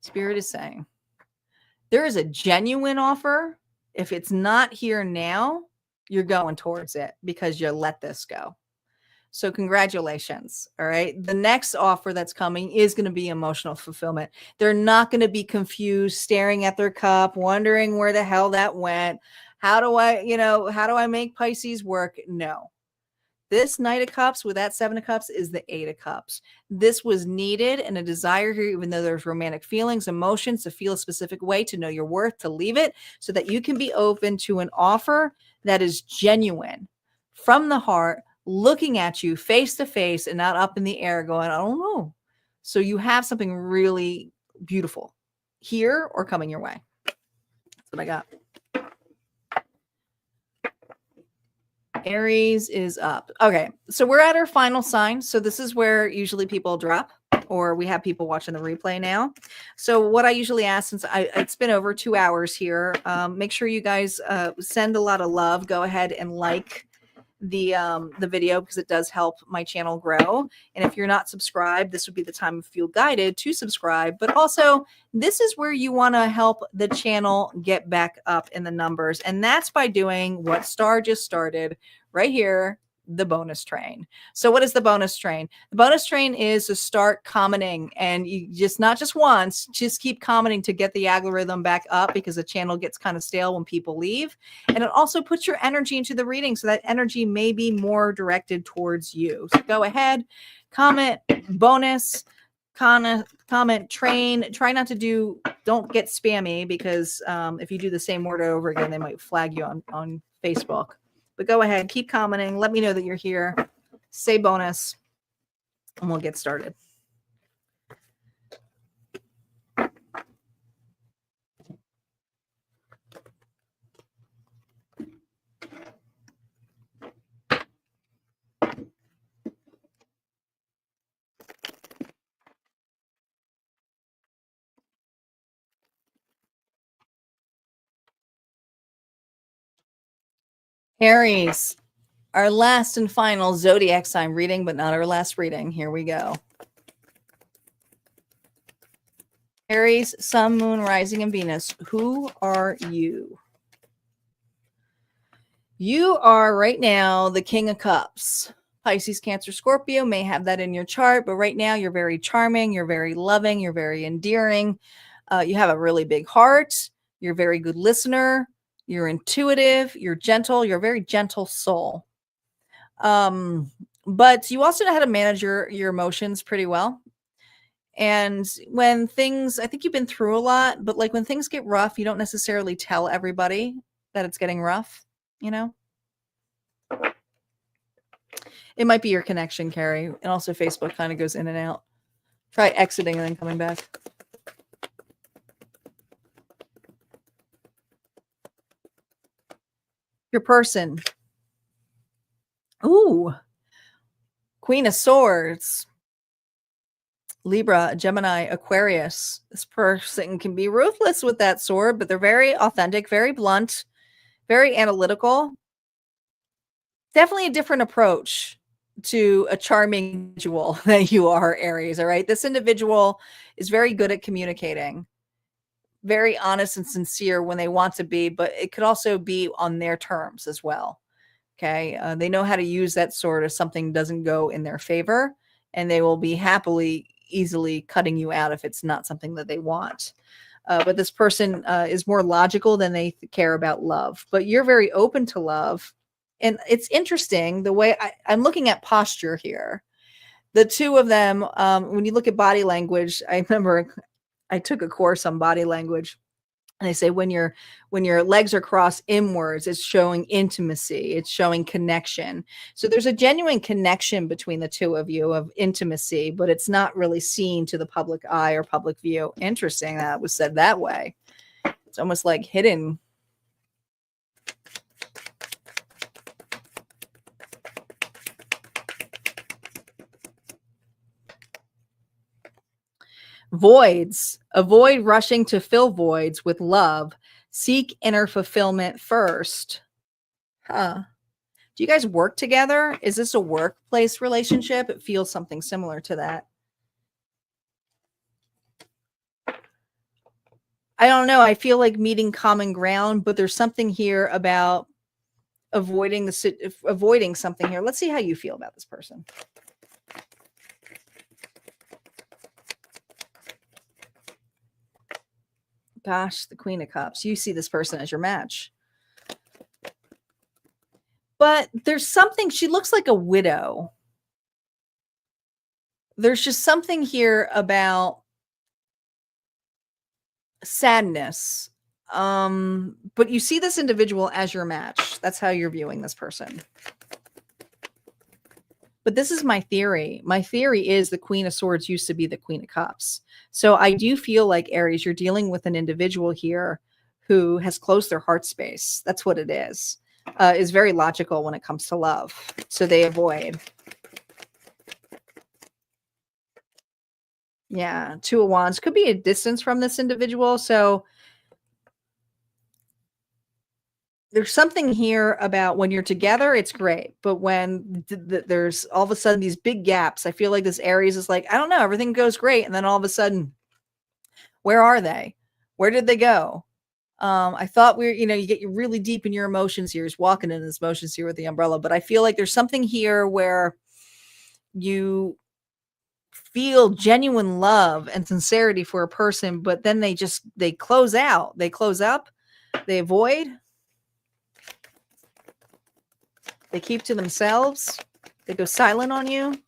Spirit is saying there is a genuine offer. If it's not here now, you're going towards it because you let this go. So congratulations. All right. The next offer that's coming is going to be emotional fulfillment. They're not going to be confused, staring at their cup, wondering where the hell that went. How do I make Pisces work? No. This Knight of Cups with that Seven of Cups is the Eight of Cups. This was needed and a desire here, even though there's romantic feelings, emotions, to feel a specific way, to know your worth, to leave it so that you can be open to an offer that is genuine from the heart, looking at you face to face and not up in the air going, I don't know. So you have something really beautiful here or coming your way. That's what I got. Aries is up. Okay, so we're at our final sign. So this is where usually people drop, or we have people watching the replay now. So what I usually ask, since it's been over 2 hours here, make sure you guys send a lot of love. Go ahead and like the video, because it does help my channel grow. And if you're not subscribed, this would be the time if you feel guided to subscribe. But also, this is where you want to help the channel get back up in the numbers, and that's by doing what Star just started right here, the bonus train. So what is the bonus train? The bonus train is to start commenting, and you just not just once, just keep commenting to get the algorithm back up, because the channel gets kind of stale when people leave. And it also puts your energy into the reading, so that energy may be more directed towards you. So go ahead, comment, bonus, comment, train. Try not to don't get spammy, because if you do the same word over again, they might flag you on Facebook. But go ahead, keep commenting. Let me know that you're here. Say bonus, and we'll get started. Aries, our last and final zodiac sign reading, but not our last reading. Here we go. Aries, Sun, Moon, Rising, and Venus. Who are you? You are right now the King of Cups. Pisces, Cancer, Scorpio may have that in your chart, but right now you're very charming, you're very loving, you're very endearing. You have a really big heart. You're a very good listener. You're intuitive. You're gentle. You're a very gentle soul. But you also know how to manage your emotions pretty well. And when things, I think you've been through a lot, but like when things get rough, you don't necessarily tell everybody that it's getting rough, you know? It might be your connection, Carrie. And also Facebook kind of goes in and out. Try exiting and then coming back. Your person. Ooh. Queen of Swords. Libra, Gemini, Aquarius. This person can be ruthless with that sword, but they're very authentic, very blunt, very analytical. Definitely a different approach to a charming individual than you are, Aries, all right? This individual is very good at communicating, very honest and sincere when they want to be, but it could also be on their terms as well, okay? They know how to use that sword if something doesn't go in their favor, and they will be easily cutting you out if it's not something that they want. But this person is more logical than they care about love, but you're very open to love. And it's interesting the way I'm looking at posture here. The two of them, when you look at body language, I remember I took a course on body language. And they say when your legs are crossed inwards, it's showing intimacy, it's showing connection. So there's a genuine connection between the two of you of intimacy, but it's not really seen to the public eye or public view. Interesting that it was said that way. It's almost like hidden. Voids. Avoid rushing to fill voids with love. Seek inner fulfillment first. Huh. Do you guys work together? Is this a workplace relationship? It feels something similar to that. I don't know. I feel like meeting common ground, but there's something here about avoiding something here. Let's see how you feel about this person. Gosh, the Queen of Cups. You see this person as your match. But there's something, she looks like a widow. There's just something here about sadness. But you see this individual as your match. That's how you're viewing this person. But this is my theory. My theory is the Queen of Swords used to be the Queen of Cups. So I do feel like, Aries, you're dealing with an individual here who has closed their heart space. That's what it is. Is very logical when it comes to love. So they avoid. Yeah, Two of Wands. Could be a distance from this individual. So there's something here about when you're together, it's great. But when there's all of a sudden these big gaps, I feel like this Aries is like, I don't know, everything goes great. And then all of a sudden, where are they? Where did they go? I thought you get really deep in your emotions here. He's walking in his emotions here with the umbrella. But I feel like there's something here where you feel genuine love and sincerity for a person, but then they close out. They close up. They avoid. They keep to themselves. They go silent on you.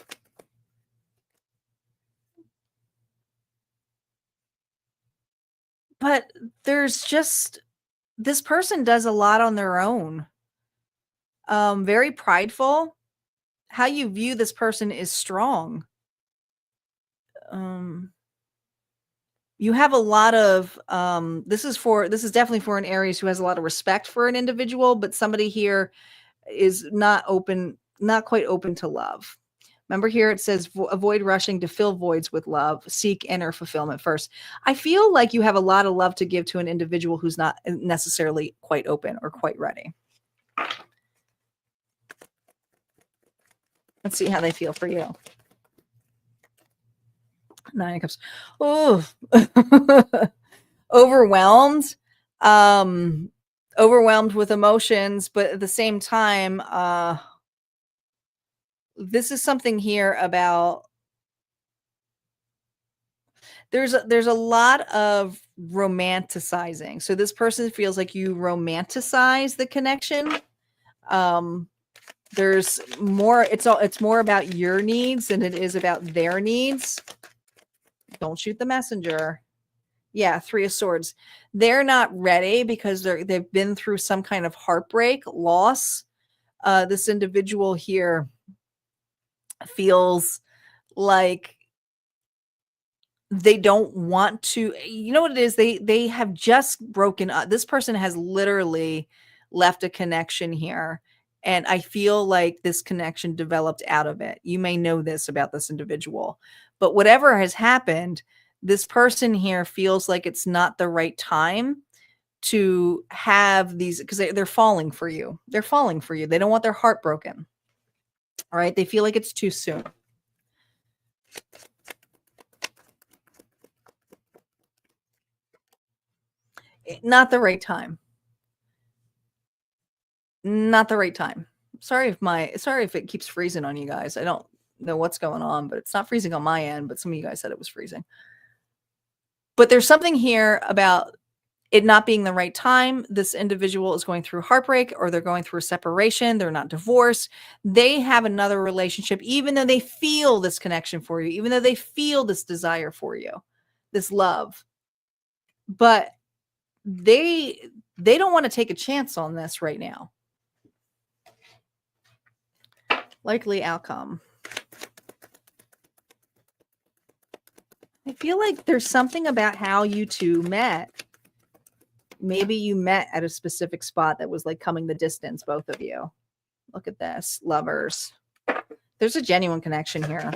But there's just, this person does a lot on their own. Very prideful. How you view this person is strong. You have a lot of, this is definitely for an Aries who has a lot of respect for an individual, but somebody here is not quite open to love. Remember here it says avoid rushing to fill voids with love, seek inner fulfillment first. I feel like you have a lot of love to give to an individual who's not necessarily quite open or quite ready. Let's see how they feel for you. Nine of Cups. Oh, overwhelmed. Overwhelmed with emotions, but at the same time, this is something here about there's a lot of romanticizing. So this person feels like you romanticize the connection. There's more, it's more about your needs than it is about their needs. Don't shoot the messenger. Yeah, Three of Swords. They're not ready because they've been through some kind of heartbreak, loss. This individual here feels like they don't want to, you know what it is? They have just broken up. This person has literally left a connection here. And I feel like this connection developed out of it. You may know this about this individual, but whatever has happened, this person here feels like it's not the right time to have these, because they're falling for you. They're falling for you. They don't want their heart broken. All right. They feel like it's too soon. Not the right time. Not the right time. Sorry if it keeps freezing on you guys. I don't know what's going on, but it's not freezing on my end, but some of you guys said it was freezing. But there's something here about it not being the right time. This individual is going through heartbreak, or they're going through a separation. They're not divorced. They have another relationship, even though they feel this connection for you, even though they feel this desire for you, this love. But they don't want to take a chance on this right now. Likely outcome. I feel like there's something about how you two met. Maybe you met at a specific spot that was like coming the distance, both of you. Look at this, lovers. There's a genuine connection here.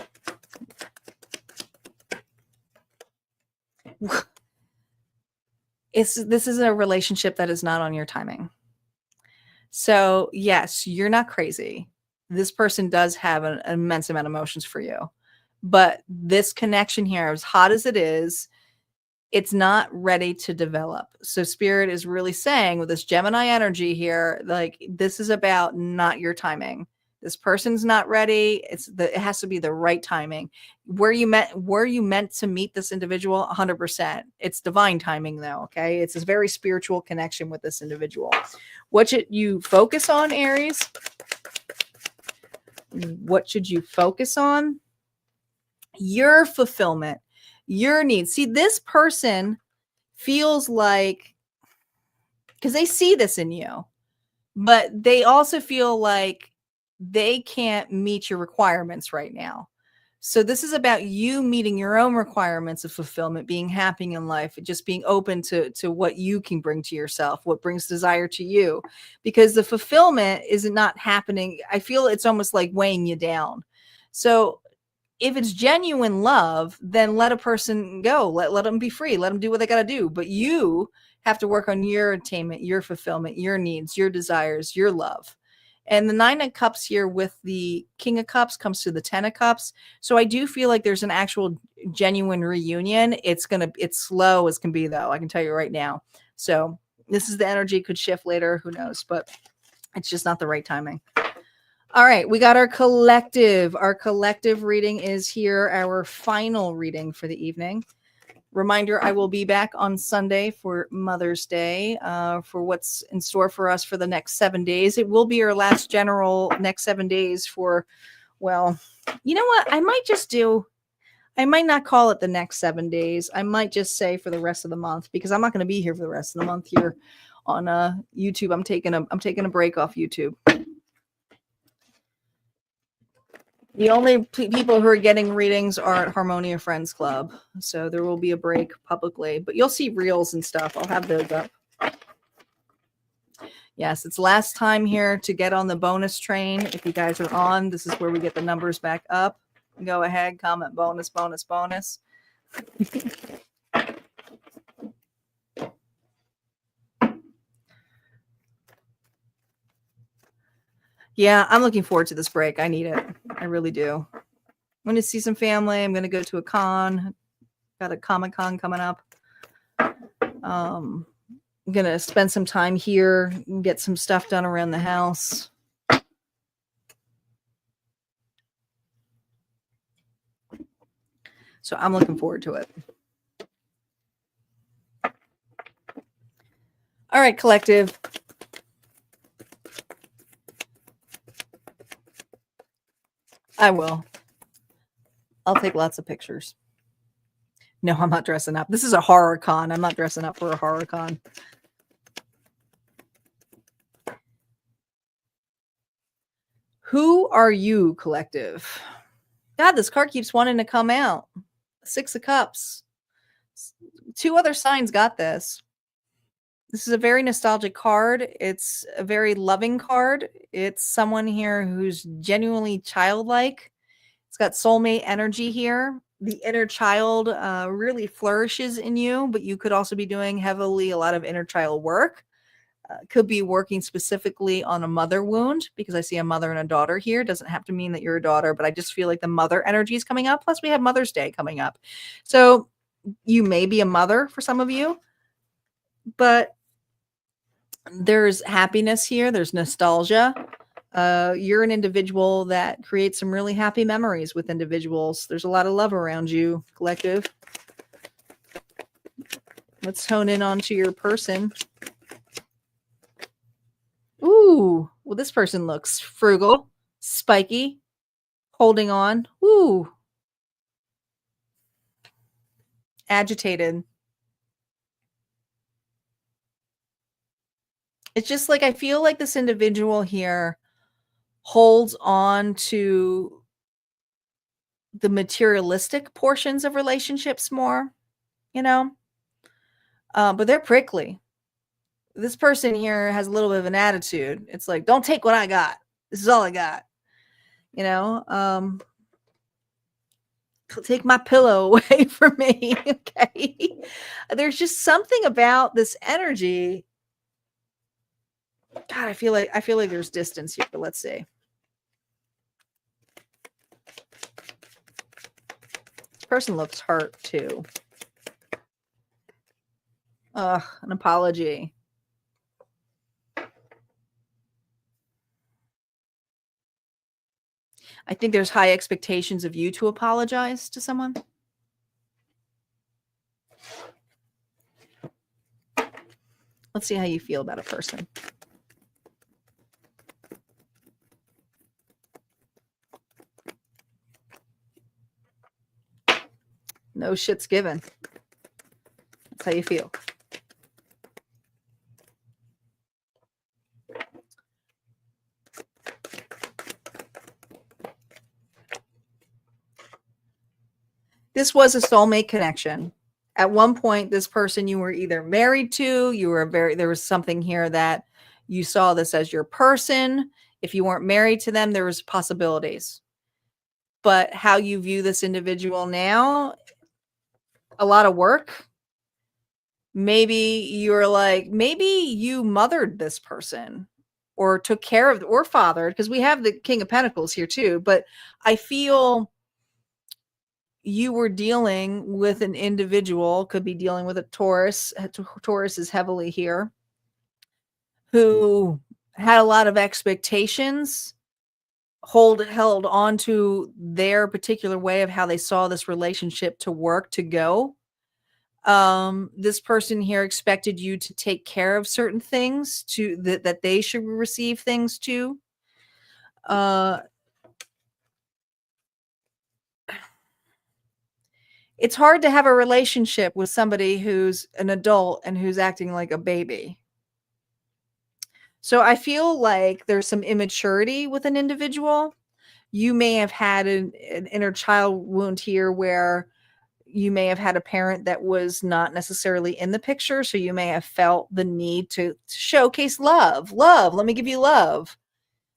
This is a relationship that is not on your timing. So yes, you're not crazy. This person does have an immense amount of emotions for you. But this connection here, as hot as it is, it's not ready to develop. So Spirit is really saying with this Gemini energy here, like, this is about not your timing. This person's not ready. It has to be the right timing. Were you meant to meet this individual? 100%. It's divine timing though, okay? It's a very spiritual connection with this individual. What should you focus on, Aries? What should you focus on? Your fulfillment, your needs. See, this person feels like, because they see this in you, but they also feel like they can't meet your requirements right now. So this is about you meeting your own requirements of fulfillment, being happy in life, just being open to what you can bring to yourself, what brings desire to you, because the fulfillment is not happening. I feel it's almost like weighing you down. So if it's genuine love, then let a person go. Let them be free. Let them do what they got to do. But you have to work on your attainment, your fulfillment, your needs, your desires, your love. And the 9 of Cups here with the King of Cups comes to the 10 of Cups. So I do feel like there's an actual genuine reunion. It's slow as can be, though. I can tell you right now. So this is the energy, could shift later. Who knows? But it's just not the right timing. All right, we got our collective. Our collective reading is here, our final reading for the evening. Reminder, I will be back on Sunday for Mother's Day for what's in store for us for the next 7 days. It will be our last general next 7 days for, well, you know what? I might not call it the next 7 days. I might just say for the rest of the month, because I'm not going to be here for the rest of the month here on YouTube. I'm taking a break off YouTube. The only people who are getting readings are at Harmonia Friends Club. So there will be a break publicly, but you'll see reels and stuff. I'll have those up. Yes, it's last time here to get on the bonus train. If you guys are on, this is where we get the numbers back up. Go ahead, comment bonus, bonus, bonus. Yeah, I'm looking forward to this break. I need it. I really do. I'm going to see some family. I'm going to go to a con. Got a Comic-Con coming up. I'm going to spend some time here and get some stuff done around the house. So I'm looking forward to it. All right, collective. I will. I'll take lots of pictures. No, I'm not dressing up. This is a horror con. I'm not dressing up for a horror con. Who are you, collective? God, this card keeps wanting to come out. 6 of Cups. 2 other signs got this. This is a very nostalgic card. It's a very loving card. It's someone here who's genuinely childlike. It's got soulmate energy here. The inner child really flourishes in you, but you could also be doing heavily a lot of inner child work. Could be working specifically on a mother wound, because I see a mother and a daughter here. Doesn't have to mean that you're a daughter, but I just feel like the mother energy is coming up. Plus we have Mother's Day coming up. So you may be a mother for some of you, but there's happiness here. There's nostalgia. You're an individual that creates some really happy memories with individuals. There's a lot of love around you, collective. Let's hone in onto your person. Ooh, well, this person looks frugal, spiky, holding on. Ooh, agitated. It's just like I feel like this individual here holds on to the materialistic portions of relationships more, you know, but they're prickly. This person here has a little bit of an attitude. It's like, don't take what I got. This is all I got. You know, take my pillow away from me. Okay. There's just something about this energy. God, I feel like there's distance here, but let's see. This person looks hurt too. Ugh, an apology. I think there's high expectations of you to apologize to someone. Let's see how you feel about a person. No shit's given. That's how you feel. This was a soulmate connection. At one point, this person you were either married to, there was something here that you saw this as your person. If you weren't married to them, there was possibilities. But how you view this individual now, a lot of work. Maybe you're like, maybe you mothered this person or took care of or fathered, because we have the King of Pentacles here too. But I feel you were dealing with an individual, could be dealing with a Taurus. Taurus is heavily here, who had a lot of expectations, held on to their particular way of how they saw this relationship to work, to go. This person here expected you to take care of certain things, to that they should receive things too. It's hard to have a relationship with somebody who's an adult and who's acting like a baby. So I feel like there's some immaturity with an individual. You may have had an inner child wound here where you may have had a parent that was not necessarily in the picture. So you may have felt the need to showcase love. Let me give you love.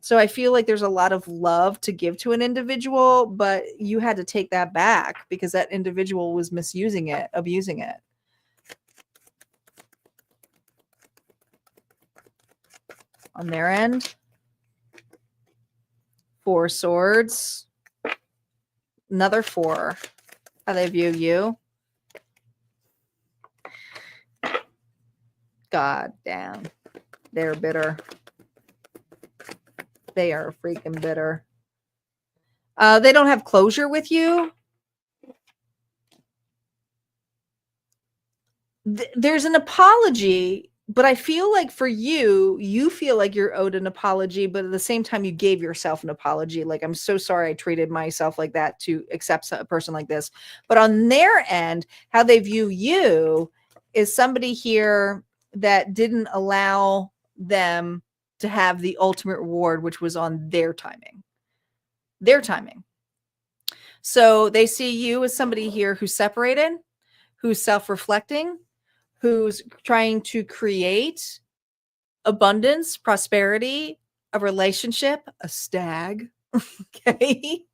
So I feel like there's a lot of love to give to an individual, but you had to take that back because that individual was misusing it, abusing it. On their end, 4 swords, another 4. How they view you. God damn. They're bitter. They are freaking bitter. They don't have closure with you. There's an apology, but I feel like for you feel like you're owed an apology, but at the same time, you gave yourself an apology. Like, I'm so sorry I treated myself like that to accept a person like this. But on their end, how they view you is somebody here that didn't allow them to have the ultimate reward, which was on their timing. Their timing. So they see you as somebody here who's separated, who's self-reflecting, who's trying to create abundance, prosperity, a relationship, a stag. Okay.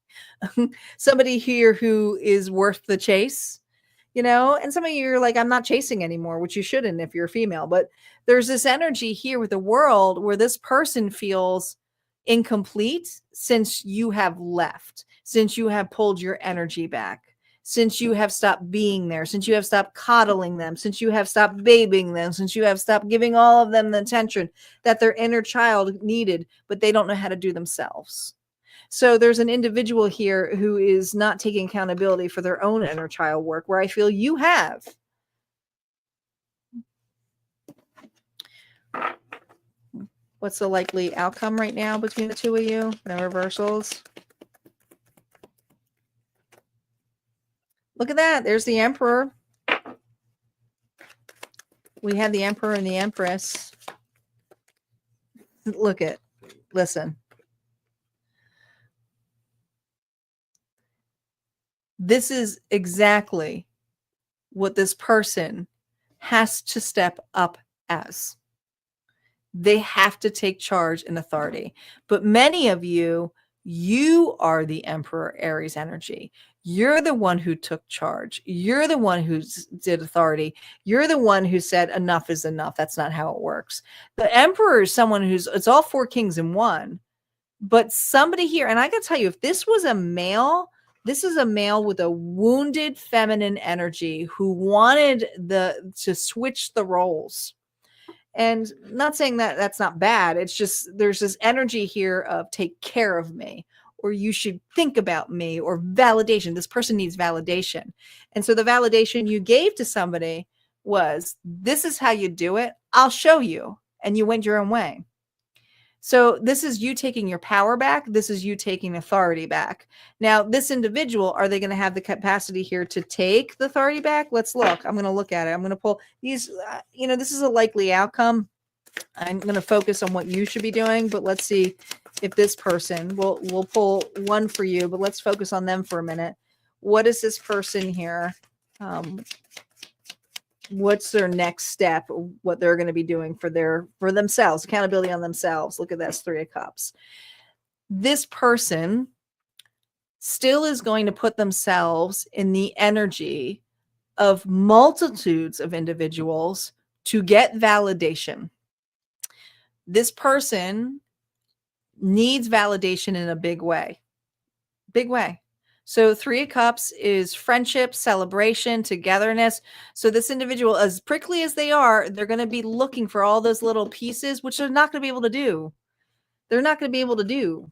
Somebody here who is worth the chase, you know, and some of you are like, I'm not chasing anymore, which you shouldn't if you're a female. But there's this energy here with the world where this person feels incomplete since you have left, since you have pulled your energy back, since you have stopped being there, since you have stopped coddling them, since you have stopped babying them, since you have stopped giving all of them the attention that their inner child needed, but they don't know how to do themselves. So there's an individual here who is not taking accountability for their own inner child work, where I feel you have. What's the likely outcome right now between the two of you? No reversals. Look at that. There's the Emperor. We had the Emperor and the Empress. Listen. This is exactly what this person has to step up as. They have to take charge and authority. But many of you, you are the Emperor Aries energy. You're the one who took charge. You're the one who did authority. You're the one who said enough is enough. That's not how it works. The Emperor is someone it's all four kings in one. But somebody here, and I got to tell you, if this was a male, this is a male with a wounded feminine energy who wanted to switch the roles. And not saying that that's not bad. It's just there's this energy here of take care of me, or you should think about me, or validation. This person needs validation. And so the validation you gave to somebody was, this is how you do it. I'll show you. And you went your own way. So this is you taking your power back. This is you taking authority back. Now, this individual, are they going to have the capacity here to take the authority back? Let's look. I'm going to look at it. I'm going to pull these, this is a likely outcome. I'm going to focus on what you should be doing, but let's see if this person, we'll pull one for you, but let's focus on them for a minute. What is this person here? What's their next step, what they're going to be doing for themselves, accountability on themselves. Look at this, 3 of Cups. This person still is going to put themselves in the energy of multitudes of individuals to get validation. This person needs validation in a big way. Big way. So 3 of Cups is friendship, celebration, togetherness. So this individual, as prickly as they are, they're going to be looking for all those little pieces, which they're not going to be able to do. They're not going to be able to do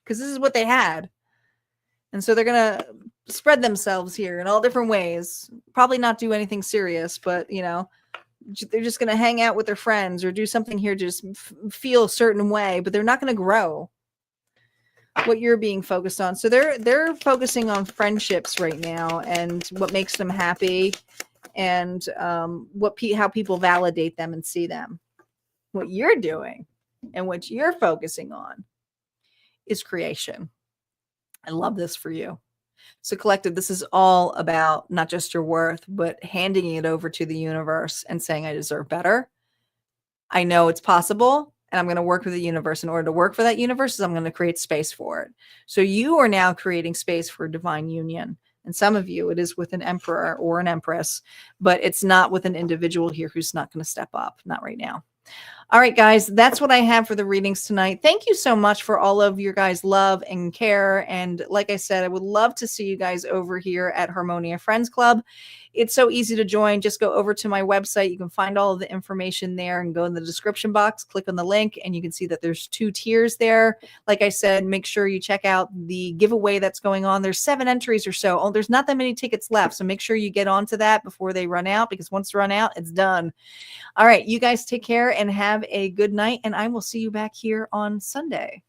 because this is what they had. And so they're going to spread themselves here in all different ways. Probably not do anything serious, but, they're just going to hang out with their friends or do something here to just feel a certain way, but they're not going to grow. What you're being focused on. So they're focusing on friendships right now and what makes them happy and how people validate them and see them. What you're doing and what you're focusing on is creation. I love this for you. So collective, this is all about not just your worth, but handing it over to the universe and saying, I deserve better. I know it's possible. And I'm going to work with the universe. In order to work for that universe, I'm going to create space for it. So you are now creating space for divine union. And some of you, it is with an emperor or an empress, but it's not with an individual here who's not going to step up. Not right now. All right, guys, that's what I have for the readings tonight. Thank you so much for all of your guys' love and care. And like I said, I would love to see you guys over here at Harmonia Friends Club. It's so easy to join. Just go over to my website. You can find all of the information there and go in the description box, click on the link, and you can see that there's 2 tiers there. Like I said, make sure you check out the giveaway that's going on. There's 7 entries or so. Oh, there's not that many tickets left. So make sure you get onto that before they run out, because once they run out, it's done. All right, you guys take care and have a good night, and I will see you back here on Sunday.